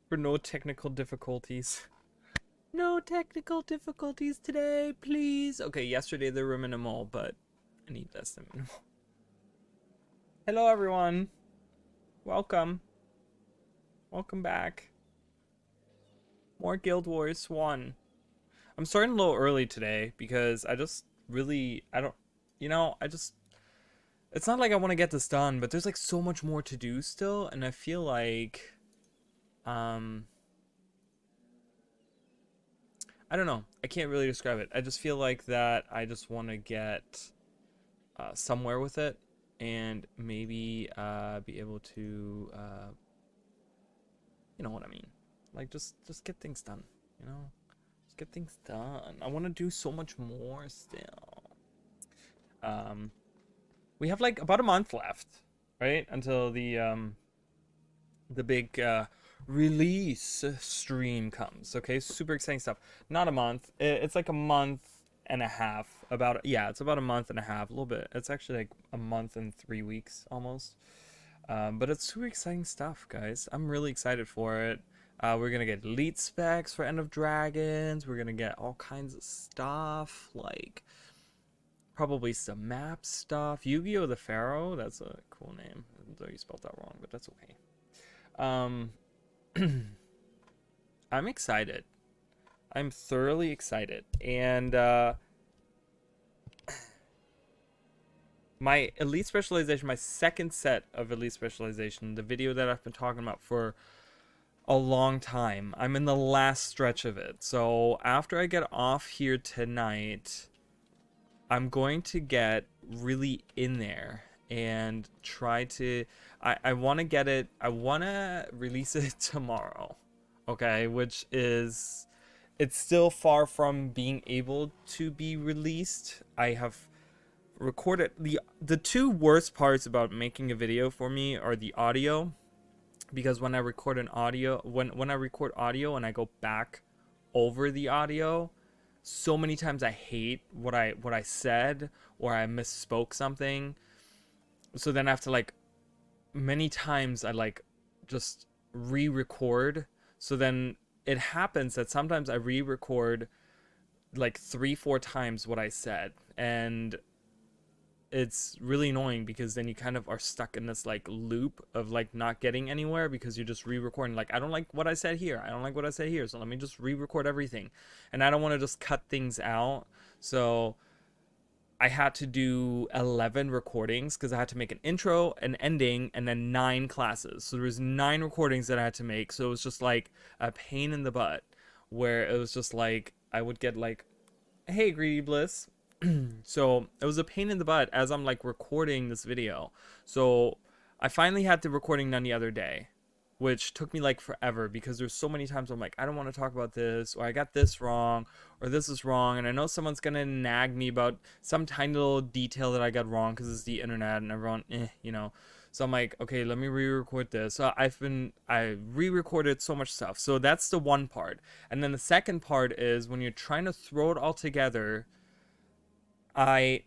For no technical difficulties. No technical difficulties today, please. Okay, yesterday they were minimal, but I need less than minimal. Hello, everyone. Welcome. Welcome back. More Guild Wars 1. I'm starting a little early today because I just really, I don't, I just, it's not like I want to get this done, but there's like so much more to do still, and I feel like, um, I don't know. I can't really describe it. I just feel like that I just want to get somewhere with it and maybe be able to, you know what I mean? Like just get things done, you know? Just get things done. I want to do so much more still. Um, we have like about a month left, right? Until the big release stream comes. Okay, super exciting stuff. Not a month. It's like a month and a half. About yeah, it's about a month and a half. A little bit. It's actually like a month and 3 weeks almost. But it's super exciting stuff, guys. I'm really excited for it. We're gonna get elite specs for End of Dragons. We're gonna get all kinds of stuff like probably some map stuff. Yu-Gi-Oh! The Pharaoh. That's a cool name. Though you spelled that wrong, but that's okay. Um, I'm excited. I'm thoroughly excited. And my elite specialization, my second set of elite specialization, the video that I've been talking about for a long time, I'm in the last stretch of it. So after I get off here tonight, I'm going to get really in there and try to I want to get it. I want to release it tomorrow. Okay, which is it's still far from being able to be released. I have recorded the two worst parts about making a video for me are the audio, because when I record an audio when I record audio and I go back over the audio, so many times I hate what I said, or I misspoke something. So then I have to like many times I like just re-record. So then it happens that sometimes I re-record like 3-4 times what I said, and it's really annoying because then you kind of are stuck in this like loop of like not getting anywhere because you're just re-recording. Like, I don't like what I said here, I don't like what I said here, so let me just re-record everything. And I don't want to just cut things out, so I had to do 11 recordings because I had to make an intro, an ending, and then 9 classes. So there was 9 recordings that I had to make. So it was just like a pain in the butt, where it was just like I would get like, "Hey, Greedy Bliss." So it was a pain in the butt as I'm like recording this video. So I finally had the recording done the other day, which took me like forever because there's so many times I'm like, I don't want to talk about this, or I got this wrong, or this is wrong, and I know someone's gonna nag me about some tiny little detail that I got wrong because it's the internet and everyone, you know. So I'm like, okay, let me re-record this. So I re-recorded so much stuff. So that's the one part, and then the second part is when you're trying to throw it all together. I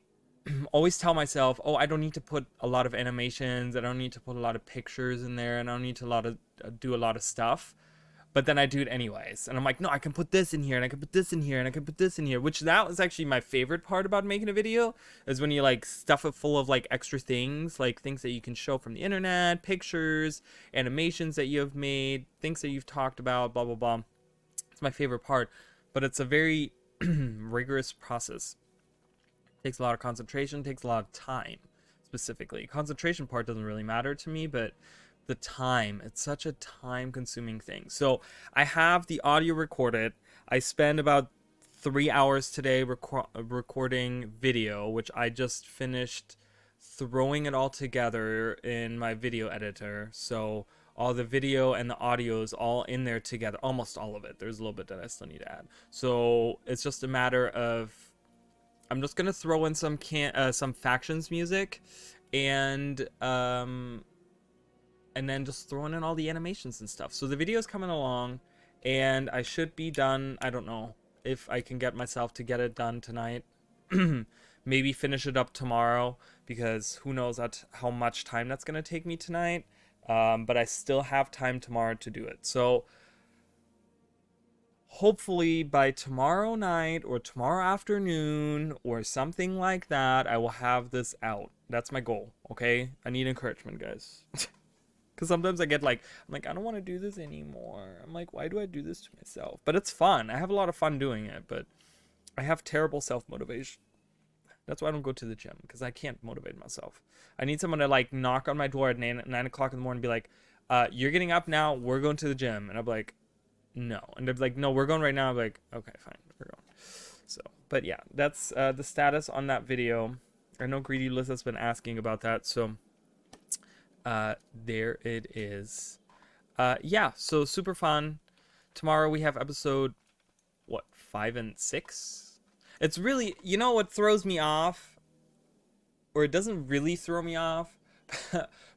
always tell myself, oh, I don't need to put a lot of animations. I don't need to put a lot of pictures in there. And I don't need to do a lot of stuff. But then I do it anyways. And I'm like, no, I can put this in here, and I can put this in here, and I can put this in here. Which that was actually my favorite part about making a video, is when you like stuff it full of like extra things, like things that you can show from the internet, pictures, animations that you have made, things that you've talked about, blah, blah, blah. It's my favorite part. But it's a very rigorous process. Takes a lot of concentration, takes a lot of time. Specifically, concentration part doesn't really matter to me, but the time, it's such a time consuming thing. So I have the audio recorded. I spend about 3 hours today recording video, which I just finished throwing it all together in my video editor. So all the video and the audio is all in there together, almost all of it. There's a little bit that I still need to add. So it's just a matter of I'm just gonna throw in some factions music, and then just throwing in all the animations and stuff. So the video's coming along, and I should be done. I don't know if I can get myself to get it done tonight. Maybe finish it up tomorrow, because who knows how much time that's gonna take me tonight. But I still have time tomorrow to do it. So hopefully by tomorrow night or tomorrow afternoon or something like that, I will have this out. That's my goal, okay? I need encouragement, guys. Because sometimes I get like, I'm like, I don't want to do this anymore. I'm like, why do I do this to myself? But it's fun. I have a lot of fun doing it, but I have terrible self-motivation. That's why I don't go to the gym, because I can't motivate myself. I need someone to like knock on my door at 9 o'clock in the morning and be like, you're getting up now, we're going to the gym. And I'm like, no. And they're like, no, we're going right now. I'm like, okay, fine, we're going. So, but yeah, that's the status on that video. I know Greedy Liz has been asking about that, so there it is. Yeah, so super fun. Tomorrow we have episode, what, 5 and 6? It's really, you know what throws me off? Or it doesn't really throw me off,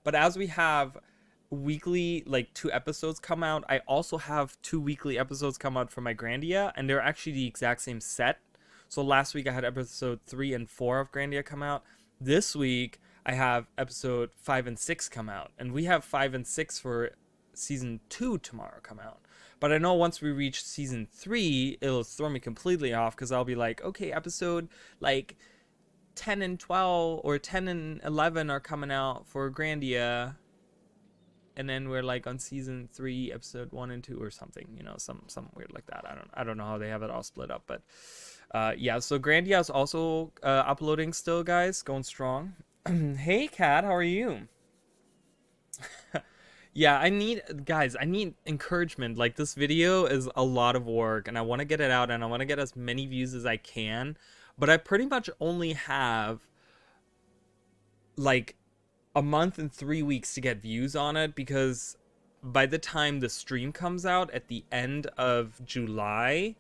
but as we have weekly, like 2 episodes come out, I also have 2 weekly episodes come out for my Grandia, and they're actually the exact same set. So last week I had episode 3 and 4 of Grandia come out. This week I have episode 5 and 6 come out, and we have 5 and 6 for season 2 tomorrow come out. But I know once we reach season 3, it'll throw me completely off, because I'll be like, okay, episode like 10 and 12 or 10 and 11 are coming out for Grandia, and then we're like on season 3 episode 1 and 2 or something, you know, some weird like that. I don't know how they have it all split up, but yeah, so Grandia is also uploading still, guys, going strong. Hey Kat, how are you? Yeah, I need encouragement. Like, this video is a lot of work, and I want to get it out, and I want to get as many views as I can, but I pretty much only have like a month and 3 weeks to get views on it, because by the time the stream comes out at the end of July,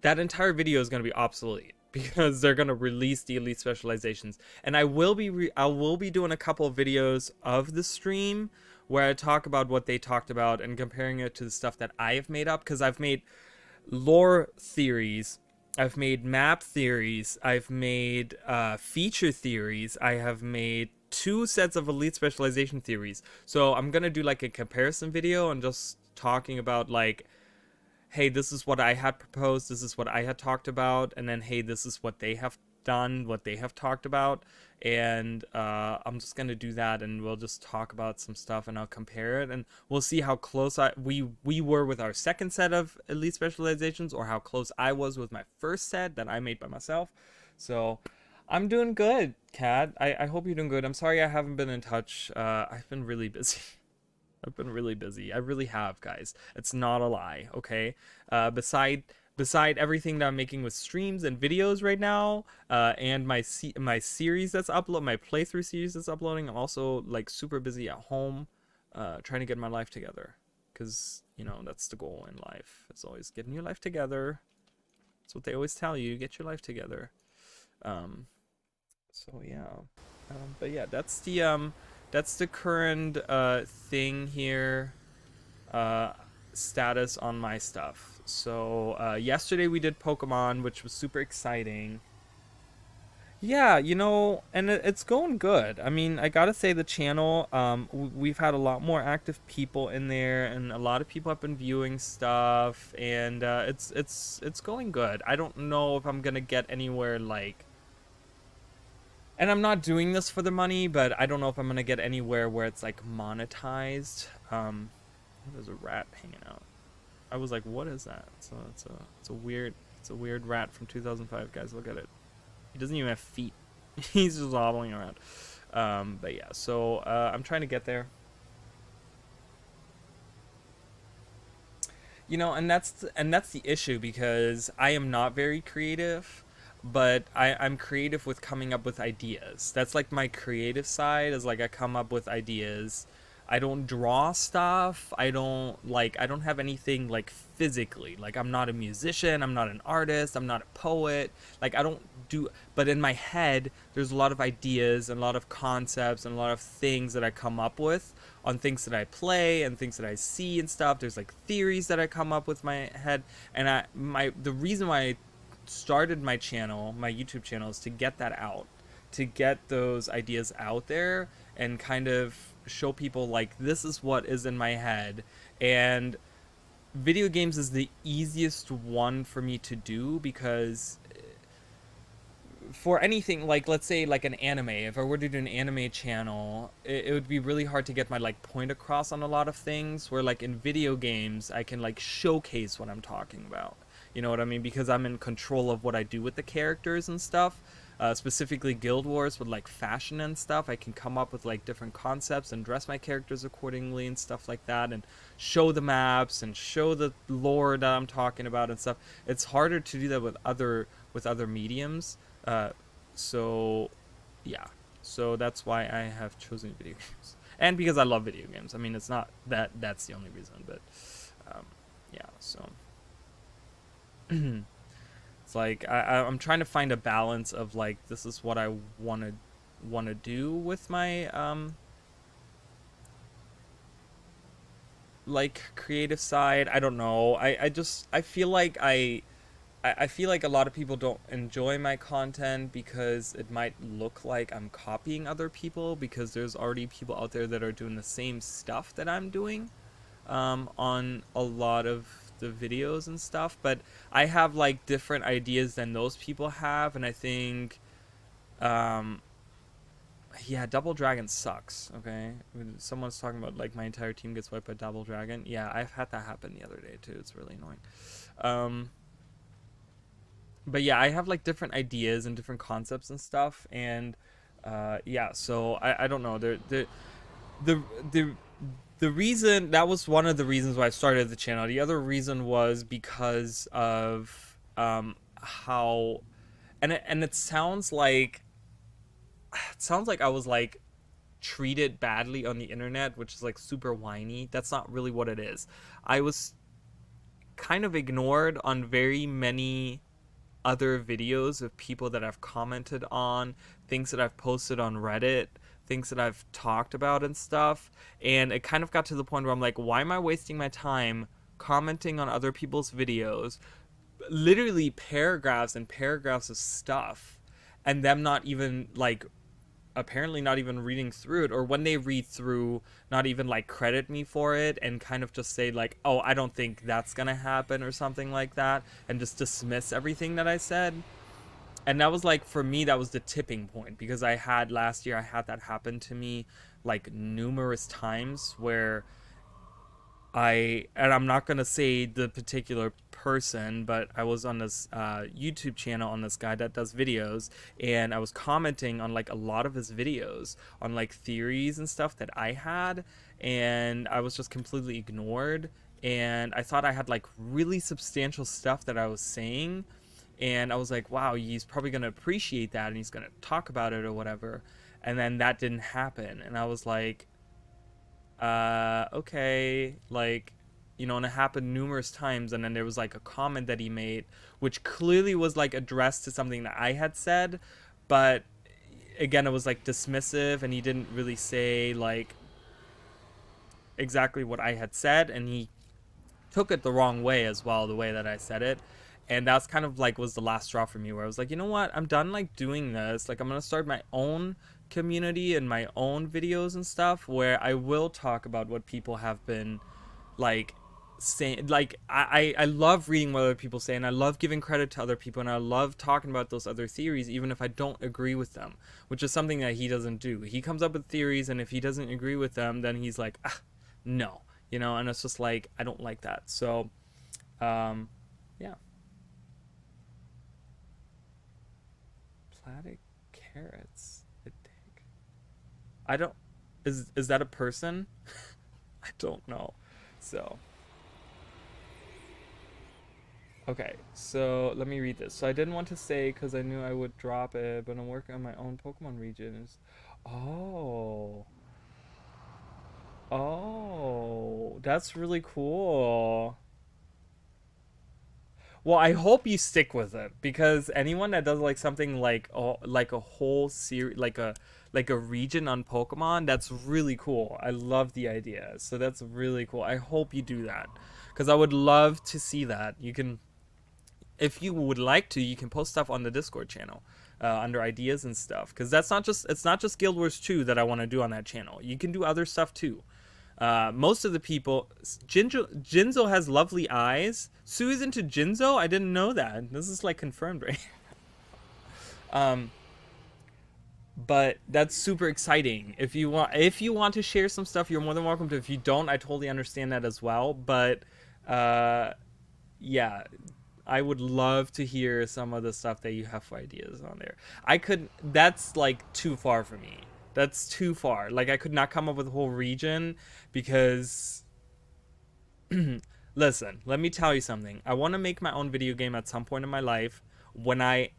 that entire video is going to be obsolete, because they're going to release the elite specializations. And I will be doing a couple of videos of the stream where I talk about what they talked about and comparing it to the stuff that I have made up, because I've made lore theories, I've made map theories, I've made feature theories, I have made 2 sets of elite specialization theories. So I'm gonna do like a comparison video and just talking about like, hey, this is what I had proposed, this is what I had talked about, and then hey, this is what they have done, what they have talked about. And I'm just gonna do that, and we'll just talk about some stuff, and I'll compare it, and we'll see how close we were with our second set of elite specializations, or how close I was with my first set that I made by myself. So I'm doing good, Kat. I hope you're doing good. I'm sorry I haven't been in touch. I've been really busy. I've been really busy. I really have, guys. It's not a lie, okay? Beside everything that I'm making with streams and videos right now, and my series that's my playthrough series that's uploading, I'm also like super busy at home, trying to get my life together, because you know that's the goal in life. It's always getting your life together. That's what they always tell you. Get your life together. So yeah, but yeah, that's the current thing here, status on my stuff. So yesterday we did Pokemon, which was super exciting. Yeah, you know, and it's going good. I mean, I gotta say the channel, we've had a lot more active people in there, and a lot of people have been viewing stuff, and it's going good. I don't know if I'm gonna get anywhere like, and I'm not doing this for the money, but I don't know if I'm gonna get anywhere where it's like monetized. There's a rat hanging out. I was like, what is that? So it's a weird rat from 2005, guys. Look at it. He doesn't even have feet. He's just wobbling around. But yeah, so I'm trying to get there. You know, and that's the issue, because I am not very creative, but I'm creative with coming up with ideas. That's like my creative side, is like I come up with ideas. I don't draw stuff. I don't have anything like physically. Like, I'm not a musician, I'm not an artist, I'm not a poet. Like, I don't do, but in my head there's a lot of ideas and a lot of concepts and a lot of things that I come up with on things that I play and things that I see and stuff. There's like theories that I come up with my head, and the reason why I started my channel, my YouTube channel, is to get that out, to get those ideas out there and kind of show people like, this is what is in my head. And video games is the easiest one for me to do because for anything like, let's say like an anime, if I were to do an anime channel, it would be really hard to get my like point across on a lot of things, where like in video games I can like showcase what I'm talking about, you know what I mean, because I'm in control of what I do with the characters and stuff. Specifically Guild Wars with like fashion and stuff, I can come up with like different concepts and dress my characters accordingly and stuff like that, and show the maps and show the lore that I'm talking about and stuff. It's harder to do that with other mediums. uh, so yeah, so that's why I have chosen video games, and because I love video games. I mean, it's not that that's the only reason, but um, yeah. So it's like I'm trying to find a balance of like, this is what I want to do with my like creative side. I don't know. I feel like I feel like a lot of people don't enjoy my content because it might look like I'm copying other people, because there's already people out there that are doing the same stuff that I'm doing on a lot of the videos and stuff. But I have like different ideas than those people have, and I think um, yeah, Double Dragon sucks. Okay, when someone's talking about like my entire team gets wiped by Double Dragon. Yeah, I've had that happen the other day too. It's really annoying. Um, but yeah, I have like different ideas and different concepts and stuff, and yeah, so I don't know. The the the reason that was one of the reasons why I started the channel. The other reason was because of how, and it sounds like I was like treated badly on the internet, which is like super whiny. That's not really what it is. I was kind of ignored on very many other videos of people that I've commented on, things that I've posted on Reddit, things that I've talked about and stuff. And it kind of got to the point where I'm like, why am I wasting my time commenting on other people's videos, literally paragraphs and paragraphs of stuff, and them not even like, apparently not even reading through it, or when they read through, not even like credit me for it, and kind of just say like, oh, I don't think that's gonna happen or something like that, and just dismiss everything that I said. And that was like, for me, that was the tipping point, because I had last year, I had that happen to me like numerous times, where and I'm not gonna say the particular person, but I was on this YouTube channel on this guy that does videos, and I was commenting on like a lot of his videos on like theories and stuff that I had, and I was just completely ignored. And I thought I had like really substantial stuff that I was saying, and I was like, wow, he's probably gonna appreciate that, and he's gonna talk about it or whatever. And then that didn't happen, and I was like, okay, like, you know. And it happened numerous times, and then there was like a comment that he made which clearly was like addressed to something that I had said, but again, it was like dismissive, and he didn't really say like exactly what I had said, and he took it the wrong way as well, the way that I said it. And that's kind of like was the last straw for me, where I was like, you know what, I'm done like doing this. Like, I'm gonna start my own community and my own videos and stuff, where I will talk about what people have been like saying. Like, I love reading what other people say, and I love giving credit to other people, and I love talking about those other theories even if I don't agree with them, which is something that he doesn't do. He comes up with theories, and if he doesn't agree with them, then he's like, ah, no, you know. And it's just like, I don't like that. So yeah. Platic carrots. I don't. Is that a person? I don't know. So okay. So let me read this. So I didn't want to say because I knew I would drop it, but I'm working on my own Pokemon regions. Oh. Oh, that's really cool. Well, I hope you stick with it, because anyone that does like something like a whole series, like a region on Pokemon, that's really cool. I love the idea. So that's really cool. I hope you do that, because I would love to see that. You can, if you would like to, you can post stuff on the Discord channel under ideas and stuff, because that's not just, it's not just Guild Wars 2 that I want to do on that channel. You can do other stuff too. Most of the people, Jinzo has lovely eyes. Sue is into Jinzo. I didn't know that. This is like confirmed, right? um, but that's super exciting. If you want to share some stuff, you're more than welcome to. If you don't, I totally understand that as well. But uh, yeah, I would love to hear some of the stuff that you have for ideas on there. I could. That's like too far for me. That's too far. Like I could not come up with a whole region because listen, let me tell you something. I want to make my own video game at some point in my life when I'm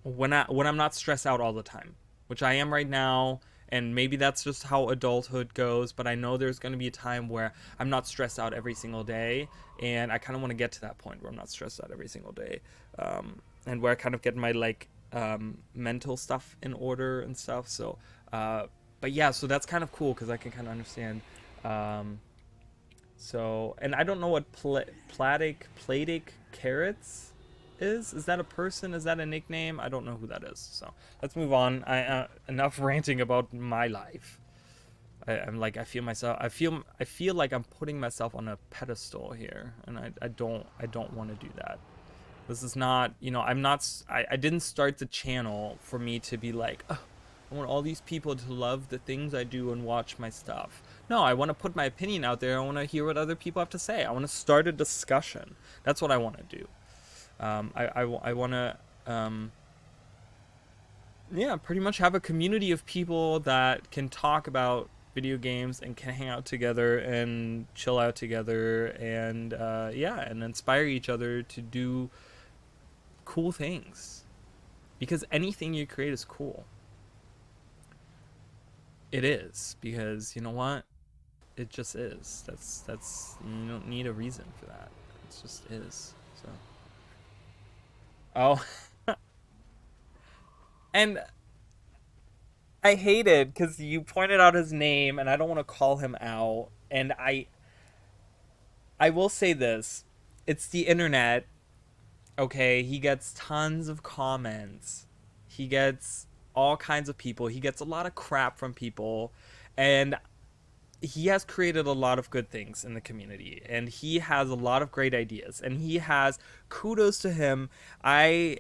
not stressed out all the time, which I am right now, and maybe that's just how adulthood goes, but I know there's going to be a time where I'm not stressed out every single day, and I kind of want to get to that point where I'm not stressed out every single day, and where I kind of get my like mental stuff in order and stuff. So but yeah, so that's kind of cool because I can kind of understand. So, and I don't know what Platic Carrots is that a person? Is that a nickname? I don't know who that is. So let's move on. Enough ranting about my life. I'm like, I feel like I'm putting myself on a pedestal here, and I don't want to do that. This is not, I didn't start the channel for me to be like, oh, I want all these people to love the things I do and watch my stuff. No, I want to put my opinion out there. I want to hear what other people have to say. I want to start a discussion. That's what I want to do. I want to, yeah, pretty much have a community of people that can talk about video games and can hang out together and chill out together and, yeah, and inspire each other to do cool things. Because anything you create is cool. It is, because you know what? It just is. That's you don't need a reason for that. It just is. So. Oh, and I hate it because you pointed out his name, and I don't want to call him out. And I will say this: it's the internet. Okay, he gets tons of comments. He gets all kinds of people. He gets a lot of crap from people, and he has created a lot of good things in the community, and he has a lot of great ideas, and he has kudos to him. I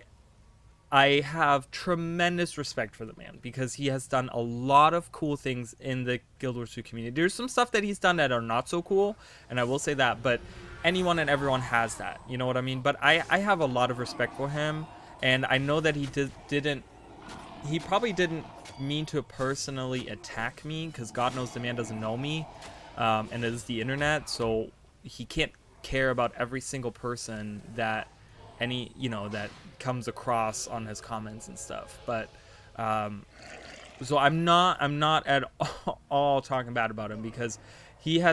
have tremendous respect for the man because he has done a lot of cool things in the Guild Wars 2 community. There's some stuff that he's done that are not so cool, and I will say that, but anyone and everyone has that. You know what I mean? But I have a lot of respect for him, and I know that he probably didn't mean to personally attack me because God knows the man doesn't know me, and it is the internet, so he can't care about every single person that that comes across on his comments and stuff. But so I'm not at all talking bad about him because he's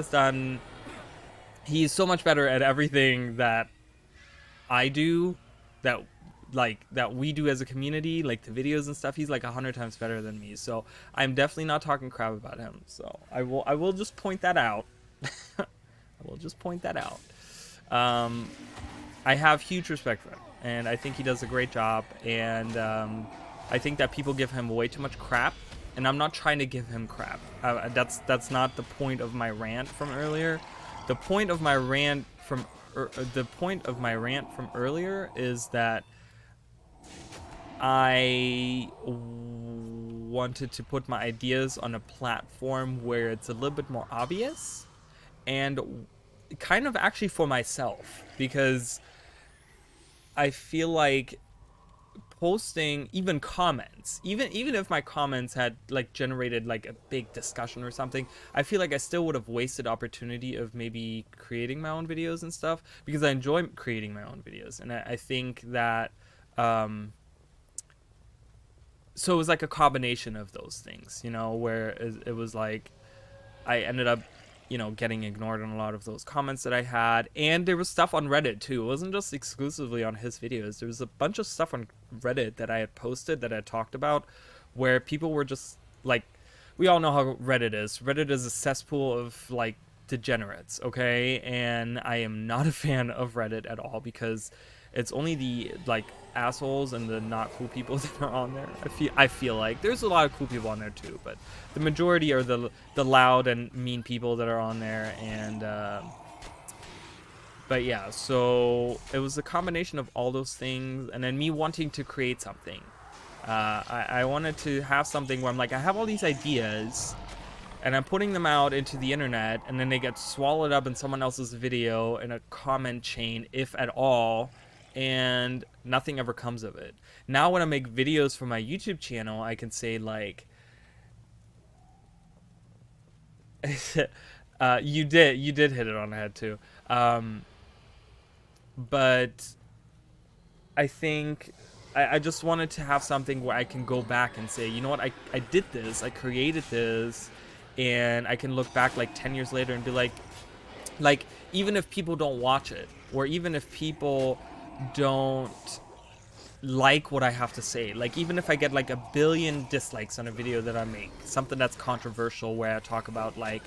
so much better at everything that I do, that we do as a community, like the videos and stuff. He's like 100 times better than me, so I'm definitely not talking crap about him. So I will just point that out. I will just point that out. I have huge respect for him, and I think he does a great job, and I think that people give him way too much crap, and I'm not trying to give him crap. That's not the point of my rant from earlier. The point of my rant from earlier is that I wanted to put my ideas on a platform where it's a little bit more obvious, and kind of actually for myself, because I feel like posting even comments, even if my comments had like generated like a big discussion or something, I feel like I still would have wasted opportunity of maybe creating my own videos and stuff, because I enjoy creating my own videos, and I think that so it was like a combination of those things, where it was like I ended up getting ignored on a lot of those comments that I had. And there was stuff on Reddit too. It wasn't just exclusively on his videos. There was a bunch of stuff on Reddit that I had posted, that I had talked about, where people were just like, we all know how Reddit is. Reddit is a cesspool of like degenerates, okay? And I am not a fan of Reddit at all, because It's only the like assholes and the not cool people that are on there. I feel like there's a lot of cool people on there too, but the majority are the loud and mean people that are on there. And but yeah, so it was a combination of all those things, and then me wanting to create something. I wanted to have something where I'm like, I have all these ideas, and I'm putting them out into the internet, and then they get swallowed up in someone else's video in a comment chain, if at all, and nothing ever comes of it. Now when I make videos for my YouTube channel, I can say like, you did hit it on the head too. But I think I just wanted to have something where I can go back and say, you know what, I did this, I created this, and I can look back like 10 years later and be like, even if people don't watch it, or even if people don't like what I have to say, like even if I get like 1 billion dislikes on a video that I make, something that's controversial where I talk about like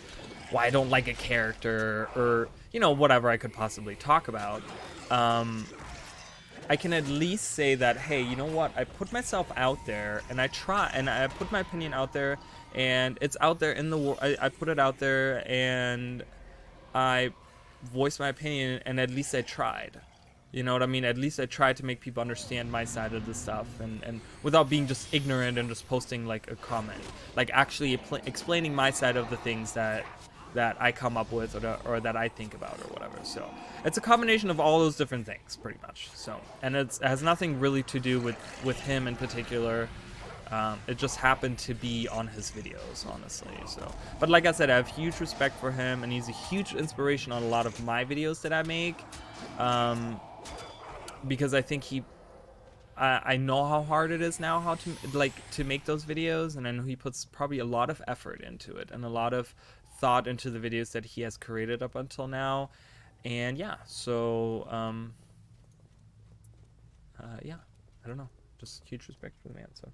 why I don't like a character, or you know, whatever I could possibly talk about, I can at least say that, hey, you know what, I put myself out there, and I try, and I put my opinion out there, and it's out there in the world. I put it out there, and I voiced my opinion, and at least I tried. You know what I mean? At least I tried to make people understand my side of the stuff, and without being just ignorant and just posting like a comment, like actually explaining my side of the things that I come up with, or that I think about, or whatever. So it's a combination of all those different things, pretty much. So, and it has nothing really to do with him in particular. It just happened to be on his videos, honestly. So, but like I said, I have huge respect for him, and he's a huge inspiration on a lot of my videos that I make, because I think I know how hard it is now, how to make those videos, and I know he puts probably a lot of effort into it, and a lot of thought into the videos that he has created up until now. And yeah, so yeah, I don't know, just huge respect for the man. So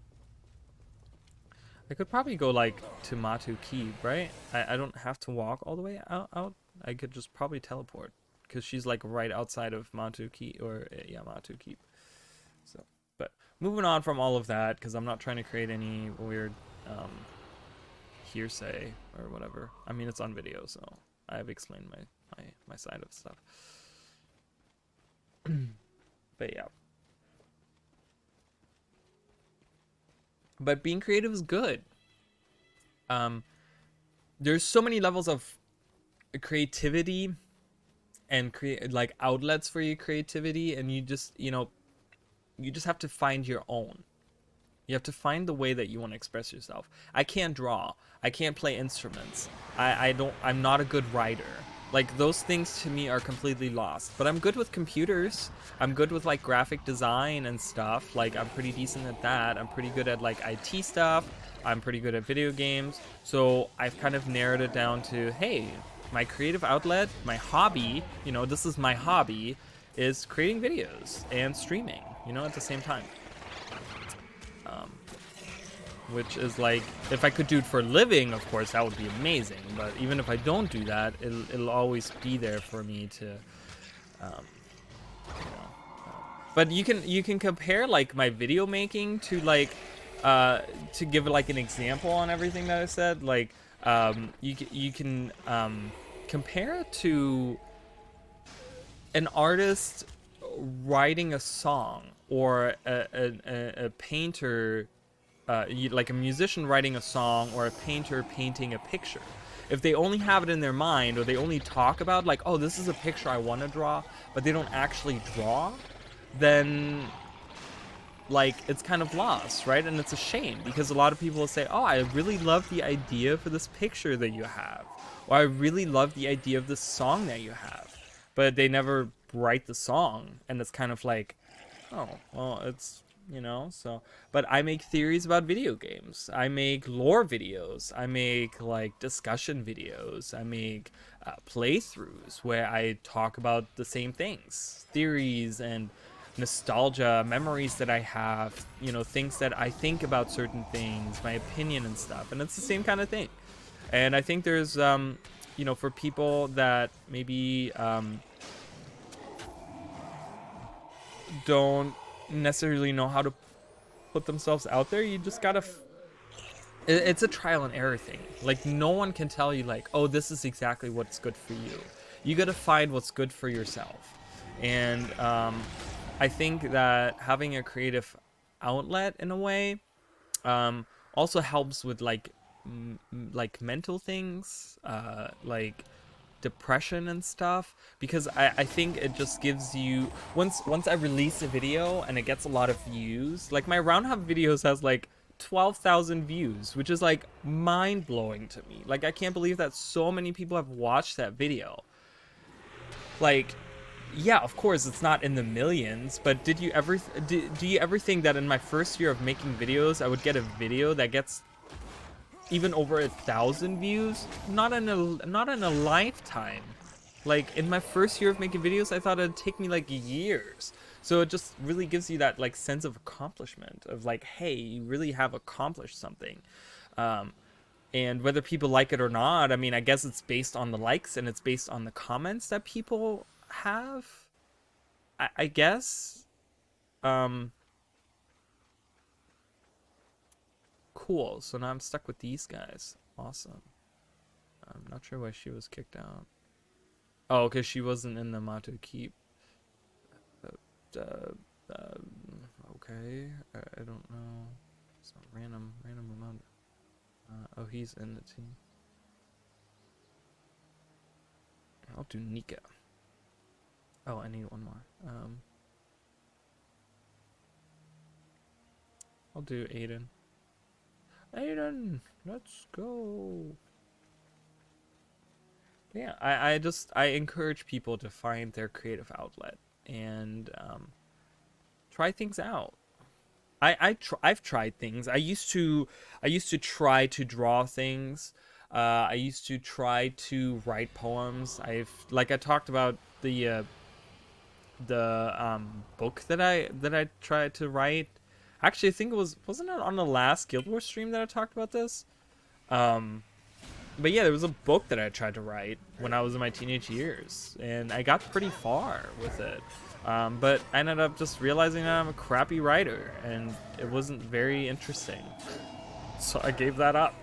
I could probably go like to Matu Keep, right? I don't have to walk all the way out. I could just probably teleport, because she's like right outside of Matu Keep, or yeah, Matu Keep. So, but moving on from all of that, because I'm not trying to create any weird hearsay or whatever. I mean, it's on video, so I have explained my side of stuff. But yeah. But being creative is good. There's so many levels of creativity and like outlets for your creativity, and you just have to find your own. You have to find the way that you want to express yourself. I can't draw. I can't play instruments. I'm not a good writer. Like, those things to me are completely lost. But I'm good with computers. I'm good with like graphic design and stuff. Like, I'm pretty decent at that. I'm pretty good at like IT stuff. I'm pretty good at video games. So I've kind of narrowed it down to, hey, my creative outlet, my hobby, this is my hobby, is creating videos and streaming, at the same time. Which is like, if I could do it for a living, of course, that would be amazing. But even if I don't do that, it'll always be there for me to, But you can compare like my video making to like, to give like an example on everything that I said. Like, you can compare it to an artist writing a song, or a painter. Like a musician writing a song, or a painter painting a picture. If they only have it in their mind, or they only talk about like, oh, this is a picture I want to draw, but they don't actually draw, then like it's kind of lost, right? And it's a shame, because a lot of people will say, oh, I really love the idea for this picture that you have, or I really love the idea of this song that you have, but they never write the song. And it's kind of like, oh, well, it's, so. But I make theories about video games, I make lore videos, I make like discussion videos, I make playthroughs where I talk about the same things, theories and nostalgia, memories that I have, things that I think about certain things, my opinion and stuff. And it's the same kind of thing. And I think there's for people that maybe don't necessarily know how to put themselves out there. You just gotta it's a trial and error thing. Like, no one can tell you, like, oh, this is exactly what's good for you. You gotta find what's good for yourself. And I think that having a creative outlet in a way also helps with like like mental things, like depression and stuff, because I think it just gives you, once I release a video and it gets a lot of views, like my roundhouse videos has like 12,000 views, which is like mind-blowing to me. Like, I can't believe that so many people have watched that video. Like, yeah, of course it's not in the millions, but did you ever do you ever think that in my first year of making videos I would get a video that gets even over 1,000 views? Not in a lifetime. Like, in my first year of making videos, I thought it'd take me like years. So it just really gives you that like sense of accomplishment of like, hey, you really have accomplished something. And whether people like it or not, I mean, I guess it's based on the likes and it's based on the comments that people have. I guess. Cool. So now I'm stuck with these guys. Awesome. I'm not sure why she was kicked out. Oh, because she wasn't in the Mato Keep. Okay. I don't know. It's a random amount. Oh, he's in the team. I'll do Nika. Oh, I need one more. I'll do Aiden. Aiden, let's go. Yeah, I encourage people to find their creative outlet and try things out. I've tried things. I used to try to draw things. I used to try to write poems. Like I talked about the book that I tried to write. Actually, I think wasn't it on the last Guild Wars stream that I talked about this? But yeah, there was a book that I tried to write when I was in my teenage years, and I got pretty far with it. But I ended up just realizing that I'm a crappy writer, and it wasn't very interesting. So I gave that up.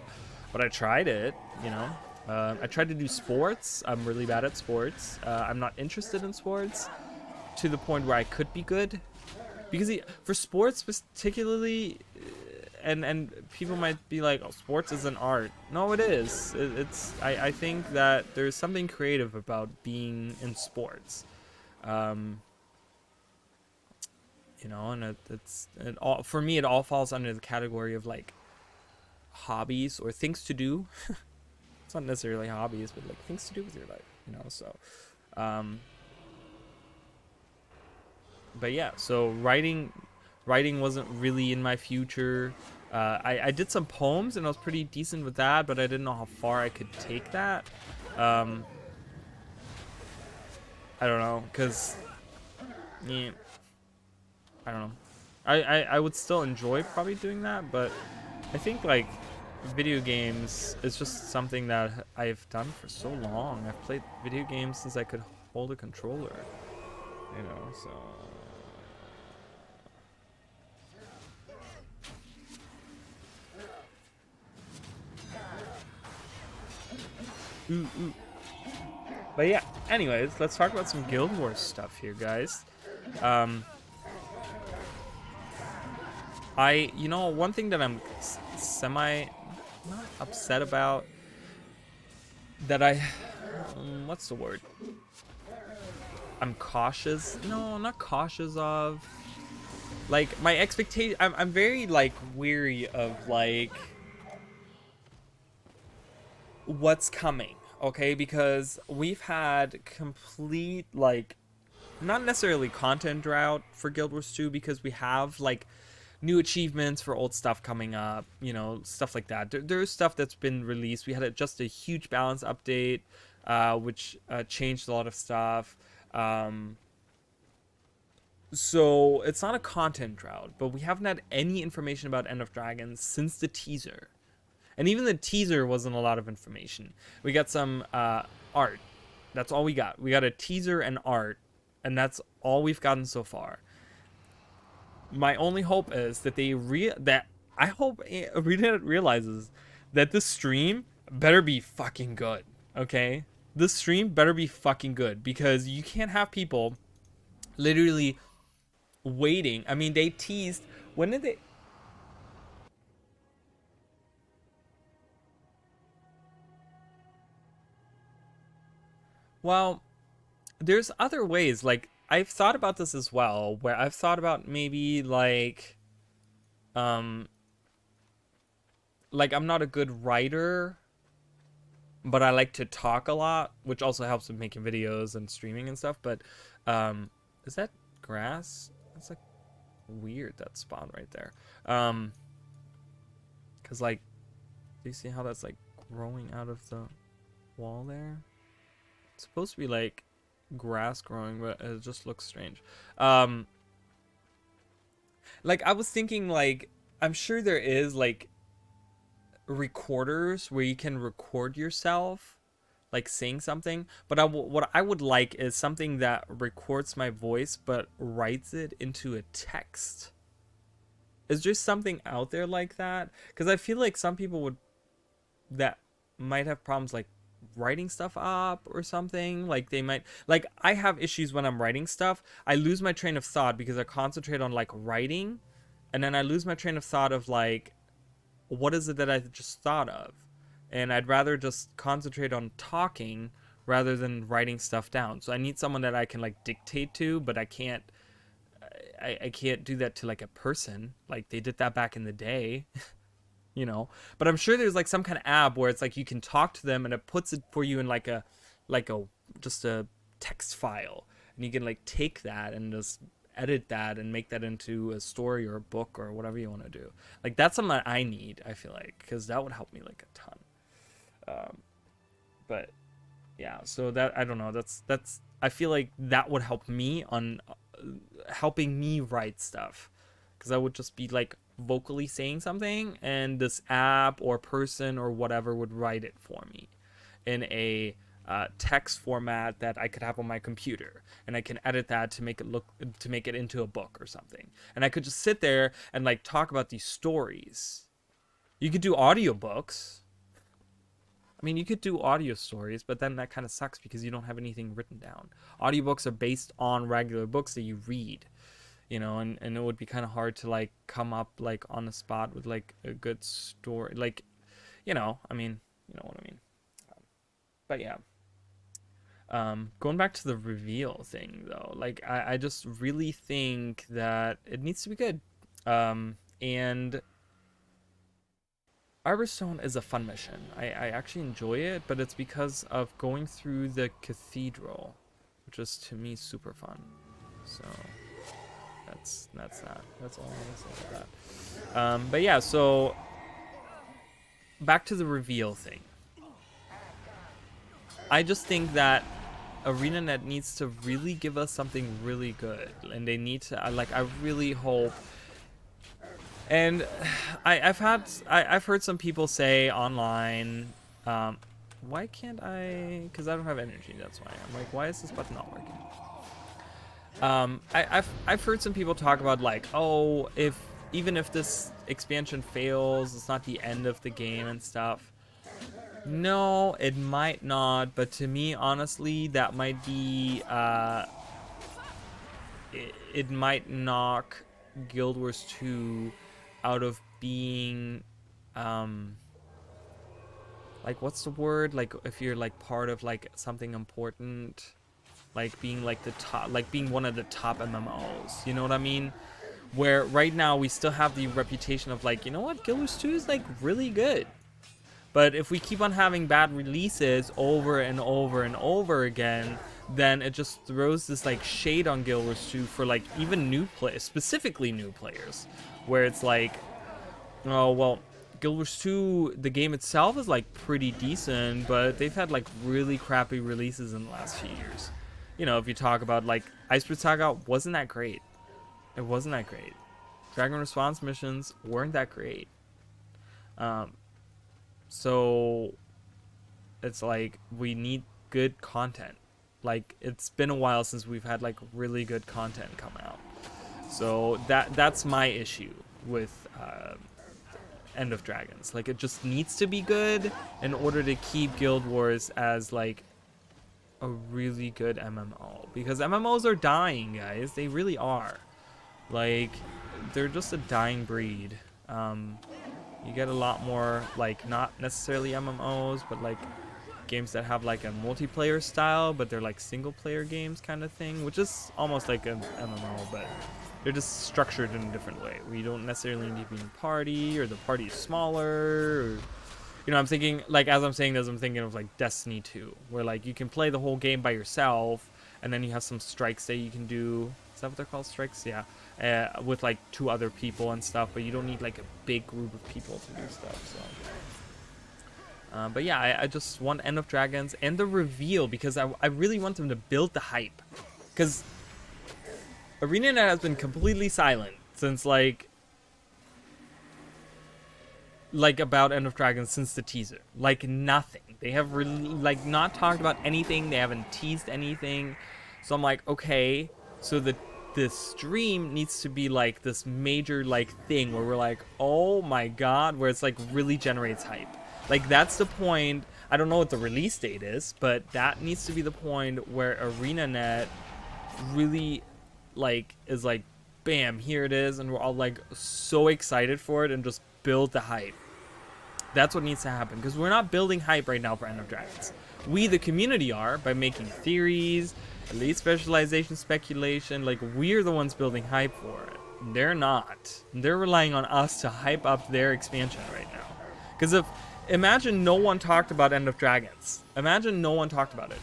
But I tried it, you know. I tried to do sports. I'm really bad at sports. I'm not interested in sports to the point where I could be good. Because for sports particularly, and people might be like, oh, sports is an art. No, it is. I think that there's something creative about being in sports. You know, and it all, for me, it all falls under the category of like hobbies or things to do. It's not necessarily hobbies, but like things to do with your life, you know. So but yeah, so writing wasn't really in my future. I did some poems and I was pretty decent with that, but I didn't know how far I could take that. I don't know, because yeah, I don't know. I would still enjoy probably doing that, but I think like video games is just something that I've done for so long. I've played video games since I could hold a controller, you know, so ooh. But yeah, anyways, let's talk about some Guild Wars stuff here, guys. You know, one thing that I'm not upset about, that what's the word? I'm cautious. No, I'm not cautious of. Like, my expectation, I'm very, like, weary of, like, what's coming, okay? Because we've had complete, like, not necessarily content drought for Guild Wars 2, because we have, like, new achievements for old stuff coming up, you know, stuff like that. There's stuff that's been released. We had just a huge balance update, which changed a lot of stuff. So it's not a content drought, but we haven't had any information about End of Dragons since the teaser. And even the teaser wasn't a lot of information. We got some art. That's all we got. We got a teaser and art, and that's all we've gotten so far. My only hope is that I hope Arena realizes that this stream better be fucking good. Okay, this stream better be fucking good, because you can't have people literally waiting. I mean, they teased. When did they? Well, there's other ways. Like, I've thought about this as well, where I've thought about maybe um like I'm not a good writer, but I like to talk a lot, which also helps with making videos and streaming and stuff. But is that grass? That's like weird, that spot right there. Cause like, do you see how that's like growing out of the wall there? It's supposed to be like grass growing, but it just looks strange. Like I was thinking, like, I'm sure there is like recorders where you can record yourself like saying something, but what I would like is something that records my voice but writes it into a text. Is there something out there like that? Because I feel like some people would that might have problems like writing stuff up or something. Like they might, like, I have issues when I'm writing stuff. I lose my train of thought because I concentrate on like writing, and then I lose my train of thought of like, what is it that I just thought of? And I'd rather just concentrate on talking rather than writing stuff down. So I need someone that I can like dictate to, but I can't. I can't do that to like a person. Like they did that back in the day, you know. But I'm sure there's like some kind of app where it's like you can talk to them and it puts it for you in like a just a text file, and you can like take that and just edit that and make that into a story or a book or whatever you want to do. Like that's something that I need, I feel like, because that would help me like a ton. But yeah, so that, I don't know, that's I feel like that would help me on helping me write stuff, because I would just be like vocally saying something, and this app or person or whatever would write it for me in a text format that I could have on my computer, and I can edit that to make it into a book or something, and I could just sit there and like talk about these stories. You could do audiobooks. I mean, you could do audio stories, but then that kind of sucks because you don't have anything written down. Audiobooks are based on regular books that you read, you know, and it would be kind of hard to like come up like on the spot with like a good story, like, you know, I mean, you know what I mean. But yeah, going back to the reveal thing though, like I just really think that it needs to be good. And Arborstone is a fun mission. I actually enjoy it, but it's because of going through the cathedral, which is to me super fun. So that's that. That's all I'm gonna say about that. But yeah, so back to the reveal thing. I just think that ArenaNet needs to really give us something really good, and they need to. I really hope. And I've heard some people say online, why can't I? Because I don't have energy. That's why I'm like, why is this button not working? I've heard some people talk about like, oh, even if this expansion fails, it's not the end of the game and stuff. No, it might not, but to me, honestly, that might be it might knock Guild Wars 2 out of being like, what's the word, like if you're like part of like something important, like being like the top, like being one of the top MMOs, you know what I mean? Where right now we still have the reputation of like, you know what, Guild Wars 2 is like really good. But if we keep on having bad releases over and over and over again, then it just throws this like shade on Guild Wars 2 for like even new players, specifically new players, where it's like, oh well, Guild Wars 2, the game itself is like pretty decent, but they've had like really crappy releases in the last few years. You know, if you talk about like Iceberg Saga, wasn't that great. It wasn't that great. Dragon Response missions weren't that great. So it's like we need good content. Like it's been a while since we've had like really good content come out. So that's my issue with End of Dragons. Like, it just needs to be good in order to keep Guild Wars as like a really good MMO, because MMOs are dying, guys. They really are. Like, they're just a dying breed. You get a lot more, like, not necessarily MMOs, but like games that have like a multiplayer style, but they're like single player games kind of thing, which is almost like an MMO, but they're just structured in a different way, where you don't necessarily need to be in a party, or the party is smaller, or, you know, I'm thinking, like, as I'm saying this, I'm thinking of like Destiny 2, where like you can play the whole game by yourself, and then you have some strikes that you can do. Is that what they're called? Strikes? Yeah. With like 2 other people and stuff, but you don't need like a big group of people to do stuff. So, but yeah, I just want End of Dragons and the reveal, because I really want them to build the hype, because ArenaNet has been completely silent since like about End of Dragons since the teaser. Like, nothing. They have really like not talked about anything. They haven't teased anything. So I'm like, okay, so this stream needs to be like this major like thing where we're like, oh my god, where it's like really generates hype. Like, that's the point. I don't know what the release date is, but that needs to be the point where ArenaNet really like is like, bam, here it is, and we're all like so excited for it, and just build the hype. That's what needs to happen, because we're not building hype right now for End of Dragons. We, the community, are, by making theories, elite specialization, speculation. Like, we're the ones building hype for it. They're not. They're relying on us to hype up their expansion right now. Because imagine no one talked about End of Dragons. Imagine no one talked about it.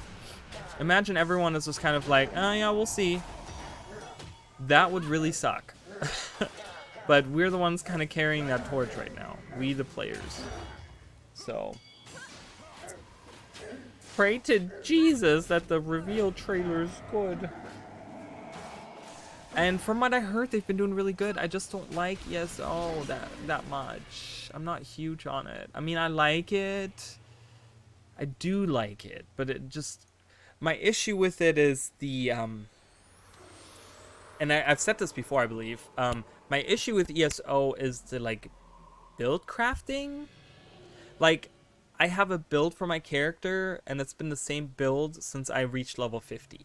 Imagine everyone is just kind of like, oh yeah, we'll see. That would really suck. But we're the ones kind of carrying that torch right now. We, the players. So, pray to Jesus that the reveal trailer is good. And from what I heard, they've been doing really good. I just don't like ESO that much. I'm not huge on it. I mean, I like it. I do like it, but it just, my issue with it is the and I've said this before, I believe. My issue with ESO is the like build crafting. Like, I have a build for my character, and it's been the same build since I reached level 50.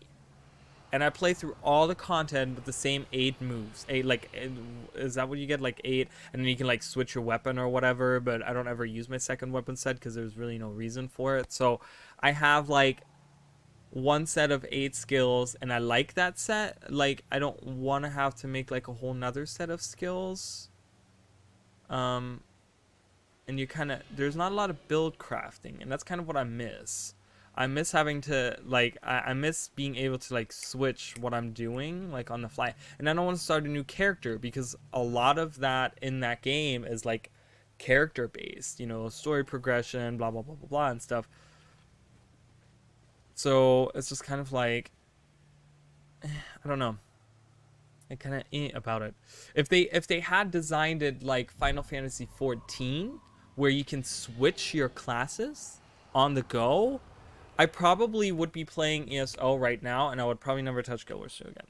And I play through all the content with the same 8 moves. 8, like, is that what you get? Like 8, and then you can like switch your weapon or whatever, but I don't ever use my second weapon set because there's really no reason for it. So I have like one set of 8 skills, and I like that set. Like, I don't want to have to make like a whole nother set of skills. And you kind of, there's not a lot of build crafting, and that's kind of what I miss. I miss having to like, I miss being able to like switch what I'm doing like on the fly. And I don't want to start a new character, because a lot of that in that game is like character based, you know, story progression, blah blah blah blah blah and stuff. So it's just kind of like, I don't know. I kind of about it. If they had designed it like Final Fantasy 14, where you can switch your classes on the go, I probably would be playing ESO right now, and I would probably never touch Guild Wars 2 again.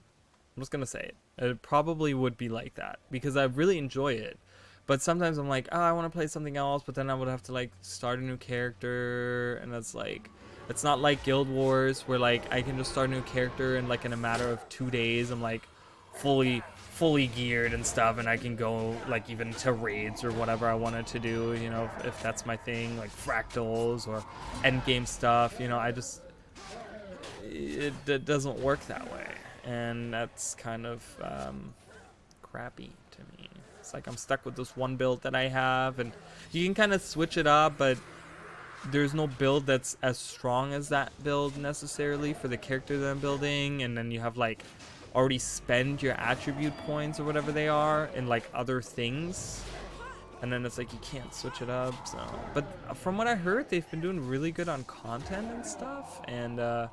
I'm just gonna say it. It probably would be like that, because I really enjoy it. But sometimes I'm like, oh, I want to play something else, but then I would have to like start a new character, and it's like, it's not like Guild Wars where like I can just start a new character and like in a matter of 2 days I'm like fully geared and stuff, and I can go like even to raids or whatever I wanted to do, you know, if that's my thing, like fractals or endgame stuff, you know. I just, it doesn't work that way, and that's kind of crappy to me. It's like I'm stuck with this one build that I have, and you can kind of switch it up, but there's no build that's as strong as that build necessarily for the character that I'm building. And then you have like already spend your attribute points or whatever they are in like other things, and then it's like you can't switch it up. So, but from what I heard, they've been doing really good on content and stuff, and yeah,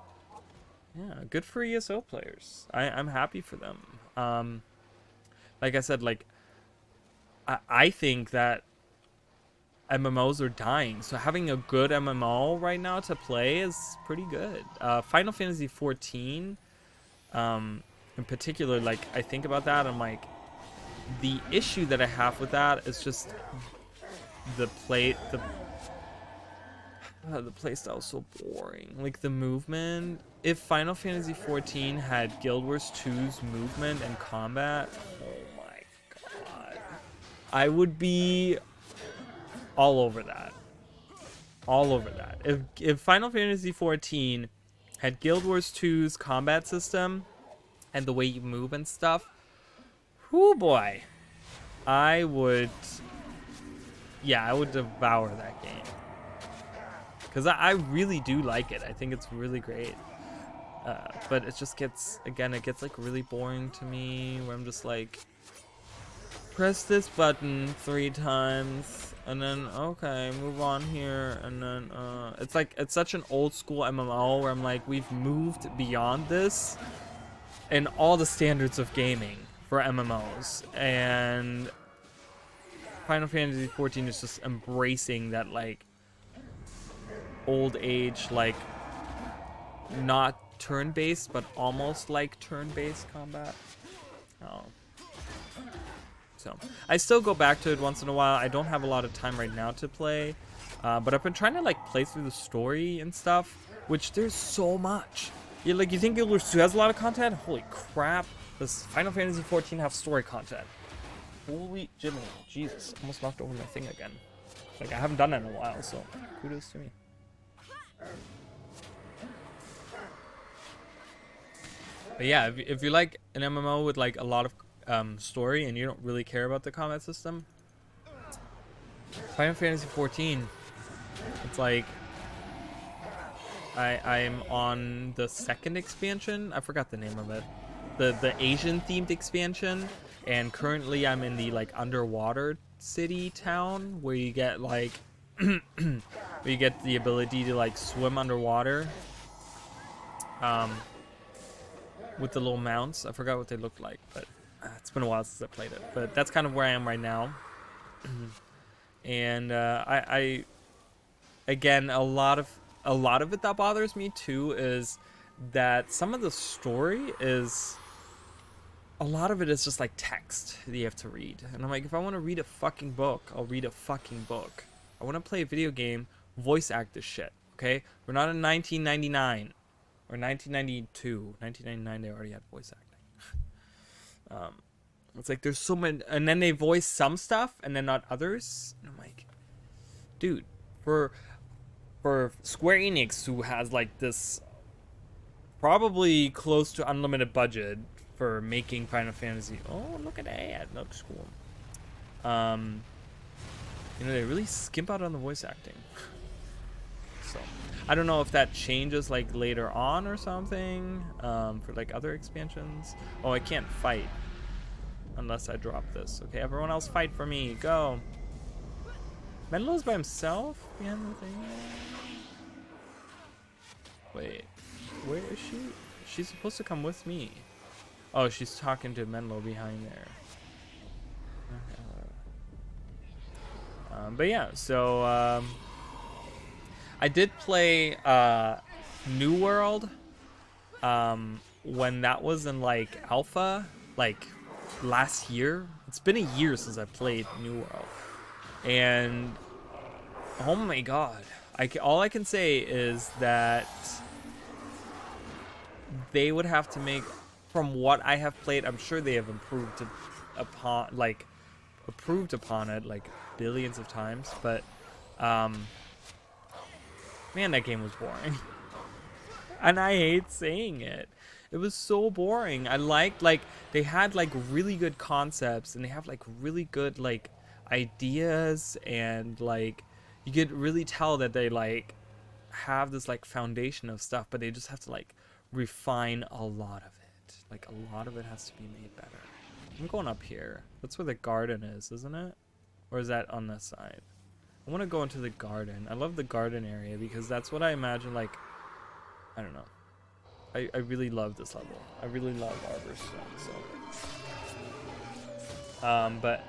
good for ESO players. I'm happy for them. Like I said, like I think that MMOs are dying, so having a good MMO right now to play is pretty good. Final Fantasy 14 is in particular, like, I think about that, I'm like, the issue that I have with that is just the play style is so boring. Like, the movement. If Final Fantasy XIV had Guild Wars 2's movement and combat, oh my god, I would be all over that. All over that. If Final Fantasy XIV had Guild Wars 2's combat system and the way you move and stuff, whoo boy, I would devour that game. Because I really do like it. I think it's really great. But it just gets, again, it gets like really boring to me, where I'm just like, press this button 3 times, and then, okay, move on here, and then, it's like, it's such an old school MMO where I'm like, we've moved beyond this in all the standards of gaming for MMOs, and Final Fantasy XIV is just embracing that, like, old age, like, not turn-based, but almost like turn-based combat. Oh. So, I still go back to it once in a while. I don't have a lot of time right now to play, but I've been trying to, like, play through the story and stuff, which there's so much. You think Guild Wars 2 has a lot of content? Holy crap. Does Final Fantasy XIV have story content? Holy Jiminy. Jesus. Almost knocked over my thing again. Like, I haven't done it in a while, so kudos to me. But yeah, if you like an MMO with, like, a lot of story and you don't really care about the combat system, Final Fantasy XIV, it's like, I'm on the 2nd expansion. I forgot the name of it. The Asian themed expansion, and currently I'm in the, like, underwater city town where you get, like, where you get the ability to, like, swim underwater. With the little mounts. I forgot what they looked like, but it's been a while since I played it. But that's kind of where I am right now. And I again, a lot of it that bothers me too is that some of the story is, a lot of it is just like text that you have to read. And I'm like, if I want to read a fucking book, I'll read a fucking book. I want to play a video game, voice act this shit, okay? We're not in 1999 or 1992. 1999, they already had voice acting. It's like there's so many, and then they voice some stuff and then not others. And I'm like, dude, for Square Enix, who has like this probably close to unlimited budget for making Final Fantasy. Oh, look at that. Looks cool. You know, they really skimp out on the voice acting. So, I don't know if that changes like later on or something, for like other expansions. Oh, I can't fight unless I drop this. Okay, everyone else fight for me. Go. Menlo's by himself behind the thing. Wait, where is she? She's supposed to come with me. Oh, she's talking to Menlo behind there. But yeah, so I did play New World when that was in like alpha, like last year. It's been a year since I played New World, and oh my god, all I can say is that they would have to make, from what I have played, I'm sure they have improved upon it like billions of times, but man, that game was boring. And I hate saying it. It was so boring. I liked, like, they had like really good concepts, and they have like really good like ideas, and like you could really tell that they like have this like foundation of stuff, but they just have to like refine a lot of it. Like a lot of it has to be made better. I'm going up here. That's where the garden is, isn't it? Or is that on this side? I want to go into the garden. I love the garden area because that's what I imagine, like, I don't know. I really love this level. I really love Arborstone, so. But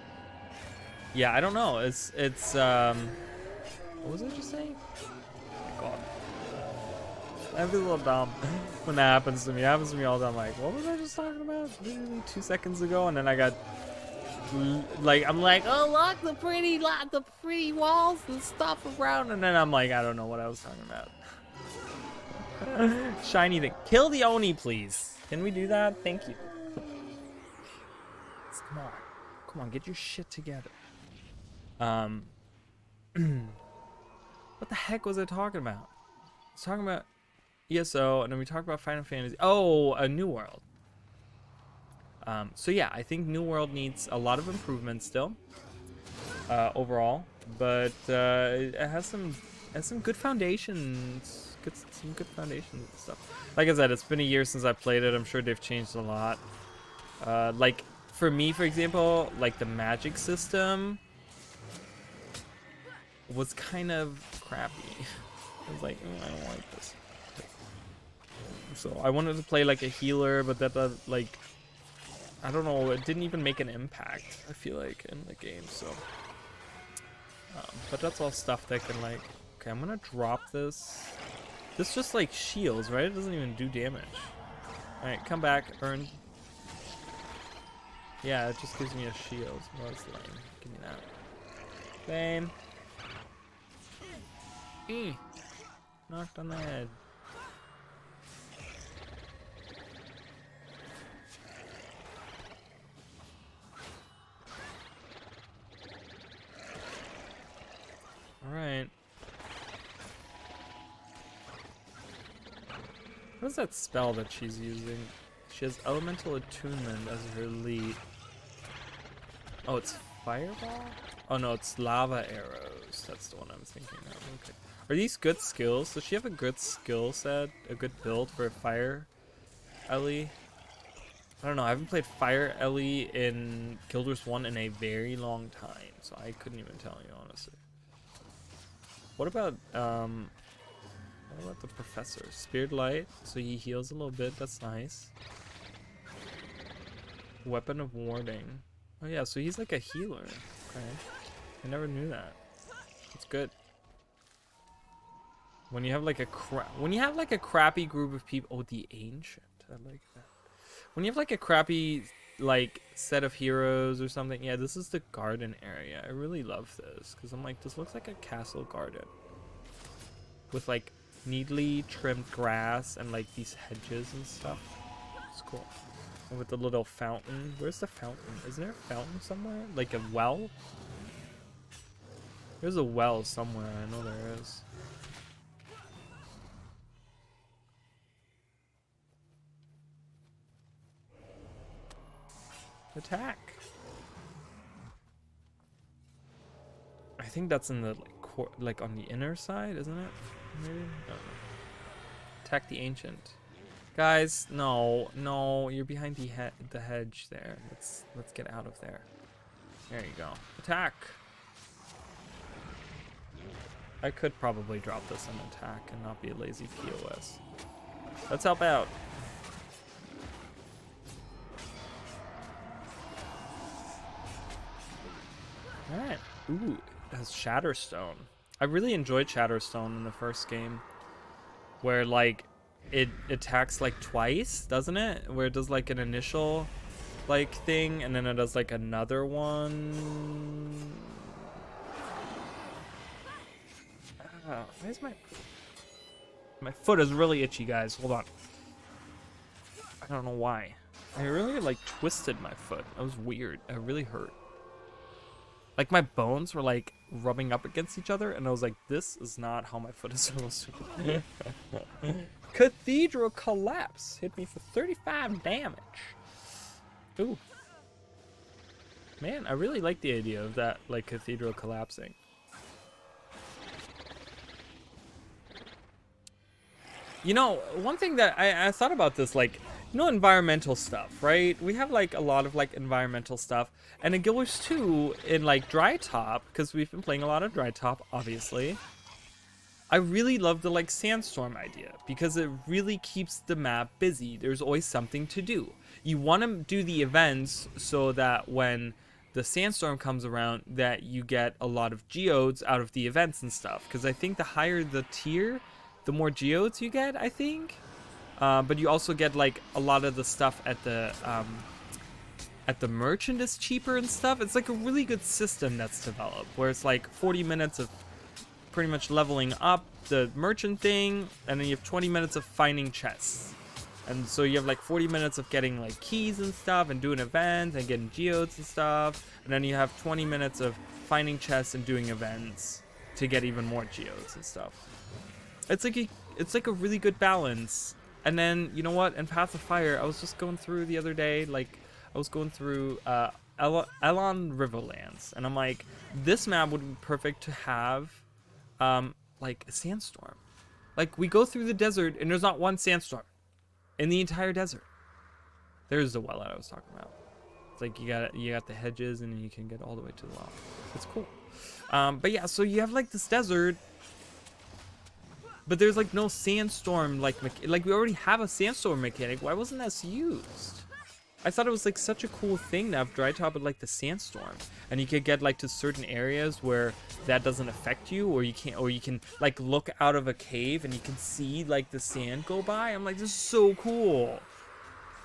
yeah, I don't know. It's what was I just saying? Oh my god. I feel a little dumb when that happens to me. It happens to me all the time. Like, what was I just talking about? Literally 2 seconds ago, and then I got like, I'm like, oh look, the pretty walls and stuff around, and then I'm like, I don't know what I was talking about. Shiny thing. Kill the Oni, please. Can we do that? Thank you. Come on, get your shit together. What the heck was I talking about? I was talking about ESO, and then we talked about Final Fantasy. Oh, a New World. So yeah, I think New World needs a lot of improvement still, overall, but it has some good foundations, some good foundations and stuff. Like I said, it's been a year since I played it. I'm sure they've changed a lot. Like for me, for example, like the magic system was kind of crappy. I was like, I don't like this. So I wanted to play like a healer, but that like, I don't know, it didn't even make an impact, I feel like, in the game. So but that's all stuff that can, like, okay, I'm gonna drop this. This just like shields, right? It doesn't even do damage. All right, come back, earn. Yeah, it just gives me a shield. Well, that's lame. Give me that. Lame. Knocked on the head. Alright. What is that spell that she's using? She has Elemental Attunement as her lead. Oh, it's Fireball? Oh no, it's Lava Arrows. That's the one I'm thinking of. Okay. Are these good skills? Does she have a good skill set? A good build for Fire Ellie? I don't know. I haven't played Fire Ellie in Guild Wars 1 in a very long time, so I couldn't even tell you, honestly. What about the Professor? Spirit Light, so he heals a little bit. That's nice. Weapon of Warding. Oh yeah, so he's like a healer. Okay, I never knew that. That's good. When you have like a crappy group of people. Oh, the Ancient. I like that. When you have like a crappy like set of heroes or something. Yeah, this is the garden area. I really love this because I'm like, this looks like a castle garden with like neatly trimmed grass and like these hedges and stuff. It's cool. And with the little fountain. Where's the fountain? Is there a fountain somewhere? Like a well? There's a well somewhere. I know there is. Attack. I think that's in the like on the inner side, isn't it? Maybe. I don't know. Attack the Ancient. Guys, no, you're behind the hedge there. Let's get out of there. There you go. Attack. I could probably drop this and attack and not be a lazy POS. Let's help out. Alright. Ooh, it has Shatterstone. I really enjoyed Shatterstone in the first game. Where, like, it attacks, like, twice, doesn't it? Where it does, like, an initial, like, thing, and then it does, like, another one. Why is my foot is really itchy, guys. Hold on. I don't know why. I really, like, twisted my foot. That was weird. It really hurt. Like, my bones were, like, rubbing up against each other, and I was like, this is not how my foot is supposed to be. Cathedral Collapse. Hit me for 35 damage. Ooh. Man, I really like the idea of that, like, cathedral collapsing. You know, one thing that I thought about this, like, you know, environmental stuff, right? We have, like, a lot of, like, environmental stuff. And in Guild Wars 2, in, like, Dry Top, because we've been playing a lot of Dry Top, obviously, I really love the, like, Sandstorm idea, because it really keeps the map busy. There's always something to do. You want to do the events so that when the Sandstorm comes around, that you get a lot of geodes out of the events and stuff. Because I think the higher the tier, the more geodes you get, I think. But you also get like a lot of the stuff at the merchant is cheaper and stuff. It's like a really good system that's developed where it's like 40 minutes of pretty much leveling up the merchant thing, and then you have 20 minutes of finding chests. And so you have like 40 minutes of getting like keys and stuff and doing events and getting geodes and stuff. And then you have 20 minutes of finding chests and doing events to get even more geodes and stuff. It's like a really good balance. And then, you know what? In Path of Fire, I was just going through the other day, like I was going through Elon Riverlands, and I'm like, this map would be perfect to have like a sandstorm. Like we go through the desert and there's not one sandstorm in the entire desert. There's the well that I was talking about. It's like you got the hedges and you can get all the way to the well. It's cool. But yeah, so you have like this desert, but there's like no sandstorm like we already have a sandstorm mechanic. Why wasn't that used? I thought it was like such a cool thing to have dry top with like the sandstorm, and you could get like to certain areas where that doesn't affect you, or you can like look out of a cave and you can see like the sand go by. I'm like, this is so cool.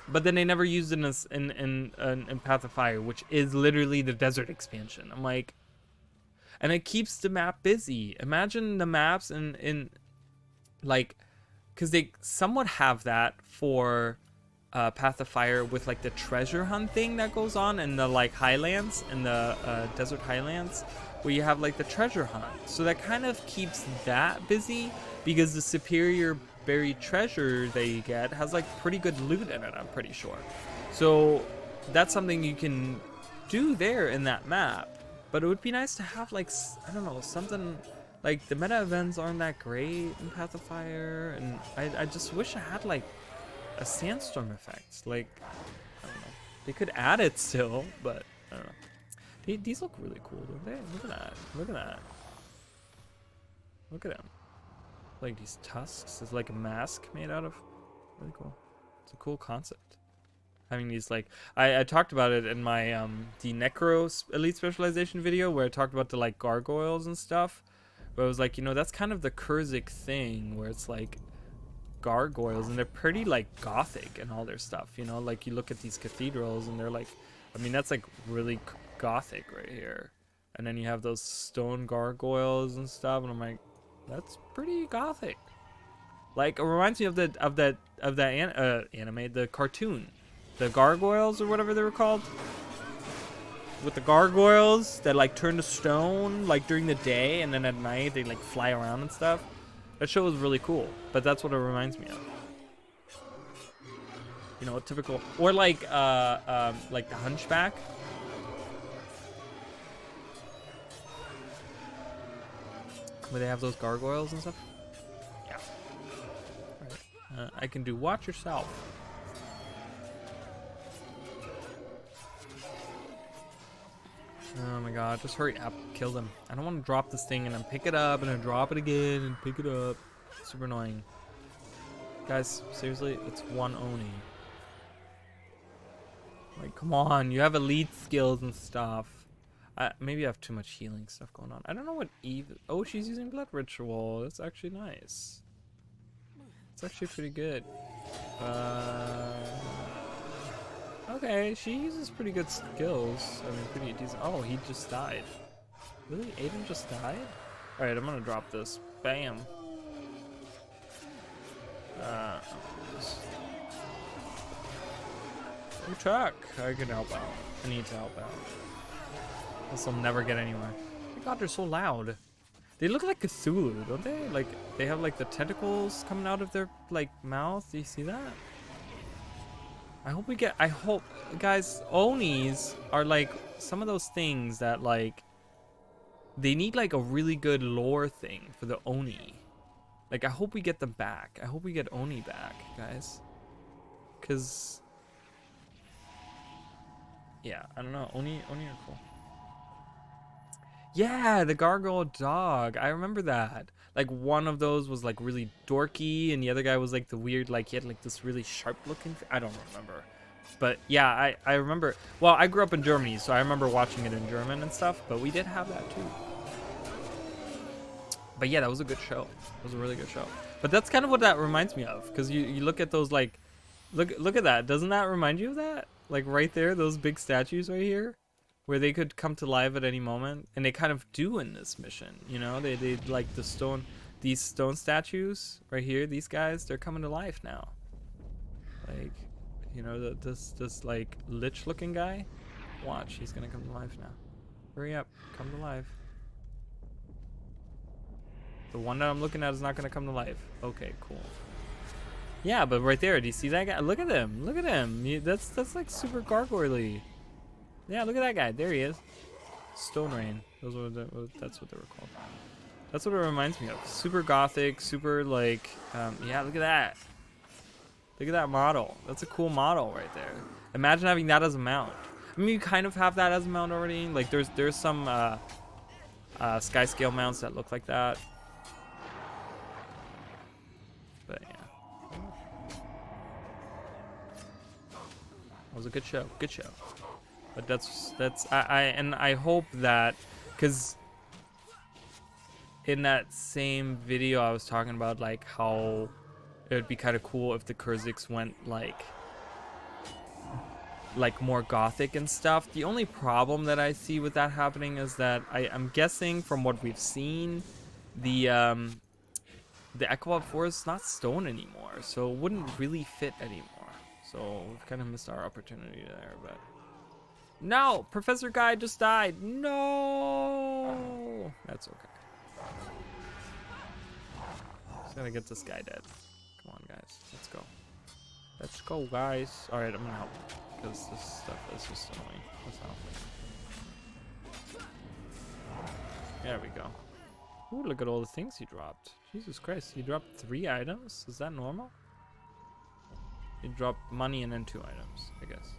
But then they never used it in Path of Fire, which is literally the desert expansion. I'm like, and it keeps the map busy. Imagine the maps in like, because they somewhat have that for Path of Fire with like the treasure hunt thing that goes on in the like highlands, in the desert highlands, where you have like the treasure hunt. So that kind of keeps that busy, because the superior buried treasure that you get has like pretty good loot in it, I'm pretty sure. So that's something you can do there in that map. But it would be nice to have like, I don't know, something like the meta events aren't that great in Path of Fire, and I just wish I had like a sandstorm effect. Like, I don't know, they could add it still, but I don't know. These look really cool, don't they? Look at that. Look at that. Look at them. Like these tusks. It's like a mask made out of. Really cool. It's a cool concept. Having these like, I talked about it in my the Necro Elite Specialization video, where I talked about the like gargoyles and stuff. But I was like, you know, that's kind of the Kurzik thing, where it's like gargoyles, and they're pretty like gothic and all their stuff, you know. Like you look at these cathedrals and they're like, I mean, that's like really gothic right here. And then you have those stone gargoyles and stuff, and I'm like, that's pretty gothic. Like, it reminds me of that anime, the cartoon, the gargoyles or whatever they were called, with the gargoyles that like turn to stone like during the day, and then at night they like fly around and stuff. That show was really cool, but that's what it reminds me of. You know, a typical, or like the Hunchback. Where they have those gargoyles and stuff. Yeah. All right. I can do watch yourself. Oh my god, just hurry up, kill them. I don't want to drop this thing and then pick it up and then drop it again and pick it up. Super annoying. Guys, seriously, it's one Oni. Like, come on, you have elite skills and stuff. Maybe I have too much healing stuff going on. I don't know what Eve... Oh, she's using Blood Ritual. That's actually nice. It's actually pretty good. Okay, she uses pretty good skills. I mean, pretty decent. Oh, he just died. Really? Aiden just died? Alright, I'm gonna drop this. Bam. Attack! I can help out. I need to help out. This will never get anywhere. Oh my god, they're so loud. They look like Cthulhu, don't they? Like, they have like the tentacles coming out of their like mouth. Do you see that? I hope, guys, Onis are like some of those things that like, they need like a really good lore thing for the Oni. Like, I hope we get them back. I hope we get Oni back, guys. Cause, yeah, I don't know. Oni are cool. Yeah, the gargoyle dog. I remember that. Like, one of those was like really dorky, and the other guy was like the weird, like he had like this really sharp looking I don't remember. But yeah, I remember. Well, I grew up in Germany, so I remember watching it in German and stuff, but we did have that too. But yeah, that was a good show. It was a really good show. But that's kind of what that reminds me of, because you look at those, like, look at that. Doesn't that remind you of that? Like right there, those big statues right here, where they could come to life at any moment, and they kind of do in this mission. You know, they like these stone statues right here. These guys, they're coming to life now. Like, you know, this like lich looking guy. Watch, he's gonna come to life now. Hurry up, come to life. The one that I'm looking at is not gonna come to life. Okay, cool. Yeah, but right there, do you see that guy? Look at him. Look at him. That's like super gargoyle-y. Yeah, look at that guy. There he is. Stone Rain. That's what they were called. That's what it reminds me of. Super gothic, super like, yeah, look at that. Look at that model. That's a cool model right there. Imagine having that as a mount. I mean, you kind of have that as a mount already. Like, there's some sky scale mounts that look like that. But yeah. It was a good show. Good show. But I hope that, because in that same video I was talking about like how it would be kind of cool if the Kurziks went like more gothic and stuff. The only problem that I see with that happening is that I'm guessing from what we've seen, the Equab Forest is not stone anymore, so it wouldn't really fit anymore. So we've kind of missed our opportunity there, but no, Professor Guy just died. No, that's okay. Just gotta get this guy dead. Come on, guys, let's go. Let's go, guys. All right, I'm gonna help because this stuff is just annoying. Let's help. There we go. Ooh, look at all the things he dropped. Jesus Christ, he dropped 3 items? Is that normal? He dropped money and then 2 items, I guess.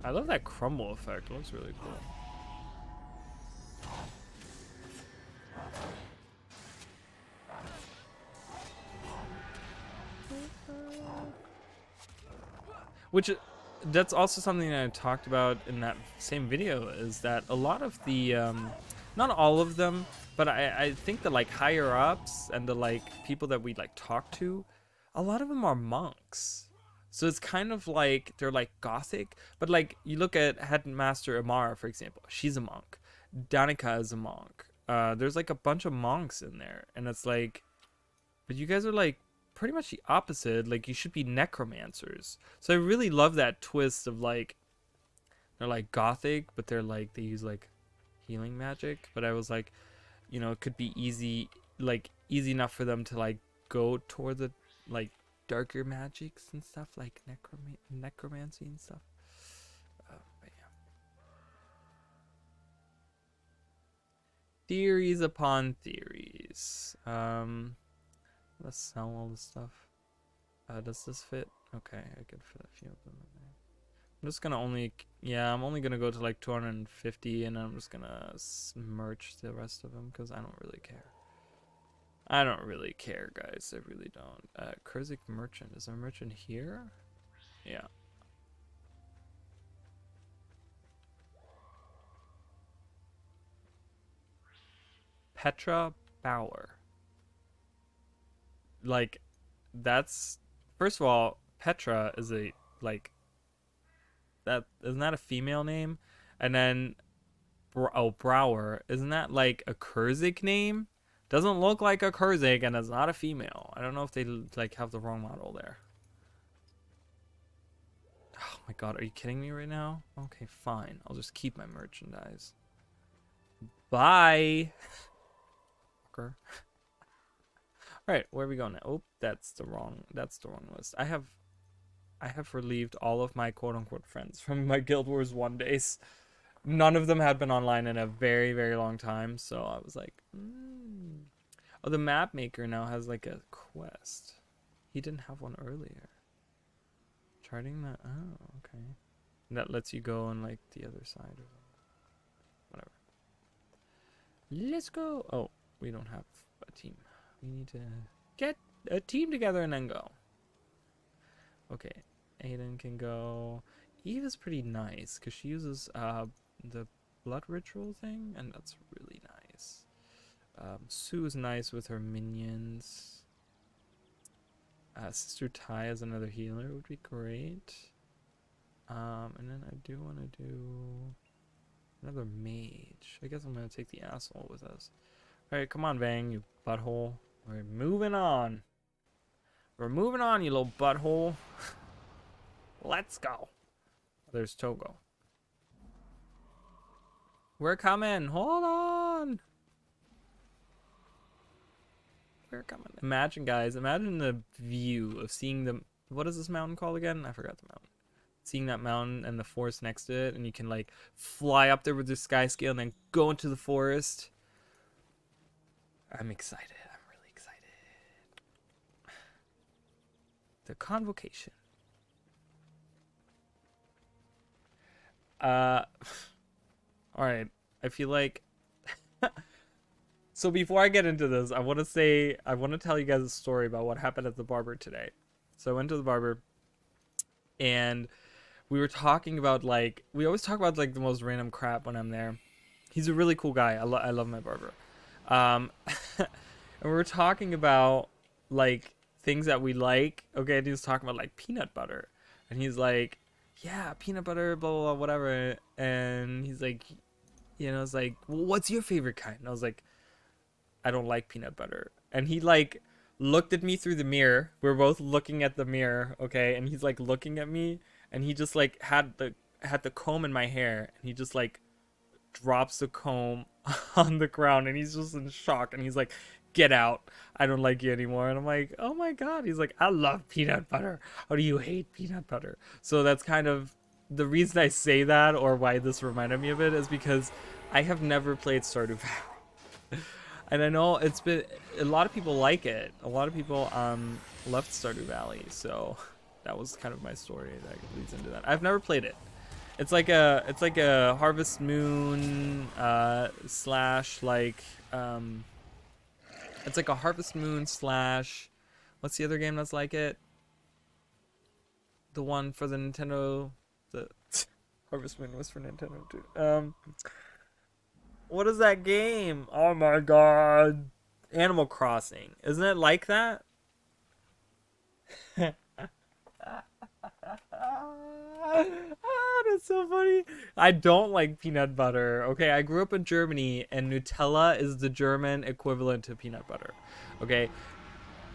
I love that crumble effect. It looks really cool. Which, that's also something that I talked about in that same video, is that a lot of the, not all of them, but I think the like higher ups and the like people that we like talk to, a lot of them are monks. So it's kind of like they're like gothic, but like you look at Headmaster Amara, for example, she's a monk. Danica is a monk. There's like a bunch of monks in there, and it's like, but you guys are like pretty much the opposite. Like you should be necromancers. So I really love that twist of like they're like gothic, but they're like they use like healing magic. But I was like, you know, it could be easy enough for them to like go toward the like darker magics and stuff, like necromancy and stuff. But yeah. Theories upon theories. Let's sell all the stuff. Does this fit? Okay, I can fit a few of them in there. I'm just gonna I'm only gonna go to like 250, and I'm just gonna merge the rest of them because I don't really care. I don't really care, guys. I really don't. Kurzik merchant. Is there a merchant here? Yeah. Petra Bauer. Like, that's, first of all, Petra is a like that. Isn't that a female name? And then Brower, isn't that like a Kurzik name? Doesn't look like a Kurzik, and it's not a female. I don't know if they like have the wrong model there. Oh my god, are you kidding me right now? Okay, fine. I'll just keep my merchandise. Bye. All right, where are we going now? Oh, that's the wrong list. I have relieved all of my quote-unquote friends from my Guild Wars 1 days. None of them had been online in a very, very long time, so I was like, Oh, the map maker now has like a quest. He didn't have one earlier. Charting that, oh, okay. That lets you go on like the other side or something. Whatever. Let's go. Oh, we don't have a team. We need to get a team together and then go. Okay, Aiden can go. Eve is pretty nice because she uses the blood ritual thing, and that's really nice. Sue's nice with her minions. Sister Ty as another healer would be great. And then I do want to do another mage. I guess I'm going to take the asshole with us. Alright, come on, Vang, you butthole. We're moving on. We're moving on, you little butthole. Let's go. There's Togo. We're coming. Hold on. We're coming. Imagine, guys. Imagine the view of seeing the... What is this mountain called again? I forgot the mountain. Seeing that mountain and the forest next to it. And you can, like, fly up there with the sky scale and then go into the forest. I'm excited. I'm really excited. The convocation. Alright, I feel like so before I get into this, I want to tell you guys a story about what happened at the barber today. So I went to the barber and we were talking about, like, we always talk about like the most random crap when I'm there. He's a really cool guy. I love my barber. And we were talking about like things that we like. Okay, and he was talking about like peanut butter. And he's like, yeah, peanut butter, blah, blah, blah, whatever. And he's like, you know, it's like, well, what's your favorite kind? And I was like, I don't like peanut butter. And he like looked at me through the mirror. We're both looking at the mirror, okay? And he's like looking at me, and he just like had the comb in my hair, and he just like drops the comb on the ground, and he's just in shock, and he's like, get out, I don't like you anymore. And I'm like, oh my god. He's like, I love peanut butter, how do you hate peanut butter? So that's kind of the reason I say that, or why this reminded me of it, is because I have never played Stardew Valley. And I know it's been, a lot of people like it, a lot of people left Stardew Valley, so that was kind of my story that leads into that. I've never played it. It's like a Harvest Moon slash like it's like a Harvest Moon slash, what's the other game that's like it? The one for the Nintendo, the Harvest Moon was for Nintendo too. What is that game? Oh my god. Animal Crossing. Isn't it like that? That's so funny. I don't like peanut butter. Okay, I grew up in Germany, and Nutella is the German equivalent to peanut butter. Okay,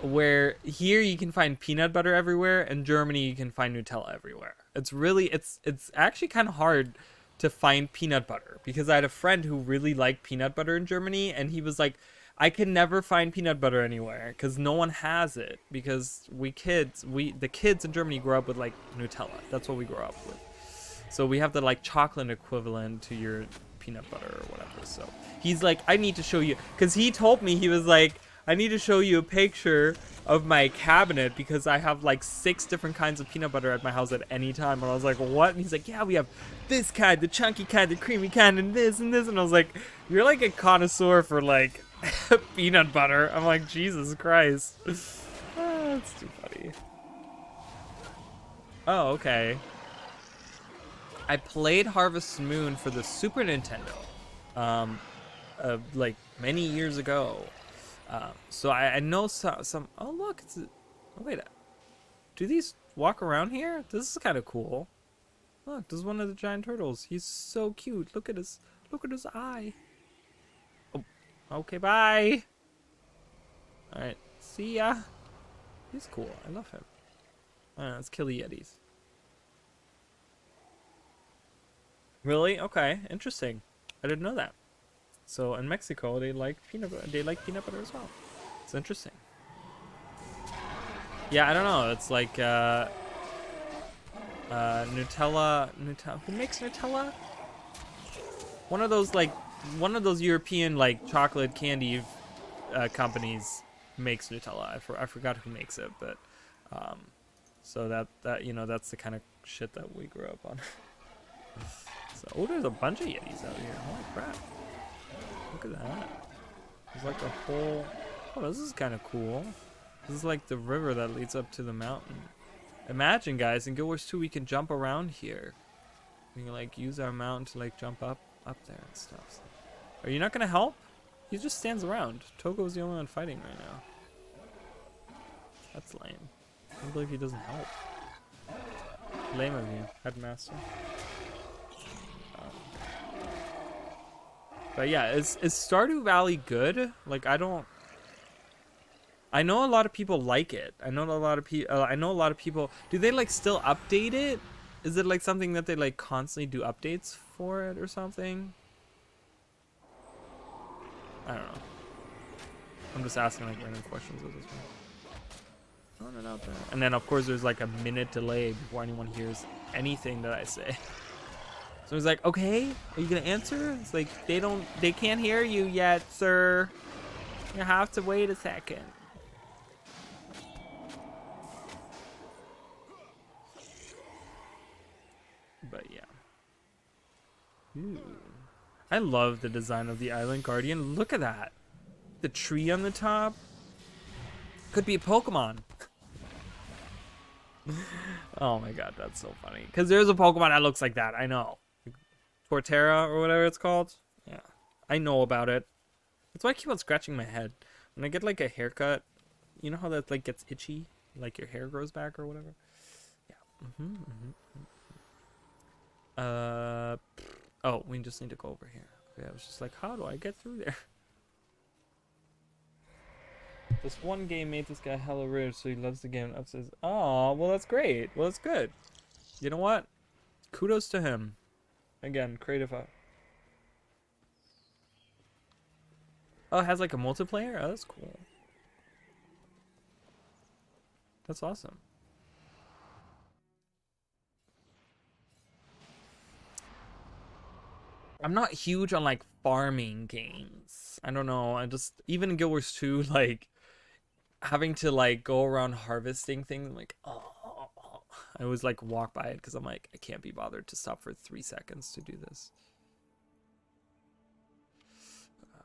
where here you can find peanut butter everywhere, in Germany you can find Nutella everywhere. It's really, it's actually kind of hard to find peanut butter, because I had a friend who really liked peanut butter in Germany, and he was like, I can never find peanut butter anywhere because no one has it, because the kids in Germany grow up with like Nutella. That's what we grow up with. So we have the like chocolate equivalent to your peanut butter or whatever. So he's like, I need to show you, because he told me, he was like, I need to show you a picture of my cabinet because I have like 6 different kinds of peanut butter at my house at any time. And I was like, what? And he's like, yeah, we have this kind, the chunky kind, the creamy kind, and this and this. And I was like, you're like a connoisseur for like peanut butter. I'm like, Jesus Christ. That's too funny. Oh, okay. I played Harvest Moon for the Super Nintendo like many years ago. So I know some. Oh look, oh wait, do these walk around here? This is kind of cool. Look, this is one of the giant turtles. He's so cute. Look at his eye. Oh, okay, bye. All right, see ya. He's cool. I love him. Let's kill the Yetis. Really? Okay, interesting. I didn't know that. So in Mexico, they like peanut butter. They like peanut butter as well. It's interesting. Yeah, I don't know. It's like Nutella. Who makes Nutella? One of those European like chocolate candy companies makes Nutella. I forgot who makes it, but so that you know, that's the kind of shit that we grew up on. So, oh, there's a bunch of Yetis out here. Holy crap. Look at that. There's like a whole... Oh, this is kind of cool. This is like the river that leads up to the mountain. Imagine, guys, in Guild Wars 2 we can jump around here. We can like use our mountain to like jump up there and stuff. So, are you not going to help? He just stands around. Togo's the only one fighting right now. That's lame. I can't believe he doesn't help. Lame of you, headmaster. But yeah, is Stardew Valley good? Like, I know a lot of people like it. I know a lot of people. Do they like still update it? Is it like something that they like constantly do updates for it or something? I don't know. I'm just asking like random questions at this point. Throwing it out there. And then of course there's like a minute delay before anyone hears anything that I say. So he's like, okay, are you gonna answer? It's like they can't hear you yet, sir. You have to wait a second. But yeah. Ooh. I love the design of the Island Guardian. Look at that. The tree on the top. Could be a Pokemon. Oh my god, that's so funny. Because there's a Pokemon that looks like that. I know. Torterra or whatever it's called. Yeah. I know about it. That's why I keep on scratching my head. When I get like a haircut, you know how that like gets itchy? Like your hair grows back or whatever? Yeah. Oh, we just need to go over here. Okay, I was just like, how do I get through there? This one game made this guy hella rich, so he loves the game and ups his... Oh, well that's great. Well, that's good. You know what? Kudos to him. Again, creative. Oh, it has like a multiplayer? Oh, that's cool. That's awesome. I'm not huge on like farming games. I don't know. I just, even in Guild Wars 2, like having to like go around harvesting things, I'm like, oh. I always like walk by it because I'm like, I can't be bothered to stop for 3 seconds to do this.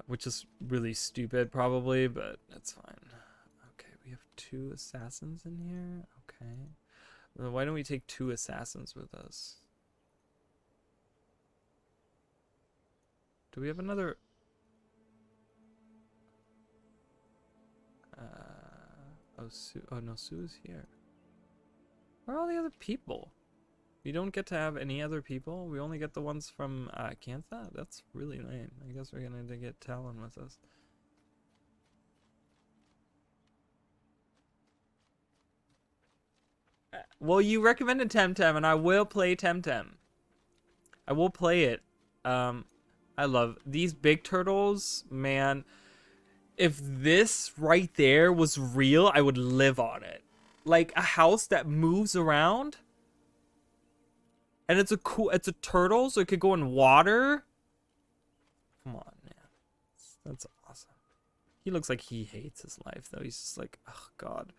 Which is really stupid probably, but that's fine. Okay, we have 2 assassins in here. Okay. Well, why don't we take 2 assassins with us? Do we have another? Oh no, Sue's here. Where are all the other people? We don't get to have any other people? We only get the ones from Cantha? That's really lame. I guess we're gonna get Talon with us. Well, you recommended Temtem, and I will play Temtem. I will play it. I love these big turtles, man. If this right there was real, I would live on it. Like a house that moves around. And it's a turtle, so it could go in water. Come on, man. That's awesome. He looks like he hates his life, though. He's just like, oh, God.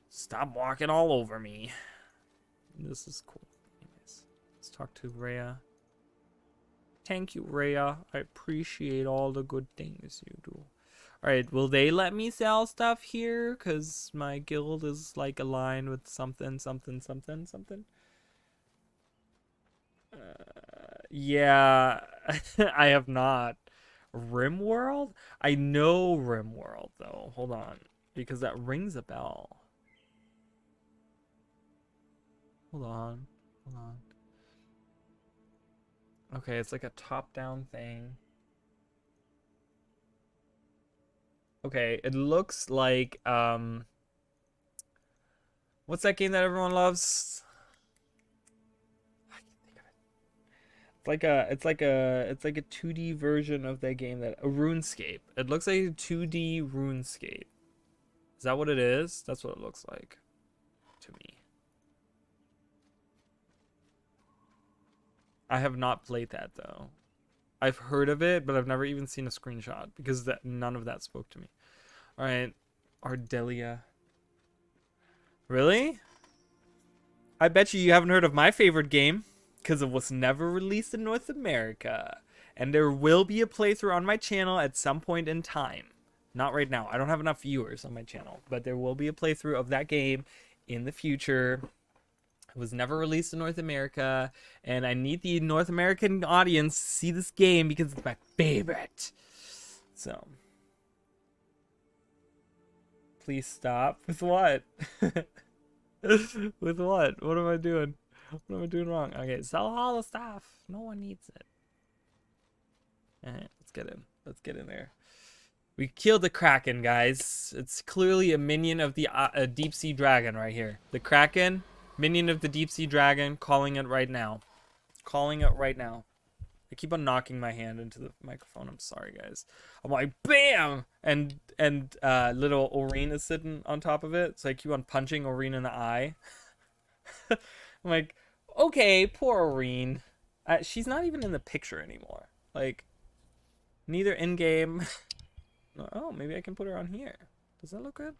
Stop walking all over me. This is cool. Anyways, let's talk to Rhea. Thank you, Rhea. I appreciate all the good things you do. Alright, will they let me sell stuff here? Because my guild is, like, aligned with something. Yeah, I have not. RimWorld? I know RimWorld, though. Hold on. Because that rings a bell. Hold on. Okay, it's like a top-down thing. Okay, it looks like, what's that game that everyone loves? I can't think of it. It's like a 2D version of that game a RuneScape. It looks like a 2D RuneScape. Is that what it is? That's what it looks like to me. I have not played that though. I've heard of it, but I've never even seen a screenshot because none of that spoke to me. All right, Ardelia. Really? I bet you haven't heard of my favorite game because it was never released in North America. And there will be a playthrough on my channel at some point in time. Not right now. I don't have enough viewers on my channel, but there will be a playthrough of that game in the future. It was never released in North America, and I need the North American audience to see this game because it's my favorite. So, please stop. With what? With what? What am I doing? What am I doing wrong? Okay, sell all the stuff. No one needs it. Alright, let's get in. Let's get in there. We killed the Kraken, guys. It's clearly a minion of the deep sea dragon right here. The Kraken, minion of the deep sea dragon, calling it right now. Calling it right now. I keep on knocking my hand into the microphone. I'm sorry, guys. I'm like, bam! And little Oreen is sitting on top of it. So I keep on punching Oreen in the eye. I'm like, okay, poor Oreen. She's not even in the picture anymore. Like, neither in game. Oh, maybe I can put her on here. Does that look good?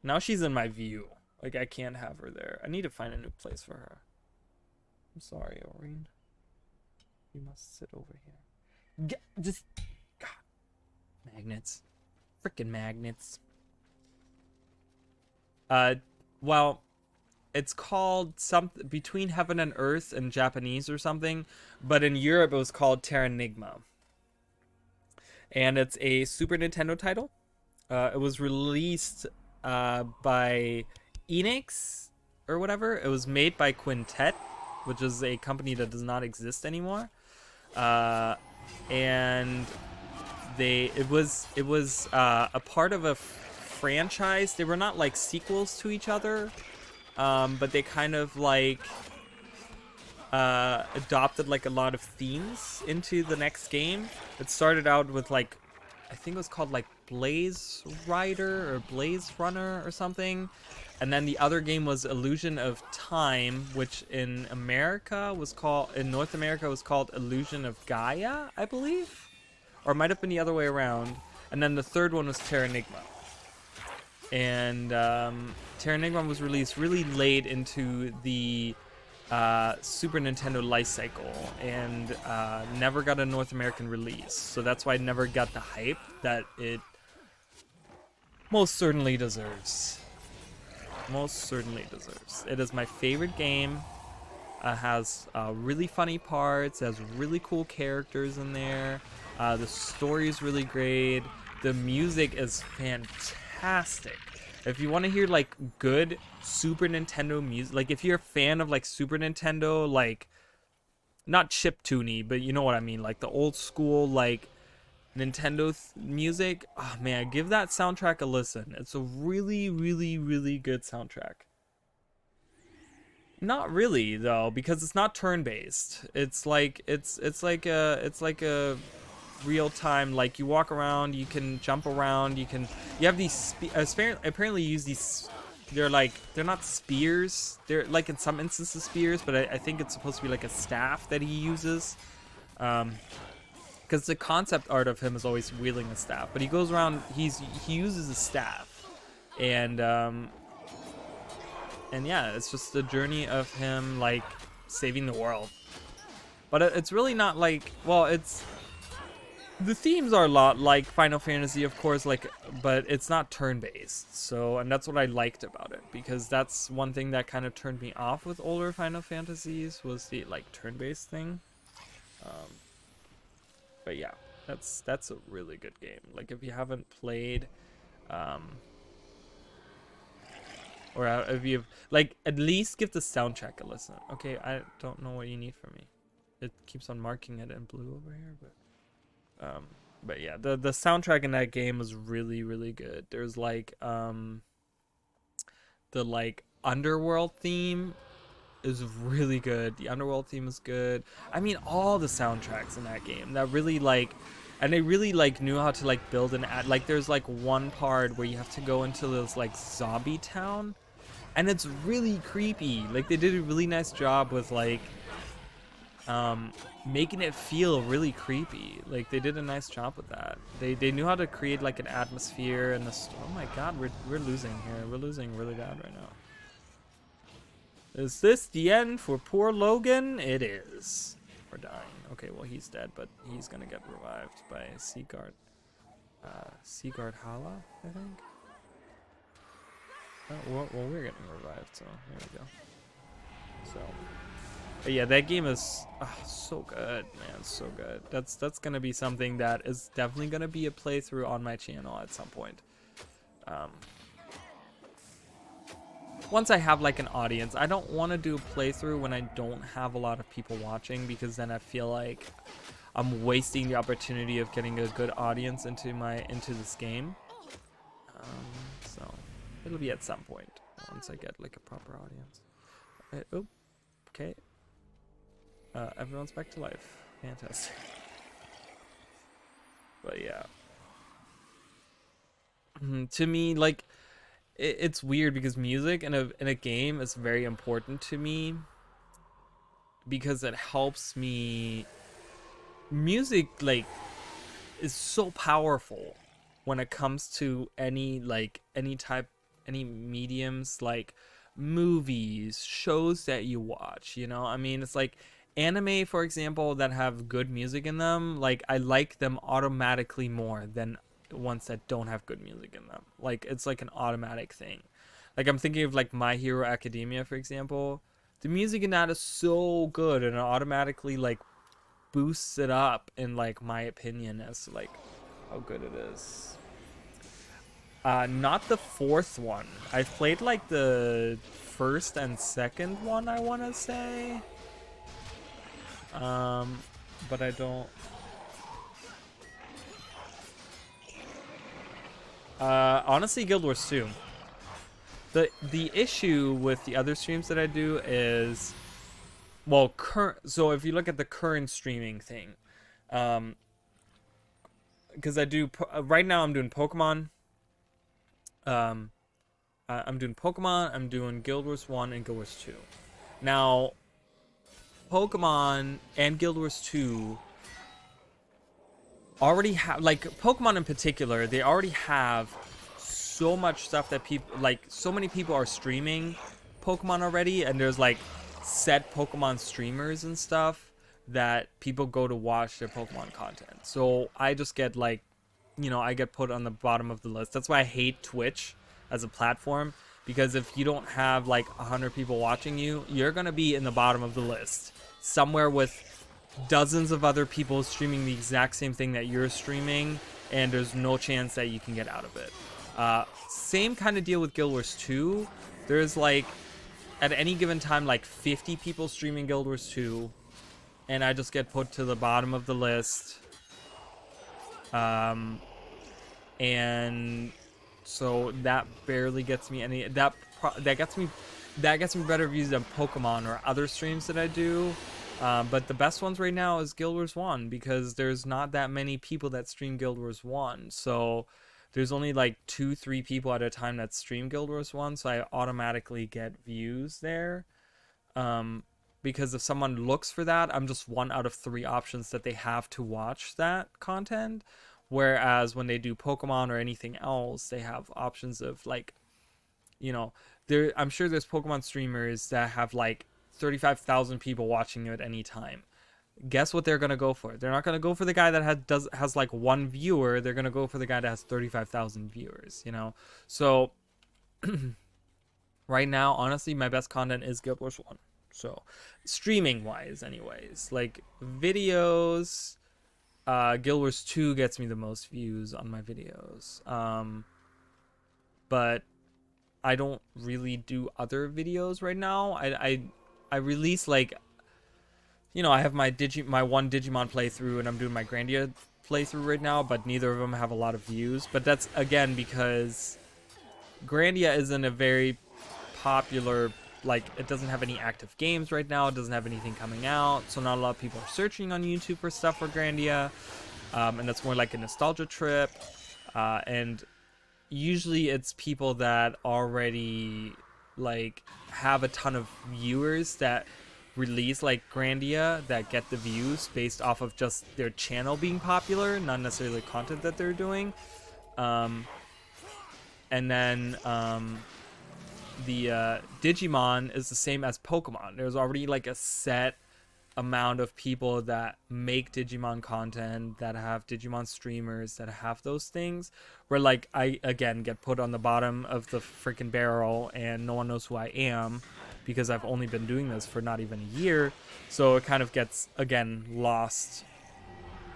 Now she's in my view. Like, I can't have her there. I need to find a new place for her. I'm sorry, Oreen. You must sit over here. Just... God. Magnets. Frickin' magnets. Well, it's called something between Heaven and Earth in Japanese or something. But in Europe, it was called Terranigma. And it's a Super Nintendo title. It was released by Enix or whatever. It was made by Quintet, which is a company that does not exist anymore. And it was a part of a franchise. They were not like sequels to each other, but they kind of like adopted like a lot of themes into the next game. It started out with like, I think it was called like Blaze Rider or Blaze Runner or something. And then the other game was Illusion of Time, which in America was called, in North America was called Illusion of Gaia, I believe. Or it might have been the other way around. And then the third one was Terranigma. And Terranigma was released really late into the Super Nintendo life cycle and never got a North American release. So that's why it never got the hype that it most certainly deserves. Most certainly deserves. It is my favorite game. Has really funny parts, has really cool characters in there. The story is really great. The music is fantastic. If you want to hear like good Super Nintendo music, like if you're a fan of like Super Nintendo, like not chiptune-y, but you know what I mean, like the old school like Nintendo music, oh man, give that soundtrack a listen. It's a really, really, really good soundtrack. Not really though, because it's not turn-based. It's like it's like a real time, like you walk around, you can jump around, you have these apparently you use these, they're not spears, they're like in some instances spears, but I think it's supposed to be like a staff that he uses. Because the concept art of him is always wielding a staff, but he goes around, he uses a staff, and yeah, it's just the journey of him like saving the world. But it's really not like, well, the themes are a lot like Final Fantasy, of course, like, but it's not turn-based. So, and that's what I liked about it, because that's one thing that kind of turned me off with older Final Fantasies was the like turn-based thing. But yeah, that's a really good game. Like if you haven't played, or if you've like, at least give the soundtrack a listen. Okay, I don't know what you need from me. It keeps on marking it in blue over here, but yeah, the soundtrack in that game is really, really good. There's like the like underworld theme is really good. The underworld theme is good. I mean, all the soundtracks in that game that really like, and they really like knew how to like build an ad. Like there's like one part where you have to go into this like zombie town, and it's really creepy. Like they did a really nice job with like making it feel really creepy. Like they did a nice job with that. They knew how to create like an atmosphere and oh my god, we're losing here. We're losing really bad right now. Is this the end for poor Logan? It is. We're dying. Okay, well he's dead, but he's gonna get revived by Seagard. Seagard Hala, I think. Oh, well, we're getting revived, so there we go. So, But yeah, that game is so good, man, so good. That's gonna be something that is definitely gonna be a playthrough on my channel at some point. Once I have like an audience, I don't want to do a playthrough when I don't have a lot of people watching, because then I feel like I'm wasting the opportunity of getting a good audience into this game. So it'll be at some point once I get like a proper audience. Oh, okay. Everyone's back to life. Fantastic. But yeah. To me, like, it's weird because music in a game is very important to me, because it helps me. Music, like, is so powerful when it comes to any mediums, like movies, shows that you watch, you know? I mean, it's like anime, for example, that have good music in them, like I like them automatically more than ones that don't have good music in them. Like, it's like an automatic thing. Like, I'm thinking of like My Hero Academia, for example. The music in that is so good, and it automatically like boosts it up in like my opinion as to like how good it is. Not the fourth one. I've played like the first and second one, I want to say. But I don't. Honestly, Guild Wars 2. The issue with the other streams that I do is, well, so if you look at the current streaming thing, because I do right now, I'm doing Pokemon. I'm doing Pokemon. I'm doing Guild Wars 1 and Guild Wars 2. Now, Pokemon and Guild Wars 2 already have, like, Pokemon in particular, they already have so much stuff that people, like, so many people are streaming Pokemon already, and there's like set Pokemon streamers and stuff that people go to watch their Pokemon content. So I just get like, I get put on the bottom of the list. That's why I hate Twitch as a platform, because if you don't have like 100 people watching you, you're gonna be in the bottom of the list, somewhere with dozens of other people streaming the exact same thing that you're streaming, and there's no chance that you can get out of it. Same kind of deal with Guild Wars 2. There's like, at any given time, like 50 people streaming Guild Wars 2, and I just get put to the bottom of the list. And so that barely gets me any, that gets me better views than Pokemon or other streams that I do. But the best ones right now is Guild Wars 1, because there's not that many people that stream Guild Wars 1. So there's only like 2-3 people at a time that stream Guild Wars 1, so I automatically get views there. Because if someone looks for that, I'm just 1 out of 3 options that they have to watch that content. Whereas when they do Pokemon or anything else, they have options of like, I'm sure there's Pokemon streamers that have like 35,000 people watching it at any time. Guess what they're gonna go for? They're not gonna go for the guy that has like 1 viewer. They're gonna go for the guy that has 35,000 viewers. So right now, honestly, my best content is Guild Wars 1. So streaming wise, anyways, like videos, Guild Wars 2 gets me the most views on my videos. But I don't really do other videos right now. I release like, I have my one Digimon playthrough, and I'm doing my Grandia playthrough right now, but neither of them have a lot of views. But that's, again, because Grandia isn't a very popular, like, it doesn't have any active games right now. It doesn't have anything coming out, so not a lot of people are searching on YouTube for stuff for Grandia. And that's more like a nostalgia trip. And usually it's people that already, like, have a ton of viewers that release like Grandia that get the views based off of just their channel being popular, not necessarily the content that they're doing. And then the Digimon is the same as Pokemon. There's already like a set amount of people that make Digimon content, that have Digimon streamers, that have those things, where like I again get put on the bottom of the freaking barrel and no one knows who I am, because I've only been doing this for not even a year. So it kind of gets, again, lost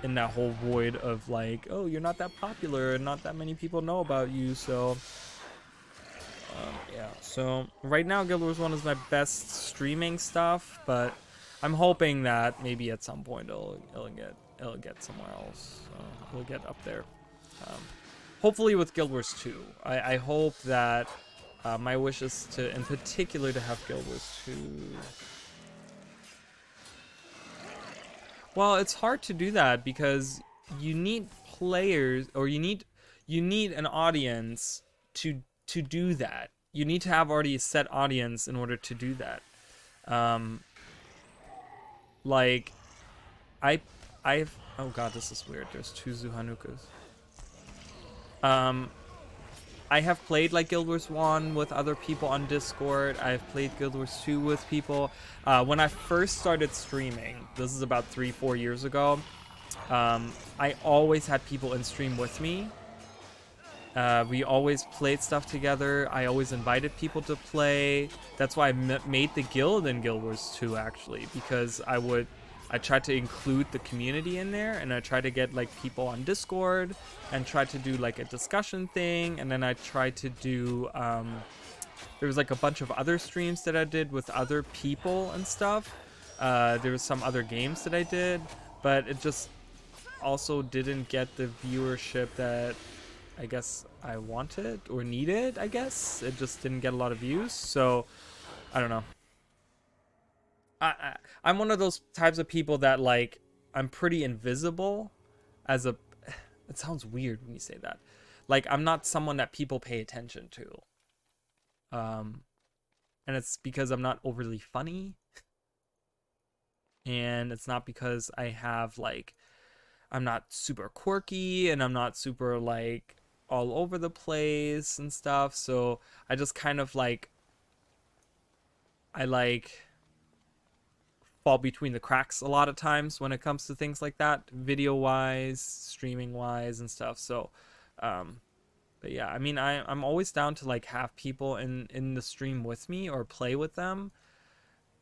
in that whole void of like, oh, you're not that popular and not that many people know about you. So yeah, so right now Guild Wars 1 is my best streaming stuff, but I'm hoping that maybe at some point it'll get somewhere else. So it'll get up there. Um, hopefully with Guild Wars 2. I hope that my wish is to, in particular, to have Guild Wars 2. Well, it's hard to do that because you need players, or you need an audience to do that. You need to have already a set audience in order to do that. Like I've oh god, this is weird. There's 2 Zuhanukas. I have played like Guild Wars 1 with other people on Discord. I've played Guild Wars 2 with people. When I first started streaming, this is about 3-4 years ago, I always had people in stream with me. We always played stuff together. I always invited people to play. That's why I made the guild in Guild Wars 2, actually, because I tried to include the community in there, and I tried to get like people on Discord and try to do like a discussion thing, and then I tried to do there was like a bunch of other streams that I did with other people and stuff. There was some other games that I did, but it just also didn't get the viewership that I guess I wanted or needed. I guess it just didn't get a lot of views, so I don't know. I'm one of those types of people that, like, I'm pretty invisible as a... It sounds weird when you say that. Like, I'm not someone that people pay attention to. And it's because I'm not overly funny. And it's not because I have, like... I'm not super quirky, and I'm not super, like, all over the place and stuff. So I just kind of, like... I, like... fall between the cracks a lot of times when it comes to things like that, video wise, streaming wise, and stuff. So but yeah, I mean, I'm always down to like have people in the stream with me or play with them,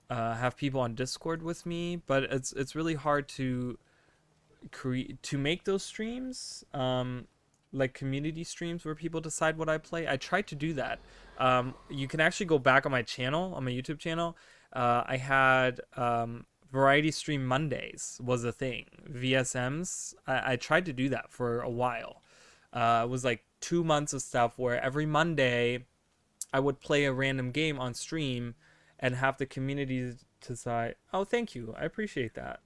have people on Discord with me, but it's really hard to make those streams, like community streams where people decide what I play. I tried to do that. You can actually go back on my channel, on my YouTube channel. I had Variety Stream Mondays was a thing. VSMs. I tried to do that for a while. It was like 2 months of stuff where every Monday I would play a random game on stream and have the community decide. Oh, thank you. I appreciate that.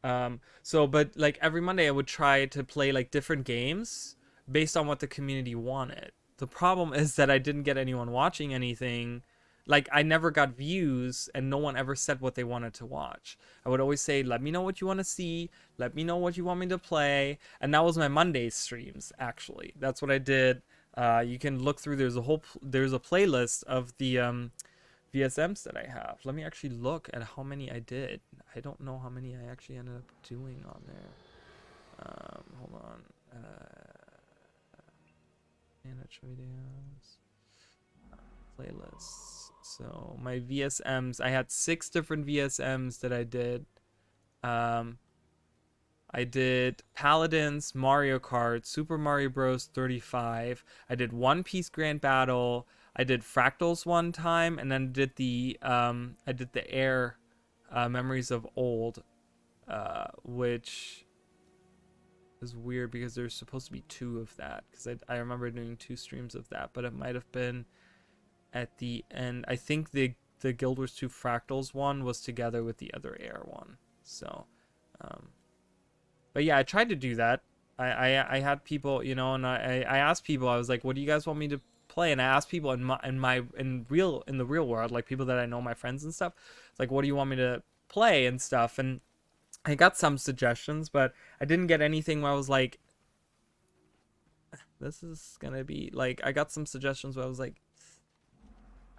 But like every Monday I would try to play like different games based on what the community wanted. The problem is that I didn't get anyone watching anything. Like, I never got views, and no one ever said what they wanted to watch. I would always say, let me know what you want to see. Let me know what you want me to play. And that was my Monday streams, actually. That's what I did. You can look through. There's a playlist of the VSMs that I have. Let me actually look at how many I did. I don't know how many I actually ended up doing on there. Hold on. Manage videos. Playlists. So my VSMs, I had 6 different VSMs that I did. I did Paladins, Mario Kart, Super Mario Bros. 35. I did One Piece Grand Battle. I did Fractals one time, and then did I did the Air Memories of Old, which is weird because there's supposed to be 2 of that, because I remember doing 2 streams of that, but it might have been at the end. I think the Guild Wars 2 Fractals one was together with the other Air one. So, but yeah, I tried to do that. I had people, you know, and I asked people. I was like, "What do you guys want me to play?" And I asked people in the real world, like people that I know, my friends and stuff. It's like, "What do you want me to play?" and stuff. And I got some suggestions, but I didn't get anything where I was like, "This is gonna be like." I got some suggestions where I was like,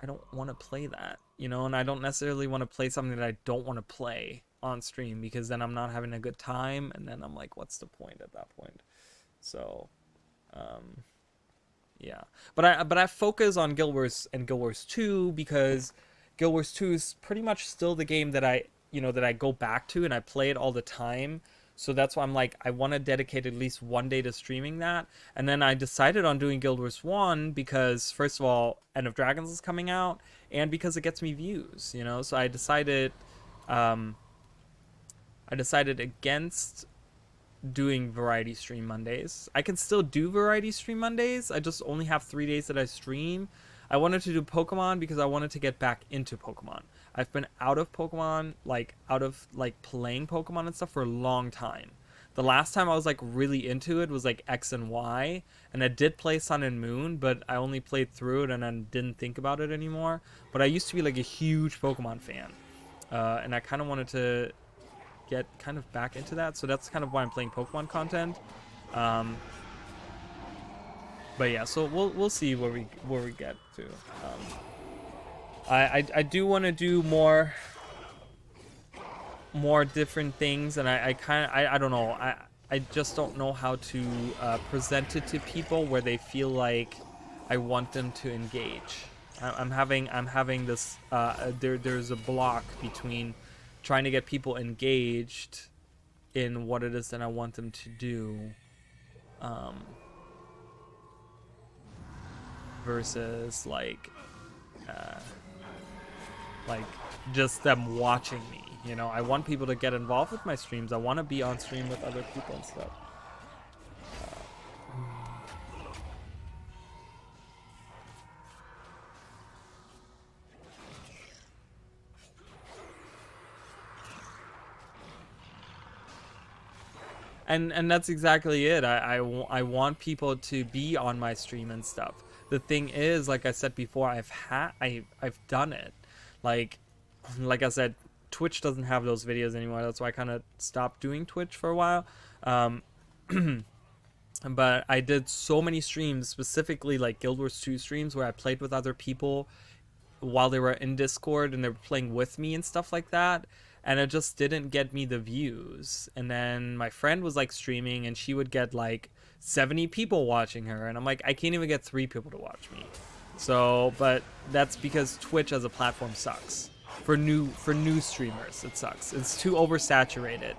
I don't want to play that, you know, and I don't necessarily want to play something that I don't want to play on stream, because then I'm not having a good time, and then I'm like, what's the point at that point? So, yeah. But I focus on Guild Wars and Guild Wars 2 because Guild Wars 2 is pretty much still the game that I go back to and I play it all the time. So that's why I'm like, I want to dedicate at least one day to streaming that. And then I decided on doing Guild Wars 1 because, first of all, End of Dragons is coming out, and because it gets me views, you know? So I decided against doing variety stream Mondays. I can still do variety stream Mondays. I just only have 3 days that I stream. I wanted to do Pokemon because I wanted to get back into Pokemon. I've been out of Pokemon, like out of like playing Pokemon and stuff for a long time. The last time I was like really into it was like X and Y, and I did play Sun and Moon, but I only played through it and then didn't think about it anymore. But I used to be like a huge Pokemon fan, and I kind of wanted to get kind of back into that, so that's kind of why I'm playing Pokemon content. But yeah, so we'll see where we get to. I do want to do more different things, and I don't know, I just don't know how to present it to people where they feel like I want them to engage. I'm having this there's a block between trying to get people engaged in what it is that I want them to do, versus like just them watching me. You know, I want people to get involved with my streams. I want to be on stream with other people and stuff. And that's exactly it. I want people to be on my stream and stuff. The thing is, like I said before, I've done it. Like I said, Twitch doesn't have those videos anymore. That's why I kind of stopped doing Twitch for a while. But I did so many streams, specifically like Guild Wars 2 streams, where I played with other people while they were in Discord and they were playing with me and stuff like that, and it just didn't get me the views. And then my friend was like streaming and she would get like 70 people watching her, and I'm like, I can't even get 3 people to watch me. So, but that's because Twitch as a platform sucks. For new streamers, it sucks. It's too oversaturated.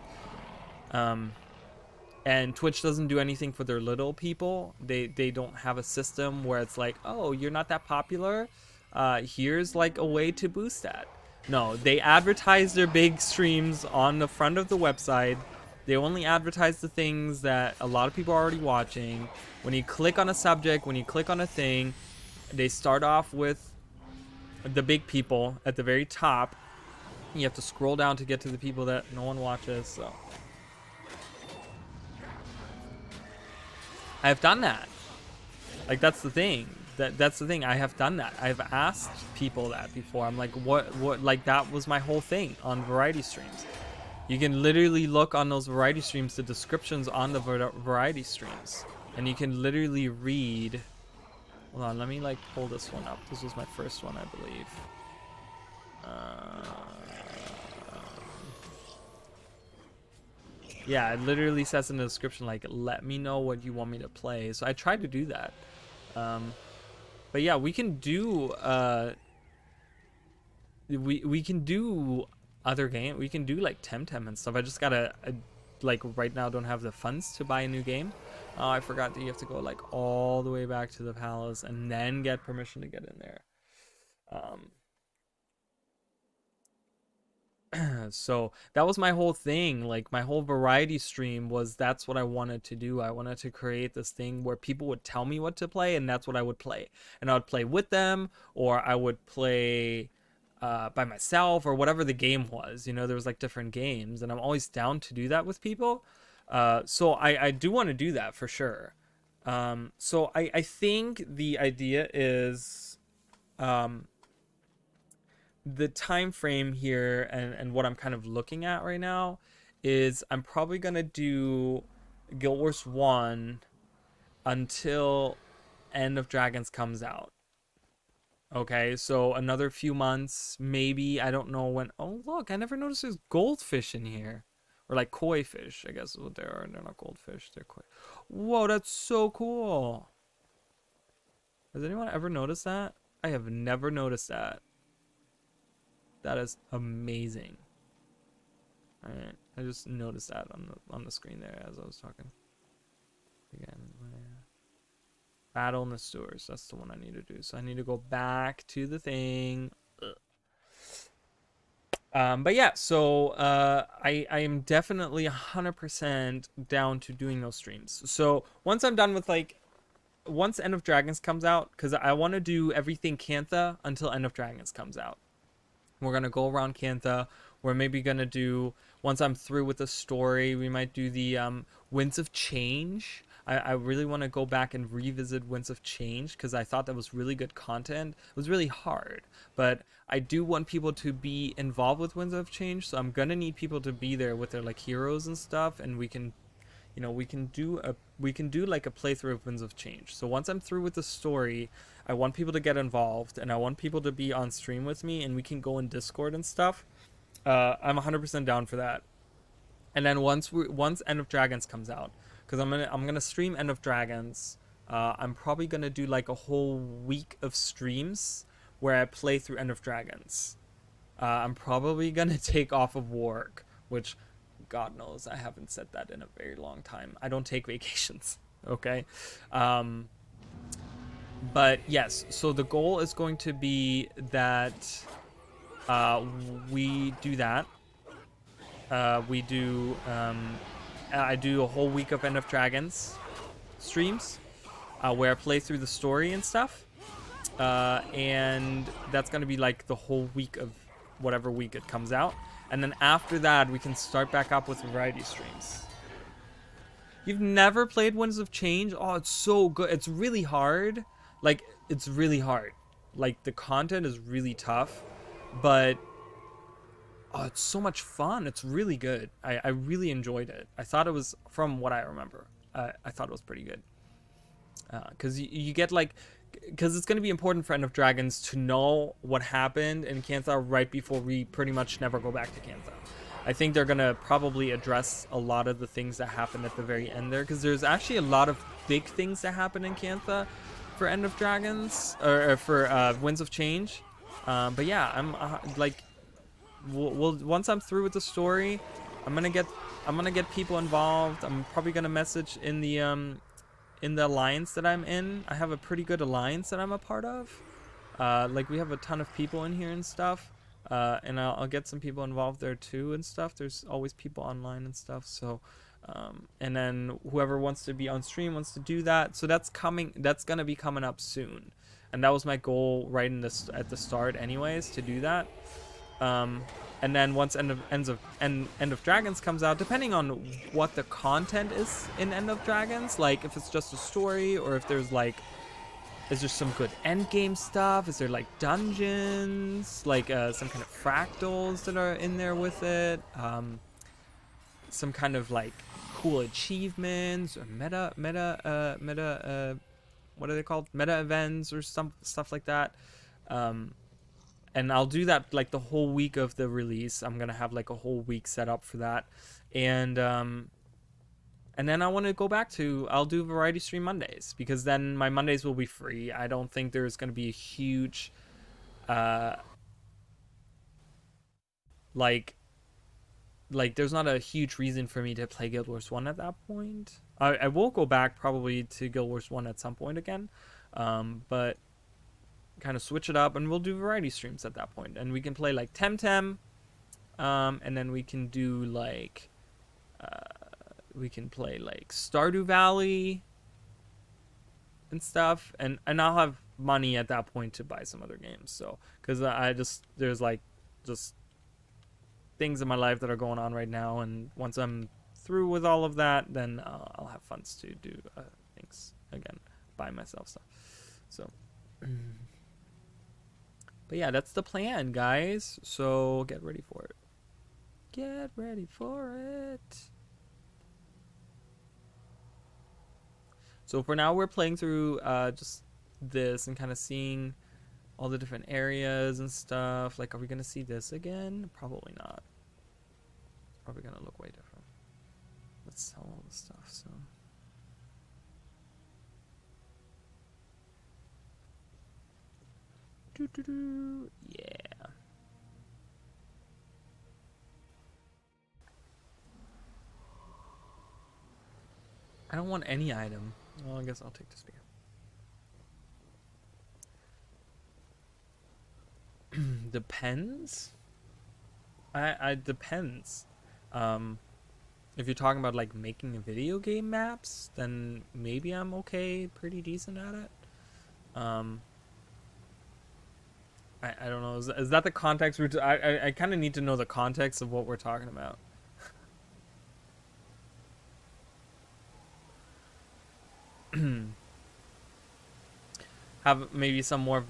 And Twitch doesn't do anything for their little people. They don't have a system where it's like, oh, you're not that popular, here's like a way to boost that. No, they advertise their big streams on the front of the website. They only advertise the things that a lot of people are already watching. When you click on a subject, when you click on a thing, they start off with the big people at the very top. You have to scroll down to get to the people that no one watches. So I've done that. Like, that's the thing. That's the thing. I have done that. I've asked people that before. I'm like, what like, that was my whole thing on variety streams. You can literally look on those variety streams, the descriptions on the variety streams, and you can literally read. Hold on, let me like pull this one up. This was my first one, I believe. Yeah, it literally says in the description, like, let me know what you want me to play. So I tried to do that. But yeah, we can do we can do other game. We can do like Temtem and stuff. I just gotta like right now don't have the funds to buy a new game. Oh, I forgot that you have to go like all the way back to the palace and then get permission to get in there. So that was my whole thing. Like, my whole variety stream was, that's what I wanted to do. I wanted to create this thing where people would tell me what to play, and that's what I would play. And I would play with them, or I would play by myself, or whatever the game was. You know, there was like different games, and I'm always down to do that with people. So I do want to do that for sure. So I think the idea is, the time frame here, and what I'm kind of looking at right now is, I'm probably gonna do Guild Wars 1 until End of Dragons comes out. Okay, so another few months, maybe. I don't know when. Oh, look, I never noticed there's goldfish in here. Or like koi fish, I guess is what they are. They're not goldfish, they're koi. Whoa, that's so cool. Has anyone ever noticed that? I have never noticed that. That is amazing. All right, I just noticed that on the screen there as I was talking. Again, battle in the sewers. That's the one I need to do. So I need to go back to the thing. But yeah, so I am definitely 100% down to doing those streams. So once I'm done with like, once End of Dragons comes out, because I want to do everything Cantha until End of Dragons comes out. We're going to go around Cantha. We're maybe going to do, once I'm through with the story, we might do the Winds of Change. I really want to go back and revisit Winds of Change because I thought that was really good content. It was really hard, but I do want people to be involved with Winds of Change, so I'm going to need people to be there with their like heroes and stuff, and we can, you know, we can do like a playthrough of Winds of Change. So once I'm through with the story, I want people to get involved, and I want people to be on stream with me, and we can go in Discord and stuff. I'm 100% down for that. And then once End of Dragons comes out, because I'm gonna stream End of Dragons. I'm probably gonna do like a whole week of streams where I play through End of Dragons. I'm probably gonna take off of work, which God knows I haven't said that in a very long time. I don't take vacations, okay? But yes, so the goal is going to be that we do that. I do a whole week of End of Dragons streams where I play through the story and stuff. And that's going to be like the whole week of whatever week it comes out. And then after that, we can start back up with variety streams. You've never played Winds of Change? Oh, it's so good. It's really hard. Like, it's really hard. Like, the content is really tough. But oh, it's so much fun. It's really good. I really enjoyed it. I thought it was, from what I remember, I thought it was pretty good. Because you get like, because it's going to be important for End of Dragons to know what happened in Cantha right before we pretty much never go back to Cantha. I think they're going to probably address a lot of the things that happened at the very end there, because there's actually a lot of big things that happen in Cantha for End of Dragons, or for Winds of Change. But yeah, I'm like, we'll once I'm through with the story, I'm gonna get people involved. I'm probably gonna message in the alliance that I'm in. I have a pretty good alliance that I'm a part of. Like, we have a ton of people in here and stuff. And I'll get some people involved there too and stuff. There's always people online and stuff. So, and then whoever wants to be on stream wants to do that. So that's gonna be coming up soon. And that was my goal right at the start anyways, to do that. And then once End of Dragons comes out, depending on what the content is in End of Dragons, like if it's just a story, or if there's like, is there some good endgame stuff? Is there like dungeons, like some kind of fractals that are in there with it? Some kind of like cool achievements or meta, what are they called? Meta events or some stuff like that. And I'll do that like the whole week of the release. I'm gonna have like a whole week set up for that, and then I want to go back to, I'll do variety stream Mondays, because then my Mondays will be free. I don't think there's gonna be a huge, like there's not a huge reason for me to play Guild Wars 1 at that point. I will go back probably to Guild Wars 1 at some point again, but kind of switch it up, and we'll do variety streams at that point, and we can play like Temtem, and then we can do like Stardew Valley and stuff, and I'll have money at that point to buy some other games. So because there's like just things in my life that are going on right now, and once I'm through with all of that, then I'll have funds to do things again, buy myself stuff. So but yeah, that's the plan, guys. So get ready for it. Get ready for it. So for now, we're playing through just this and kind of seeing all the different areas and stuff. Like, are we going to see this again? Probably not. It's probably going to look way different. Let's sell all the stuff, so... Yeah. I don't want any item. Well, I guess I'll take the spear. Depends. I depends. If you're talking about like making a video game maps, then maybe I'm okay, pretty decent at it. I don't know. Is that the context? I kind of need to know the context of what we're talking about. Have maybe some more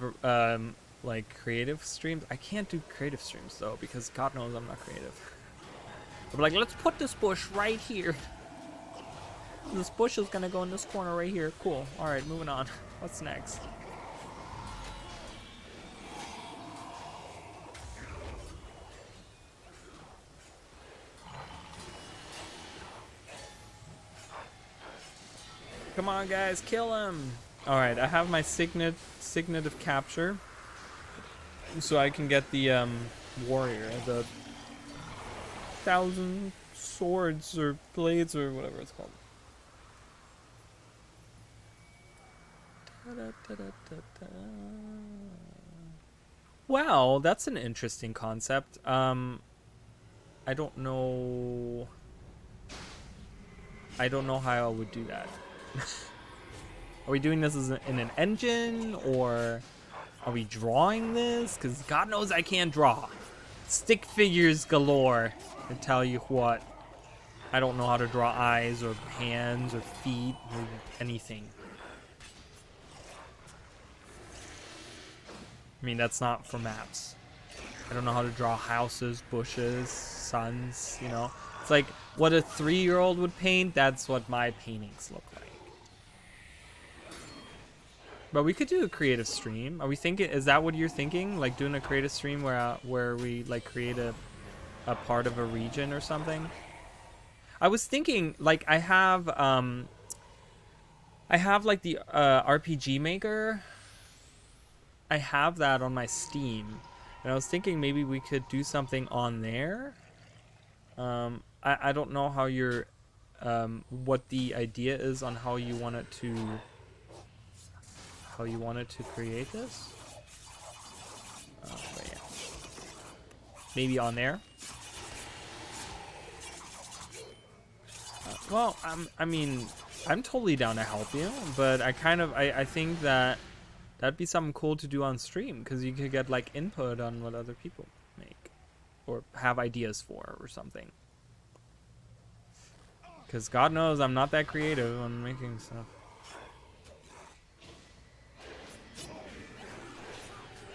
like creative streams. I can't do creative streams though because God knows I'm not creative. I'm like, let's put this bush right here. This bush is gonna go in this corner right here. Cool. All right, moving on. What's next? Come on, guys, kill him. All right, I have my signet of capture, so I can get the warrior, the 1,000 swords or blades or whatever it's called. Wow, that's an interesting concept. I don't know how I would do that. Are we doing this in an engine, or are we drawing this? Because God knows I can't draw. Stick figures galore. I tell you what. I don't know how to draw eyes or hands or feet or anything. I mean, that's not for maps. I don't know how to draw houses, bushes, suns, you know. It's like what a 3-year-old would paint, that's what my paintings look like. But we could do a creative stream. Are we thinking, is that what you're thinking? Like doing a creative stream where we like create a part of a region or something? I was thinking like I have like the RPG Maker. I have that on my Steam. And I was thinking maybe we could do something on there. I don't know how you're what the idea is on how you want it to create this. But yeah. Maybe on there. Well, I mean, I'm totally down to help you, but I think that that'd be something cool to do on stream, because you could get like input on what other people make or have ideas for or something. Because God knows I'm not that creative on making stuff.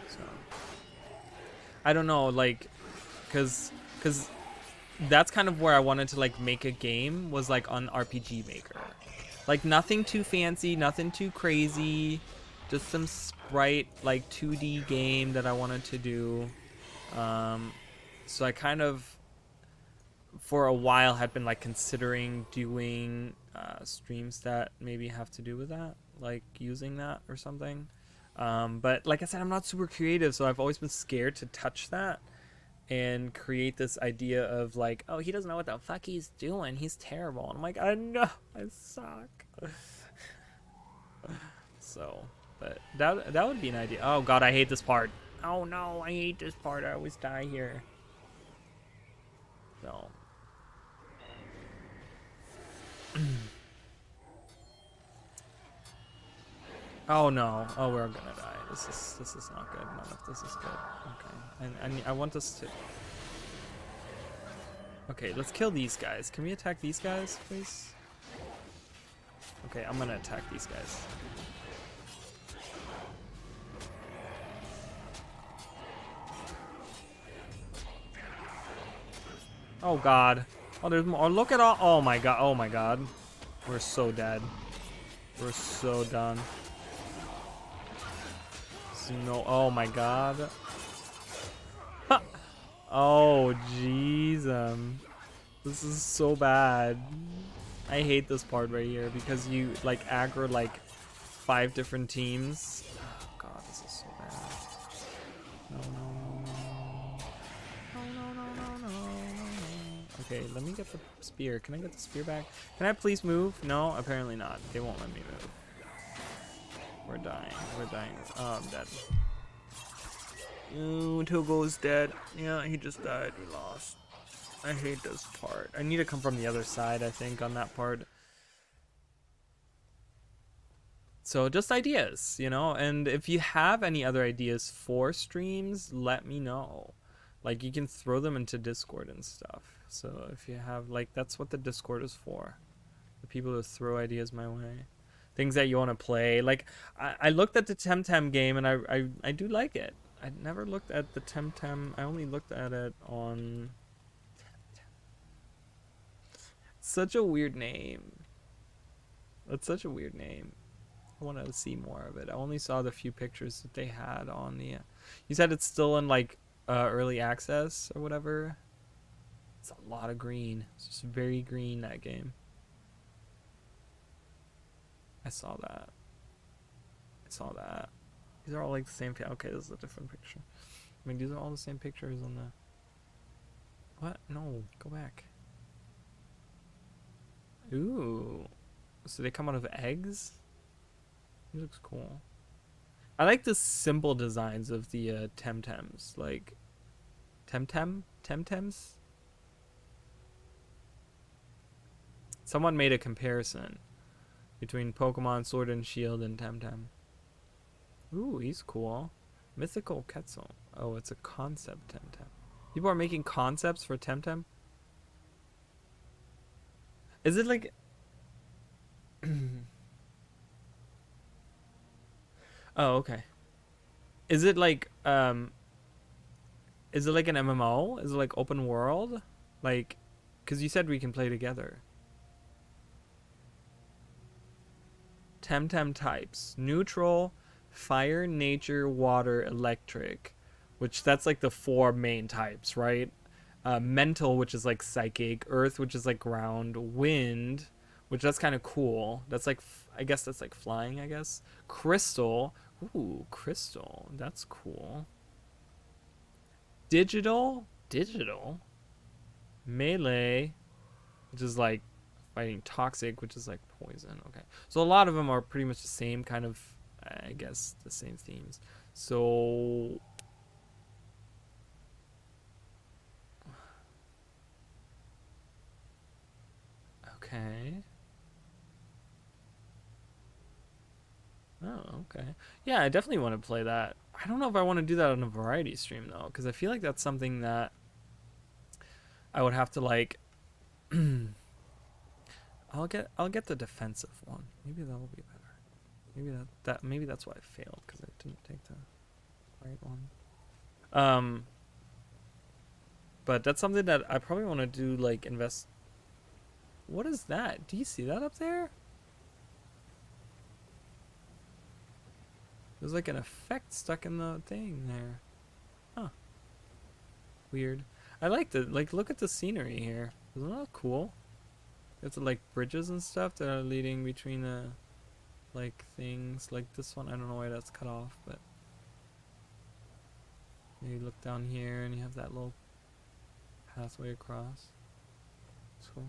So I don't know, like, because that's kind of where I wanted to like make a game, was like on RPG Maker. Like nothing too fancy, nothing too crazy. Just some sprite, like 2D game that I wanted to do. So I kind of, for a while, had been like considering doing streams that maybe have to do with that, like using that or something. But like I said, I'm not super creative, so I've always been scared to touch that and create this idea of like, oh, he doesn't know what the fuck he's doing. He's terrible. And I'm like, I know, I suck. So. But that would be an idea. Oh God, I hate this part. Oh no, I hate this part. I always die here. So. Oh no. Oh, we're gonna die. This is not good. None of this is good. Okay. And I want us to. Okay, let's kill these guys. Can we attack these guys, please? Okay, I'm gonna attack these guys. Oh God. Oh, there's more. Oh, look at all. Oh my God. Oh my God. We're so dead. We're so done. No. Oh my God. Oh jeez. This is so bad. I hate this part right here because you like aggro like 5 different teams. Oh God, this is so bad. No. Okay, let me get the spear. Can I get the spear back? Can I please move? No, apparently not. They won't let me move. We're dying. We're dying. Oh, I'm dead. Ooh, Togo's dead. Yeah, he just died. We lost. I hate this part. I need to come from the other side, I think, on that part. So just ideas, you know? And if you have any other ideas for streams, let me know. Like, you can throw them into Discord and stuff. So if you have, like, that's what the Discord is for. The people who throw ideas my way. Things that you want to play. Like, I looked at the Temtem game, and I do like it. I never looked at the Temtem. I only looked at it on... Such a weird name. That's such a weird name. I want to see more of it. I only saw the few pictures that they had on the... You said it's still in, like, early access or whatever. It's a lot of green. It's just very green, that game. I saw that. I saw that. These are all like the same... Okay, this is a different picture. I mean, these are all the same pictures on the... What? No, go back. Ooh. So they come out of eggs? He looks cool. I like the simple designs of the Temtems. Like... Temtems? Someone made a comparison between Pokemon Sword and Shield and Temtem. Ooh, he's cool. Mythical Quetzal. Oh, it's a concept Temtem. People are making concepts for Temtem? Is it like... Oh, okay. Is it like an MMO? Is it like open world? Like, because you said we can play together. Temtem types: neutral, fire, nature, water, electric, which that's like the 4 main types, right? Mental, which is like psychic, earth, which is like ground, wind, which that's kind of cool. That's like, I guess that's like flying, I guess. Crystal. Ooh, crystal. That's cool. Digital. Melee, which is like fighting toxic, which is like poison. Okay. So a lot of them are pretty much the same kind of, I guess, the same themes. So... Okay. Oh, okay. Yeah, I definitely want to play that. I don't know if I want to do that on a variety stream though, because I feel like that's something that I would have to like. I'll get the defensive one. Maybe that will be better. Maybe maybe that's why I failed, because I didn't take the right one. But that's something that I probably want to do, like invest. What is that? Do you see that up there? There's like an effect stuck in the thing there. Huh. Weird. I like the, like, look at the scenery here. Isn't that cool? It's like bridges and stuff that are leading between the, like, things. Like this one, I don't know why that's cut off, but you look down here and you have that little pathway across. It's cool.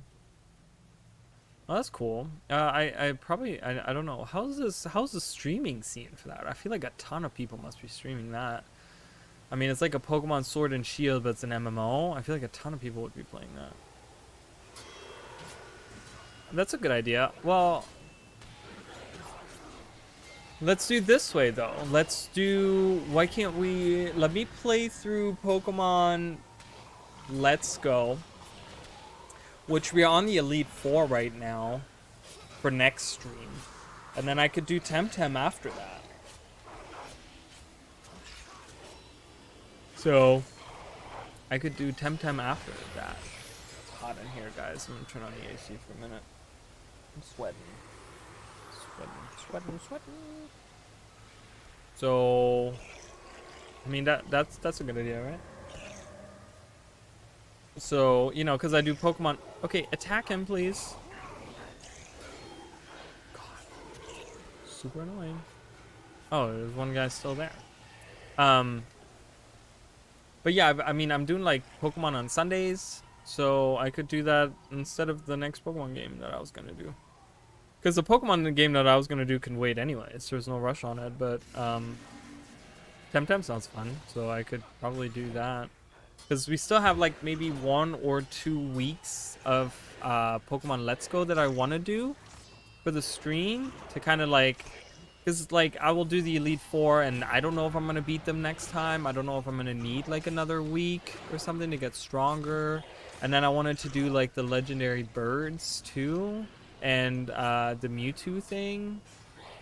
Oh, that's cool. I probably, I don't know. How's the streaming scene for that? I feel like a ton of people must be streaming that. I mean, it's like a Pokemon Sword and Shield, but it's an MMO. I feel like a ton of people would be playing that. That's a good idea. Well, let's do this way, though. Let's do... Why can't we... Let me play through Pokemon Let's Go, which we are on the Elite Four right now for next stream. And then I could do Temtem after that. So, I could do Temtem after that. It's hot in here, guys. I'm gonna turn on the AC for a minute. I'm sweating. Sweating. So, I mean, that's a good idea, right? So, you know, because I do Pokemon... Okay, attack him, please. God. Super annoying. Oh, there's one guy still there. But yeah, I mean, I'm doing, like, Pokemon on Sundays. So I could do that instead of the next Pokemon game that I was gonna do. Because the Pokemon game that I was gonna do can wait anyways. There's no rush on it, but Temtem sounds fun, so I could probably do that. Because we still have like maybe 1 or 2 weeks of Pokemon Let's Go that I want to do for the stream to kind of like, because like I will do the Elite Four and I don't know if I'm gonna beat them next time. I don't know if I'm gonna need like another week or something to get stronger. And then I wanted to do like the legendary birds too, and the Mewtwo thing.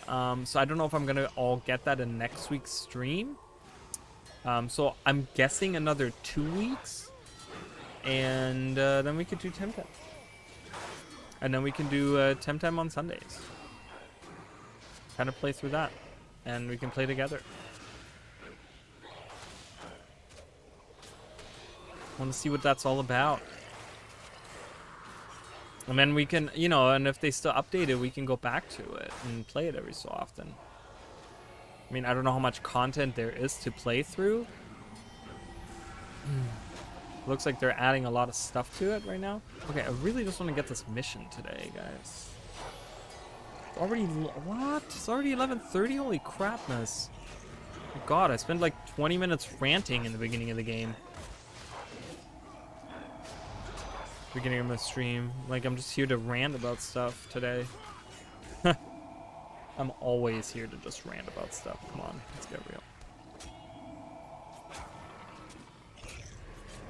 So I don't know if I'm gonna all get that in next week's stream. So I'm guessing another 2 weeks, and then we could do Temtem. And then we can do Temtem on Sundays. Kind of play through that, and we can play together. Want to see what that's all about. And then we can, you know, and if they still update it, we can go back to it and play it every so often. I mean, I don't know how much content there is to play through. Looks like they're adding a lot of stuff to it right now. Okay, I really just want to get this mission today, guys. Already, what? It's already 11:30? Holy crapness. Oh God, I spent like 20 minutes ranting in the beginning of the game. Beginning of my stream. Like, I'm just here to rant about stuff today. I'm always here to just rant about stuff. Come on, let's get real.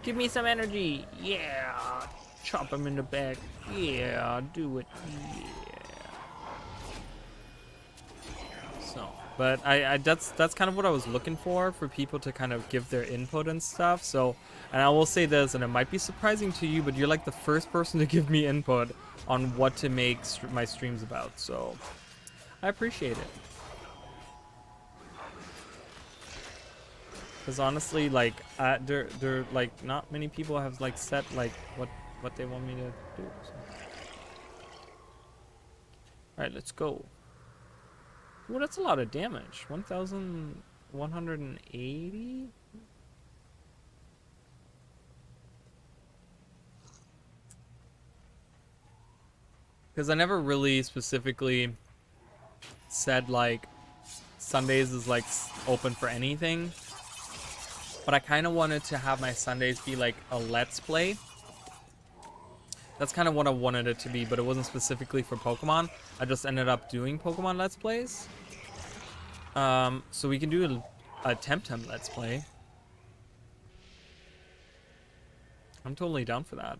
Give me some energy. Yeah. Chop him in the back. Yeah, do it. Yeah. So, but I that's kind of what I was looking for people to kind of give their input and stuff. So, and I will say this, and it might be surprising to you, but you're like the first person to give me input on what to make my streams about. So, I appreciate it. Because honestly, like, there like not many people have like set like what they want me to do. So. All right, let's go. Well, that's a lot of damage. 1,180. Because I never really specifically said like Sundays is like open for anything. But I kind of wanted to have my Sundays be like a Let's Play. That's kind of what I wanted it to be, but it wasn't specifically for Pokemon. I just ended up doing Pokemon Let's Plays. So we can do a Temtem Let's Play. I'm totally down for that.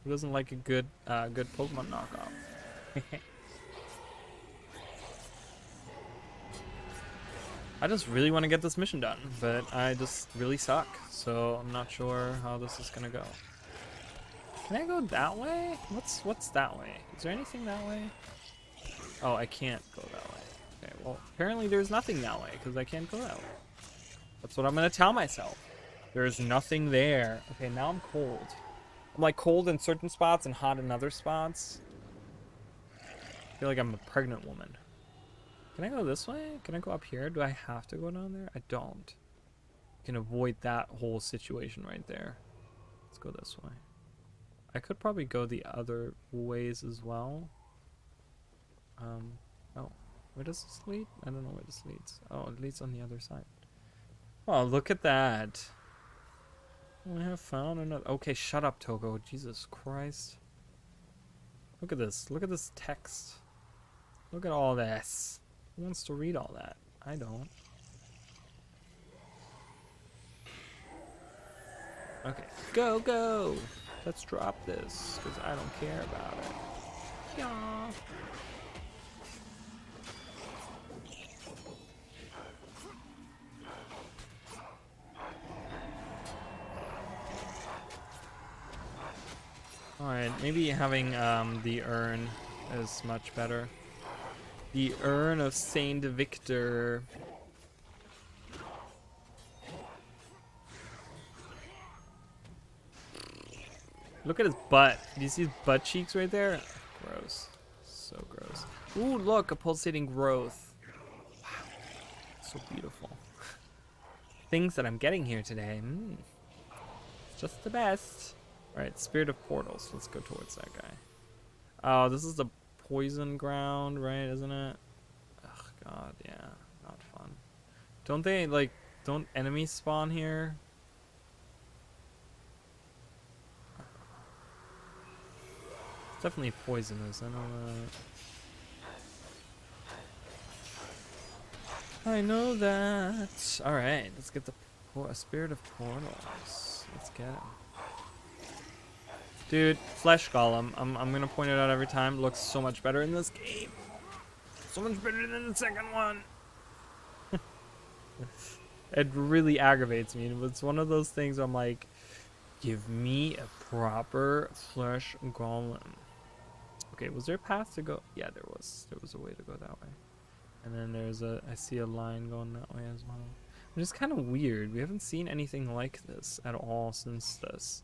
Who doesn't like a good Pokemon knockoff? I just really want to get this mission done, but I just really suck, so I'm not sure how this is gonna go. Can I go that way? What's that way? Is there anything that way? Oh, I can't go that way. Okay, well, apparently there's nothing that way, because I can't go that way. That's what I'm gonna tell myself. There's nothing there. Okay, now I'm cold. I'm like cold in certain spots and hot in other spots. I feel like I'm a pregnant woman. Can I go this way? Can I go up here? Do I have to go down there? I don't. I can avoid that whole situation right there. Let's go this way. I could probably go the other ways as well. Oh, where does this lead? I don't know where this leads. Oh, it leads on the other side. Oh, look at that. I have found another. Okay, shut up, Togo. Jesus Christ. Look at this. Look at this text. Look at all this. Who wants to read all that? I don't. Okay, go, go! Let's drop this, because I don't care about it. Yeah. Alright, maybe having the urn is much better. The Urn of Saint Victor. Look at his butt. Do you see his butt cheeks right there? Gross. So gross. Ooh, look, a pulsating growth. Wow. So beautiful. Things that I'm getting here today. Just the best. Alright, Spirit of Portals. Let's go towards that guy. Oh, this is the poison ground, right? Isn't it? Ugh, God, yeah. Not fun. Don't they, like, don't enemies spawn here? It's definitely poisonous. I know that. Alright, let's get the Spirit of Portals. Let's get him. Dude, Flesh Golem. I'm gonna point it out every time. Looks so much better in this game. So much better than the second one. It really aggravates me. It's one of those things where I'm like, give me a proper Flesh Golem. Okay, was there a path to go? Yeah, there was. There was a way to go that way. And then there's I see a line going that way as well. Which is kind of weird. We haven't seen anything like this at all since this.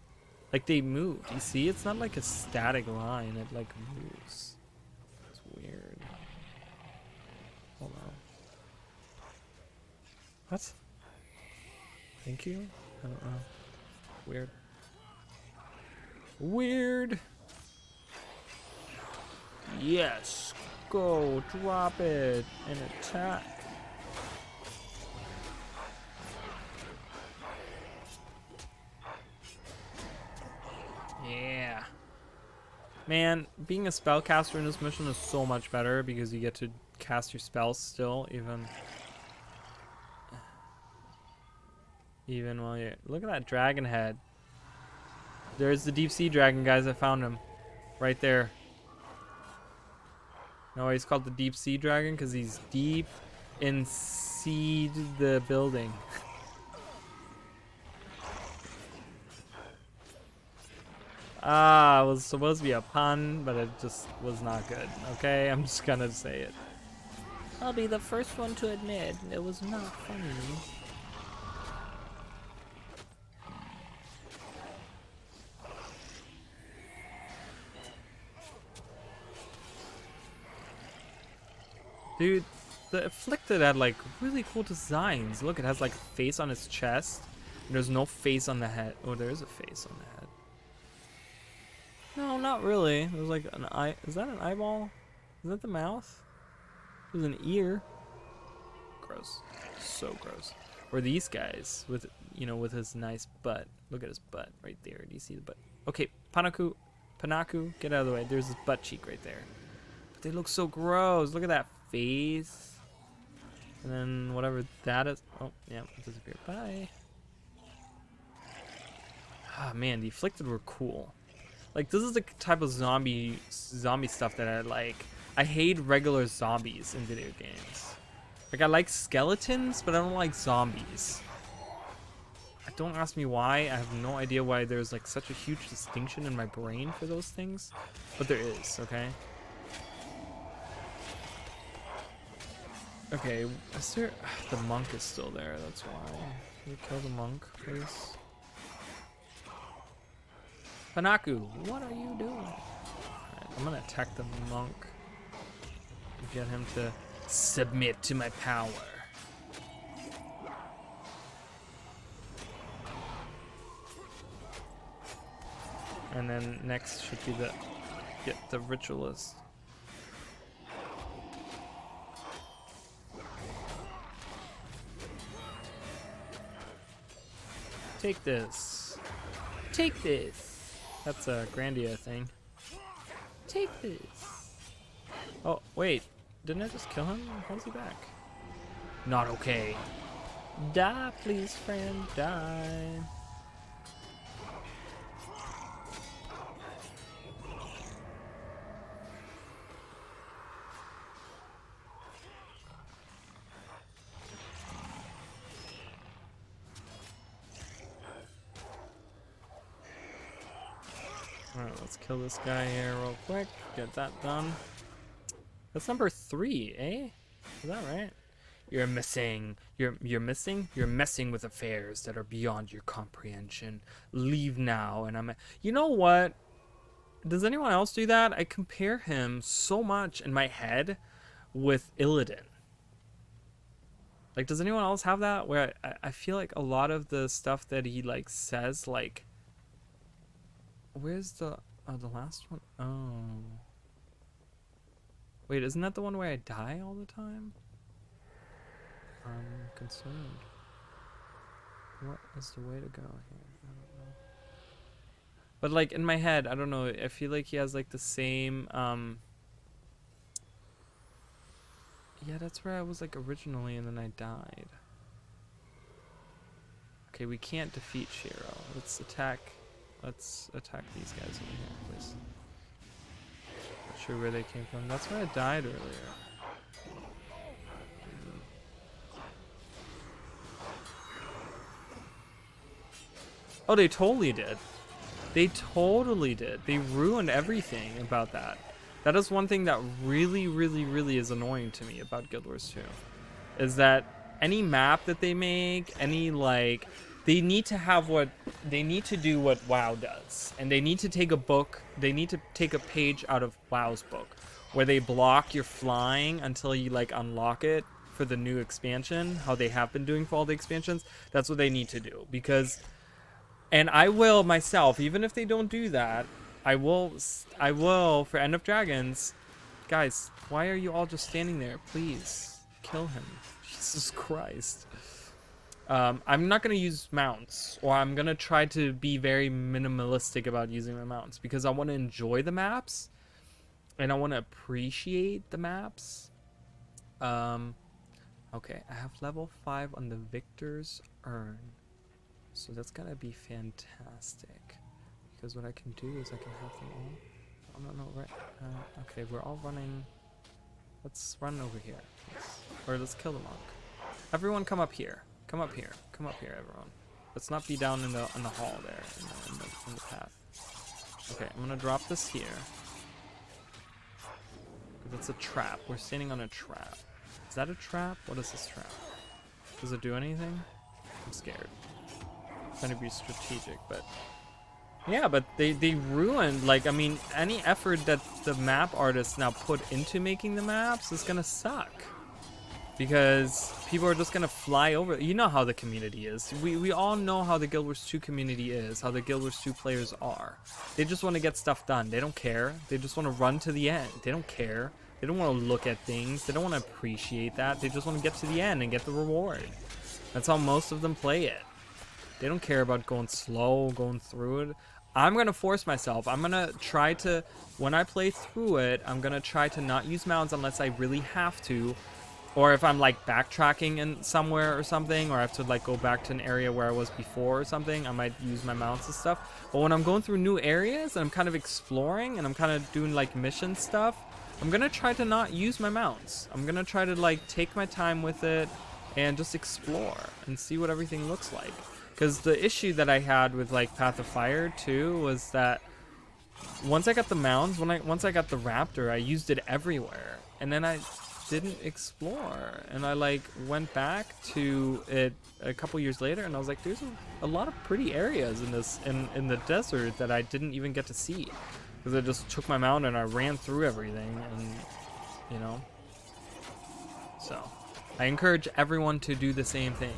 Like, they moved. You see? It's not like a static line. It, like, moves. It's weird. Hold on. What? Thank you? I don't know. Weird. Weird! Yes! Go! Drop it! And attack! Yeah. Man, being a spellcaster in this mission is so much better because you get to cast your spells still, even while you're... Look at that dragon head. There's the deep sea dragon, guys. I found him. Right there. No, he's called the deep sea dragon because he's deep inside the building. Ah, it was supposed to be a pun, but it just was not good. Okay, I'm just gonna say it. I'll be the first one to admit it was not funny. Dude, the Afflicted had like really cool designs. Look, it has like a face on its chest. And there's no face on the head. Oh, there is a face on the head. No, not really. There's like an eye. Is that an eyeball? Is that the mouth? There's an ear. Gross. So gross. Or these guys with, you know, with his nice butt. Look at his butt right there. Do you see the butt? Okay, Panaku, get out of the way. There's his butt cheek right there. But they look so gross. Look at that face. And then whatever that is. Oh, yeah, it disappeared. Bye. Ah, man, the Afflicted were cool. Like, this is the type of zombie stuff that I like. I hate regular zombies in video games. Like, I like skeletons, but I don't like zombies. Don't ask me why. I have no idea why there's like such a huge distinction in my brain for those things. But there is, okay? Okay, is there... The monk is still there, that's why. Can you kill the monk, please? Panaku, what are you doing? Alright, I'm gonna attack the monk. Get him to submit to my power. And then next should be get the ritualist. Take this. Take this. That's a Grandia thing. Take this. Oh, wait. Didn't I just kill him? How's he back? Not okay. Die, please, friend. Die. Alright, let's kill this guy here real quick. Get that done. That's number 3, eh? Is that right? You're missing. You're missing? You're messing with affairs that are beyond your comprehension. Leave now. And I'm... You know what? Does anyone else do that? I compare him so much in my head with Illidan. Like, does anyone else have that? Where I feel like a lot of the stuff that he, like, says, like... Where's the last one? Oh. Wait, isn't that the one where I die all the time? I'm concerned. What is the way to go here? I don't know. But like in my head, I don't know. I feel like he has like the same. Yeah, that's where I was like originally, and then I died. Okay, we can't defeat Shiro. Let's attack. Let's attack these guys over here, please. Not sure where they came from. That's where I died earlier. Oh, they totally did. They totally did. They ruined everything about that. That is one thing that really, really, really is annoying to me about Guild Wars 2. Is that any map that they make, any like, they need to have what, they need to do what WoW does. And they need to take a book, they need to take a page out of WoW's book. Where they block your flying until you like unlock it for the new expansion. How they have been doing for all the expansions. That's what they need to do. Because... And I will myself, even if they don't do that, I will, for End of Dragons, guys, why are you all just standing there? Please, kill him. Jesus Christ. I'm not going to use mounts, or I'm going to try to be very minimalistic about using my mounts, because I want to enjoy the maps, and I want to appreciate the maps. Okay, I have level 5 on the Victor's Urn. So that's gonna be fantastic, because what I can do is I can have them all. Oh no, right? Okay, we're all running. Let's run over here, or let's kill the monk. Everyone, come up here. Come up here. Come up here, everyone. Let's not be down in the hall there, in the path. Okay, I'm gonna drop this here. That's a trap. We're standing on a trap. Is that a trap? What is this trap? Does it do anything? I'm scared. Trying to be strategic, but yeah, but they ruined, like, I mean, any effort that the map artists now put into making the maps is gonna suck, because people are just gonna fly over. You know how the community is. We all know how the Guild Wars 2 community is, how the Guild Wars 2 players are. They just want to get stuff done. They don't care. They just want to run to the end. They don't care. They don't want to look at things. They don't want to appreciate that. They just want to get to the end and get the reward. That's how most of them play it. They don't care about going slow, going through it. I'm going to force myself. I'm going to try to, when I play through it, I'm going to try to not use mounts unless I really have to. Or if I'm like backtracking in somewhere or something, or I have to like go back to an area where I was before or something, I might use my mounts and stuff. But when I'm going through new areas and I'm kind of exploring and I'm kind of doing like mission stuff, I'm going to try to not use my mounts. I'm going to try to like take my time with it and just explore and see what everything looks like. Because the issue that I had with like Path of Fire too was that once I got the mounts, once I got the raptor, I used it everywhere, and then I didn't explore, and I like went back to it a couple years later, and I was like, there's a lot of pretty areas in this in the desert that I didn't even get to see, because I just took my mount and I ran through everything, and you know. So I encourage everyone to do the same thing.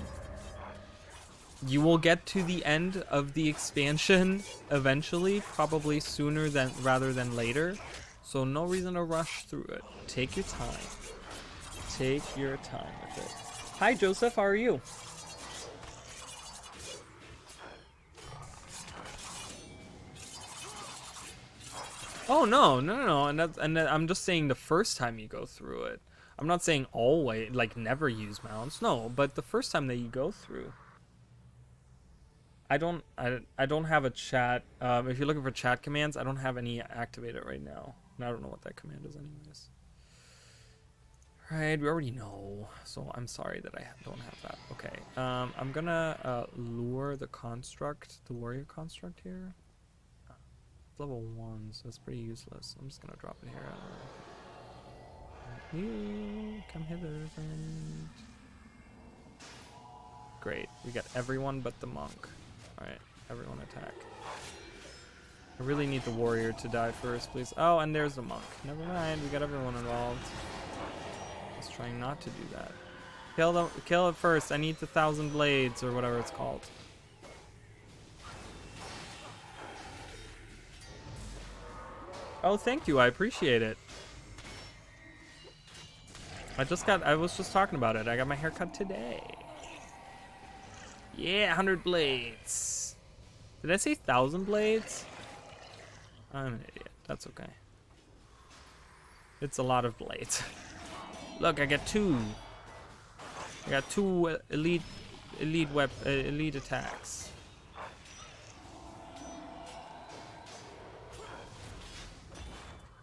You will get to the end of the expansion eventually, probably sooner rather than later. So no reason to rush through it. Take your time. Take your time with it. Hi Joseph, how are you? Oh no, and I'm just saying the first time you go through it. I'm not saying always, like never use mounts. No, but the first time that you go through. I don't have a chat. If you're looking for chat commands, I don't have any activated right now. And I don't know what that command is anyways. Right, we already know. So I'm sorry that I don't have that. Okay, I'm gonna lure the construct, the warrior construct here. It's level 1, so it's pretty useless. I'm just gonna drop it here. You come hither, friend. Great, we got everyone but the monk. Alright, everyone attack. I really need the warrior to die first, please. Oh, and there's the monk. Never mind, we got everyone involved. I was trying not to do that. Kill it first. I need the 1,000 blades or whatever it's called. Oh, thank you. I appreciate it. I was just talking about it. I got my hair cut today. Yeah, 100 blades. Did I say 1,000 blades? I'm an idiot. That's okay. It's a lot of blades. Look, I got two. I got two elite attacks.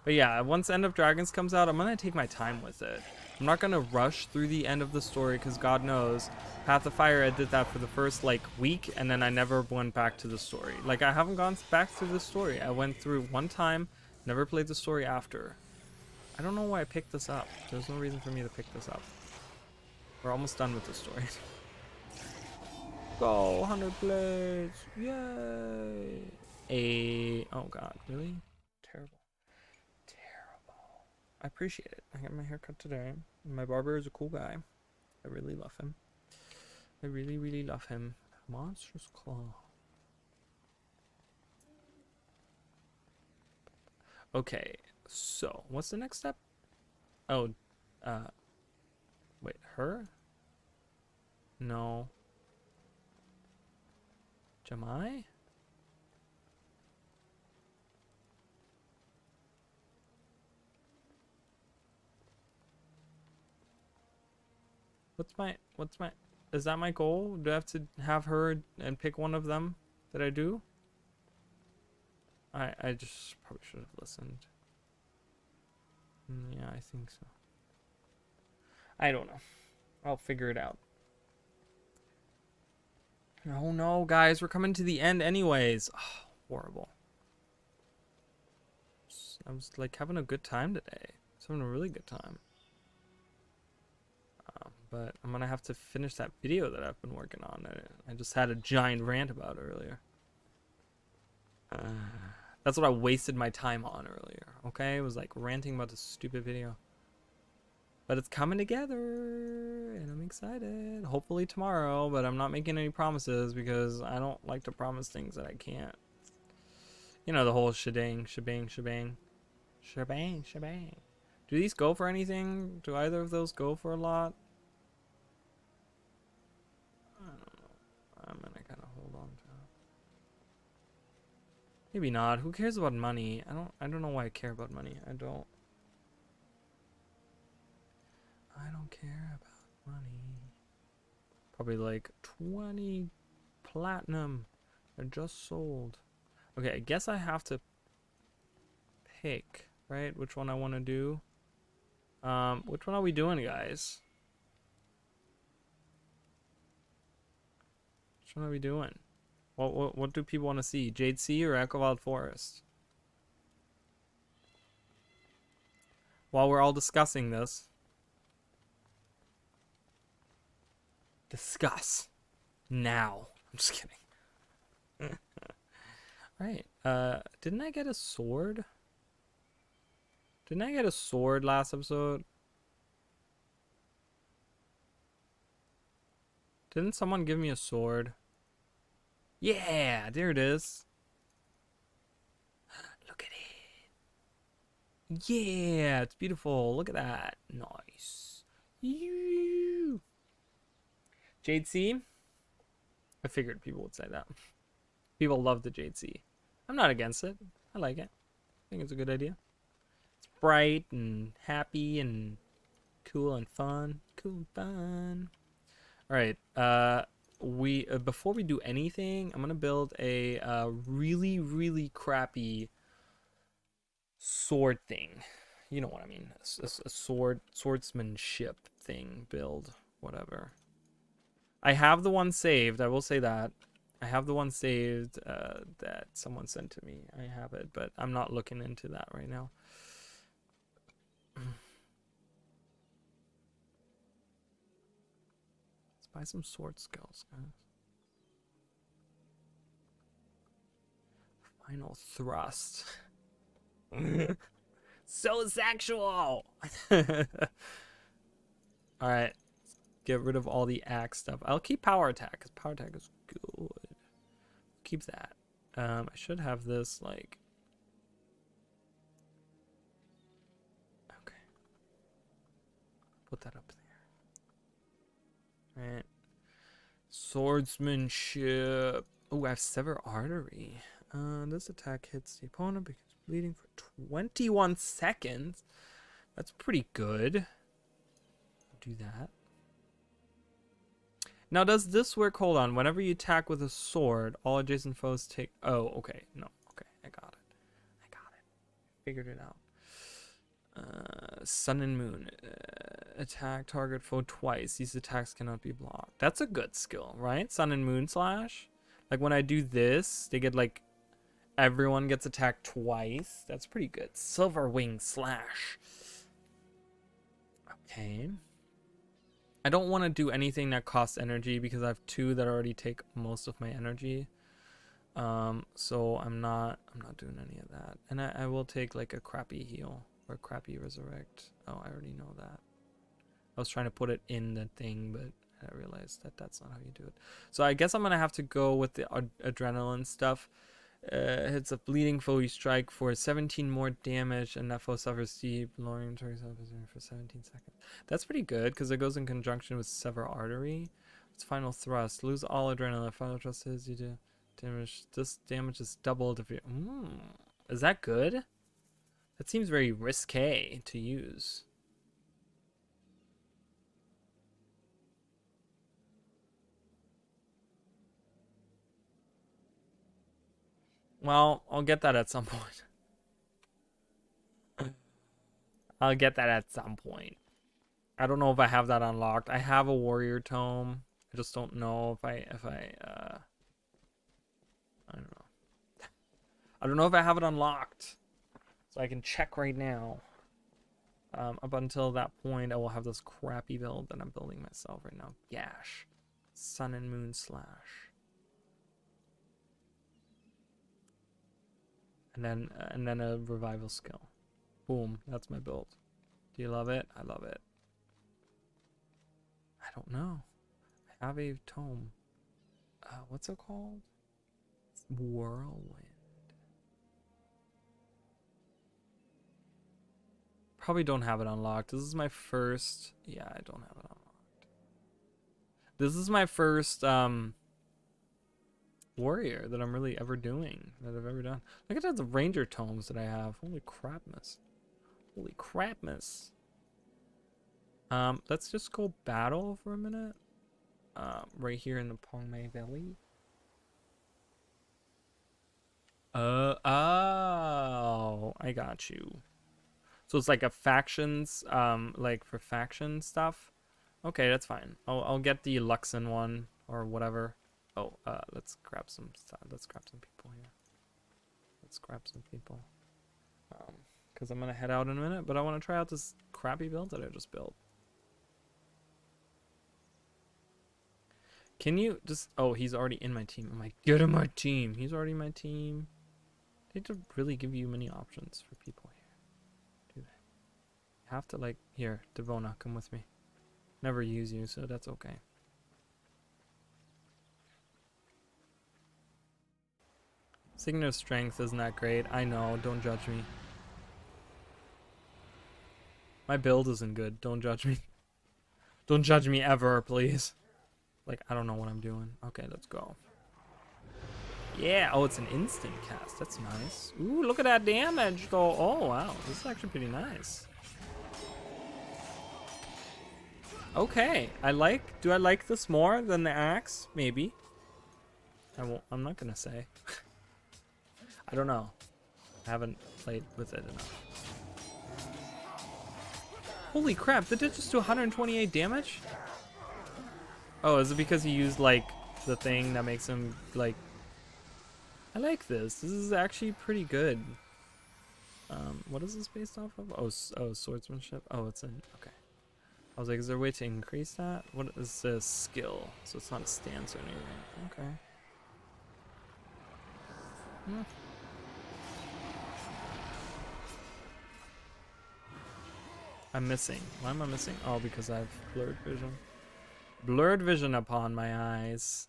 But yeah, once End of Dragons comes out, I'm gonna take my time with it. I'm not gonna rush through the end of the story because God knows, Path of Fire, I did that for the first like week, and then I never went back to the story. Like, I haven't gone back through the story. I went through one time, never played the story after. I don't know why I picked this up. There's no reason for me to pick this up. We're almost done with the story. Go, 100 blades! Yay! Oh God, really? Terrible. I appreciate it. I got my hair cut today. My barber is a cool guy. I really love him. I really, really love him. Monstrous Claw. Okay, so what's the next step? Oh, wait, her? No. Jamai? What's my, is that my goal? Do I have to have her and pick one of them that I do? I just probably should have listened. Yeah, I think so. I don't know. I'll figure it out. Oh no, guys, we're coming to the end anyways. Oh, horrible. I was like having a good time today. I was having a really good time. But I'm gonna have to finish that video that I've been working on. I just had a giant rant about earlier. That's what I wasted my time on earlier. Okay, it was like ranting about this stupid video. But it's coming together, and I'm excited. Hopefully tomorrow, but I'm not making any promises because I don't like to promise things that I can't. You know, the whole shebang. Do these go for anything? Do either of those go for a lot? I don't know. I'm gonna kind of hold on to it. Maybe not. Who cares about money? I don't know why I care about money. I don't care about money. Probably like 20 platinum I just sold. Okay, I guess I have to pick, right? Which one I want to do. Which one are we doing, guys? Which one are we doing? What do people want to see? Jade Sea or Echowild Forest? While we're all discussing this. Discuss. Now. I'm just kidding. Alright. Didn't I get a sword? Didn't I get a sword last episode? Didn't someone give me a sword? Yeah, there it is. Look at it. Yeah, it's beautiful. Look at that. Nice. Jade Sea? I figured people would say that. People love the Jade Sea. I'm not against it. I like it. I think it's a good idea. It's bright and happy and cool and fun. Cool and fun. Alright, before we do anything, I'm gonna build a really, really crappy sword thing. You know what I mean? A swordsmanship thing build, whatever. I have the one saved. I will say that. I have the one saved that someone sent to me. I have it, but I'm not looking into that right now. Let's buy some sword skills, guys. Final thrust. So sexual. Alright. Get rid of all the axe stuff. I'll keep power attack because power attack is good. Keep that. I should have this like that up there. Right. Swordsmanship. Oh, I have Sever Artery. This attack hits the opponent because bleeding for 21 seconds. That's pretty good. I'll do that. Now, does this work? Hold on. Whenever you attack with a sword, all adjacent foes take... Oh, okay. No. Okay, I got it. I got it. Figured it out. Sun and Moon. Attack target foe twice. These attacks cannot be blocked. That's a good skill, right? Sun and Moon slash. Like when I do this, they get like... Everyone gets attacked twice. That's pretty good. Silver Wing slash. Okay. I don't want to do anything that costs energy because I have 2 that already take most of my energy. So I'm not doing any of that. And I will take like a crappy heal or crappy resurrect. Oh, I already know that. I was trying to put it in the thing, but I realized that that's not how you do it. So I guess I'm gonna have to go with the adrenaline stuff. Hits a bleeding foe, you strike for 17 more damage, and that foe suffers deep, lowering target for 17 seconds. That's pretty good because it goes in conjunction with Sever Artery. It's Final Thrust. Lose all adrenaline. Final Thrust is you do damage. This damage is doubled if you. Is that good? That seems very risque to use. Well, I'll get that at some point. I'll get that at some point. I don't know if I have that unlocked. I have a warrior tome. I just don't know if I don't know. I don't know if I have it unlocked. So I can check right now. Up until that point, I will have this crappy build that I'm building myself right now. Gash. Sun and Moon slash. And then a revival skill. Boom, that's my build. Do you love it? I love it. I don't know. I have a tome. What's it called? Whirlwind. Probably don't have it unlocked. This is my first... Yeah, I don't have it unlocked. This is my first warrior that I'm really ever doing, that I've ever done. Look at the ranger tomes that I have. Holy crapness. Holy crapness. Let's just go battle for a minute. Right here in the Pongmei Valley. Oh, I got you. So it's like a factions, like for faction stuff. Okay, that's fine. I'll get the Luxon one or whatever. Oh, let's grab some stuff. Let's grab some people here. Let's grab some people. Because I'm gonna head out in a minute, but I want to try out this crappy build that I just built. Can you just... Oh, he's already in my team. I'm like, get in my team. He's already in my team. They don't really give you many options for people here, do they? You have to like... Here, Devona, come with me. Never use you, so that's okay. Signet of Strength isn't that great. I know, don't judge me. My build isn't good. Don't judge me. Don't judge me ever, please. Like, I don't know what I'm doing. Okay, let's go. Yeah, oh, it's an instant cast. That's nice. Ooh, look at that damage, though. Oh, wow. This is actually pretty nice. Okay, do I like this more than the axe? Maybe. I'm not gonna say. I don't know. I haven't played with it enough. Holy crap, did it just do 128 damage? Oh, is it because he used, like, the thing that makes him, like... I like this. This is actually pretty good. What is this based off of? Oh, swordsmanship. Oh, it's in... Okay. I was like, is there a way to increase that? What is this? Skill. So it's not a stance or anything. Okay. I'm missing. Why am I missing? Oh, because I have blurred vision. Blurred vision upon my eyes.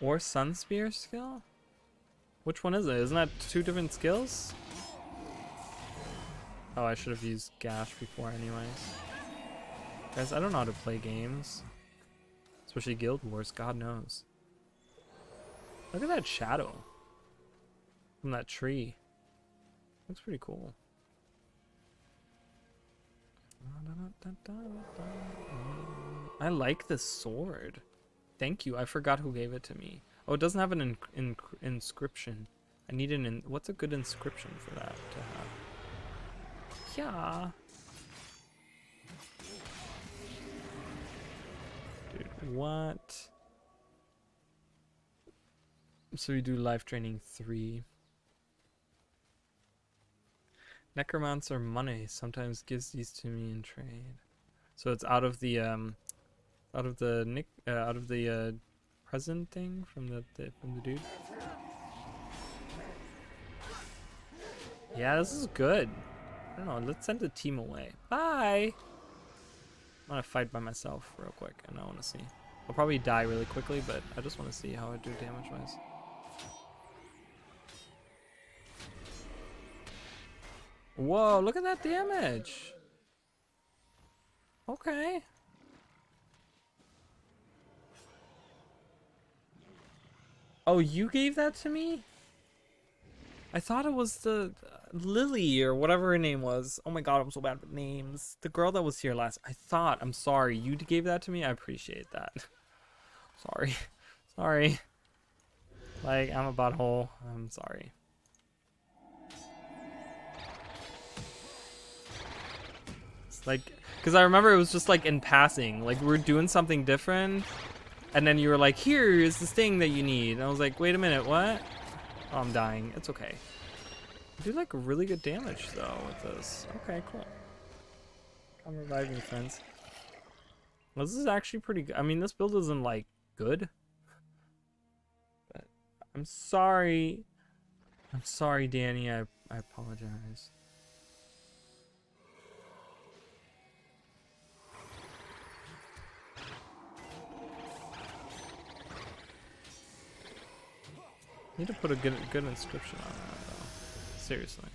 Or Sun Spear skill? Which one is it? Isn't that two different skills? Oh, I should have used Gash before anyways. Guys, I don't know how to play games. Especially Guild Wars, God knows. Look at that shadow from that tree. Looks pretty cool. I like this sword. Thank you. I forgot who gave it to me. Oh, it doesn't have an inscription. I need what's a good inscription for that to have? Yeah. Dude, what? So we do life training 3. Necromancer money sometimes gives these to me in trade. So it's out of the present thing from the dude. Yeah, this is good. I don't know. Let's send the team away. Bye. I'm gonna fight by myself real quick, and I want to see. I'll probably die really quickly, but I just want to see how I do damage-wise. Whoa! Look at that damage. Okay. Oh, you gave that to me? I thought it was the Lily or whatever her name was. Oh my god, I'm so bad with names. The girl that was here last. I'm sorry. You gave that to me? I appreciate that. Sorry. Sorry. Like, I'm a butthole. I'm sorry. It's like, because I remember it was just like in passing. Like, we were doing something different. And then you were like, here is this thing that you need. And I was like, wait a minute, what? Oh, I'm dying. It's okay. I do like really good damage though with this. Okay, cool. Come revive me, friends. Well, this is actually pretty good. I mean, this build isn't like good. But I'm sorry. I'm sorry, Danny. I apologize. Need to put a good inscription on that though. Seriously.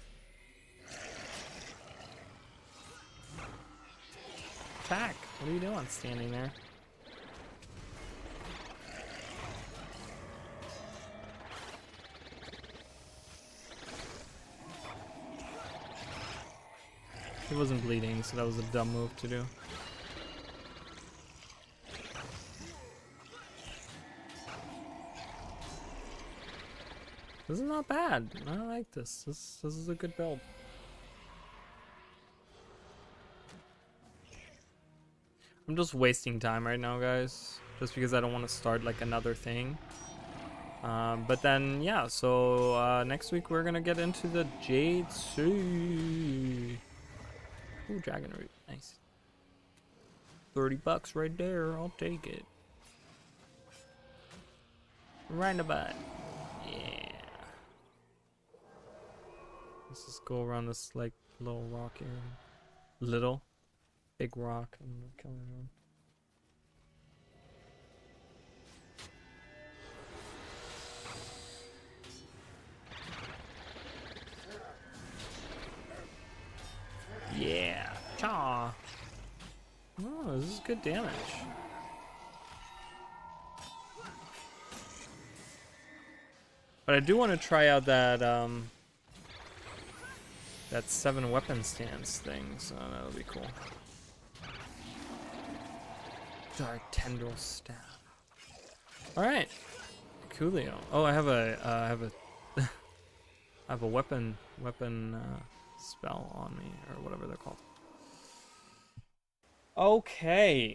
Attack! What are you doing standing there? He wasn't bleeding, so that was a dumb move to do. This is not bad. I like this. This is a good build. I'm just wasting time right now, guys. Just because I don't want to start like another thing. But then, yeah, so next week we're going to get into the Jade Sea. Ooh, Dragon Root. Nice. $30 right there. I'll take it. Right in the butt. Yeah. Let's just go around this like little rock here. Little. Big rock. I'm gonna kill everyone. Yeah. Chaw. Oh, this is good damage. But I do want to try out that that 7 weapon stance thing, so that'll be cool. Dark Tendril Staff. All right, coolio. Oh, I have a I have a weapon spell on me, or whatever they're called. Okay,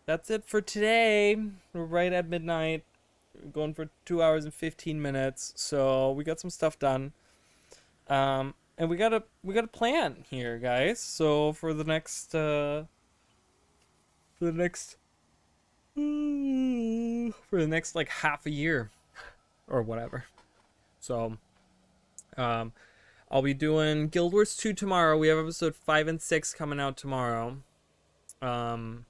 that's it for today. We're right at midnight. We're going for 2 hours and 15 minutes, so we got some stuff done. And we got a plan here, guys. So for the next like half a year or whatever. So I'll be doing Guild Wars 2 tomorrow. We have episode 5 and 6 coming out tomorrow. So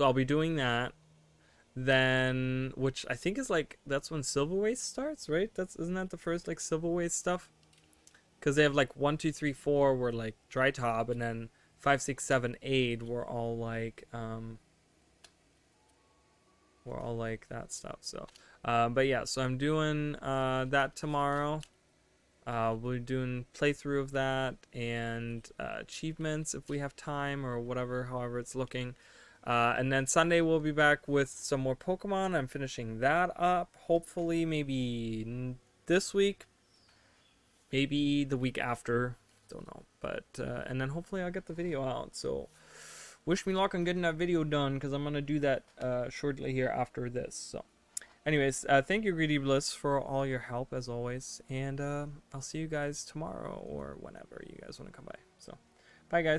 I'll be doing that. Then, which I think is like, that's when Silver Waste starts, right? Isn't that the first like Silver Waste stuff? because they have like 1, 2, 3, 4 were like dry top, and then 5, 6, 7, 8 were all like that stuff. So but yeah, so I'm doing that tomorrow. We're doing playthrough of that and achievements if we have time or whatever, however it's looking. And then Sunday we'll be back with some more Pokemon. I'm finishing that up. Hopefully maybe this week, maybe the week after. Don't know. But and then hopefully I'll get the video out. So wish me luck on getting that video done, because I'm going to do that shortly here after this. So anyways, thank you, Greedy Bliss, for all your help as always, and I'll see you guys tomorrow or whenever you guys want to come by. So, bye, guys.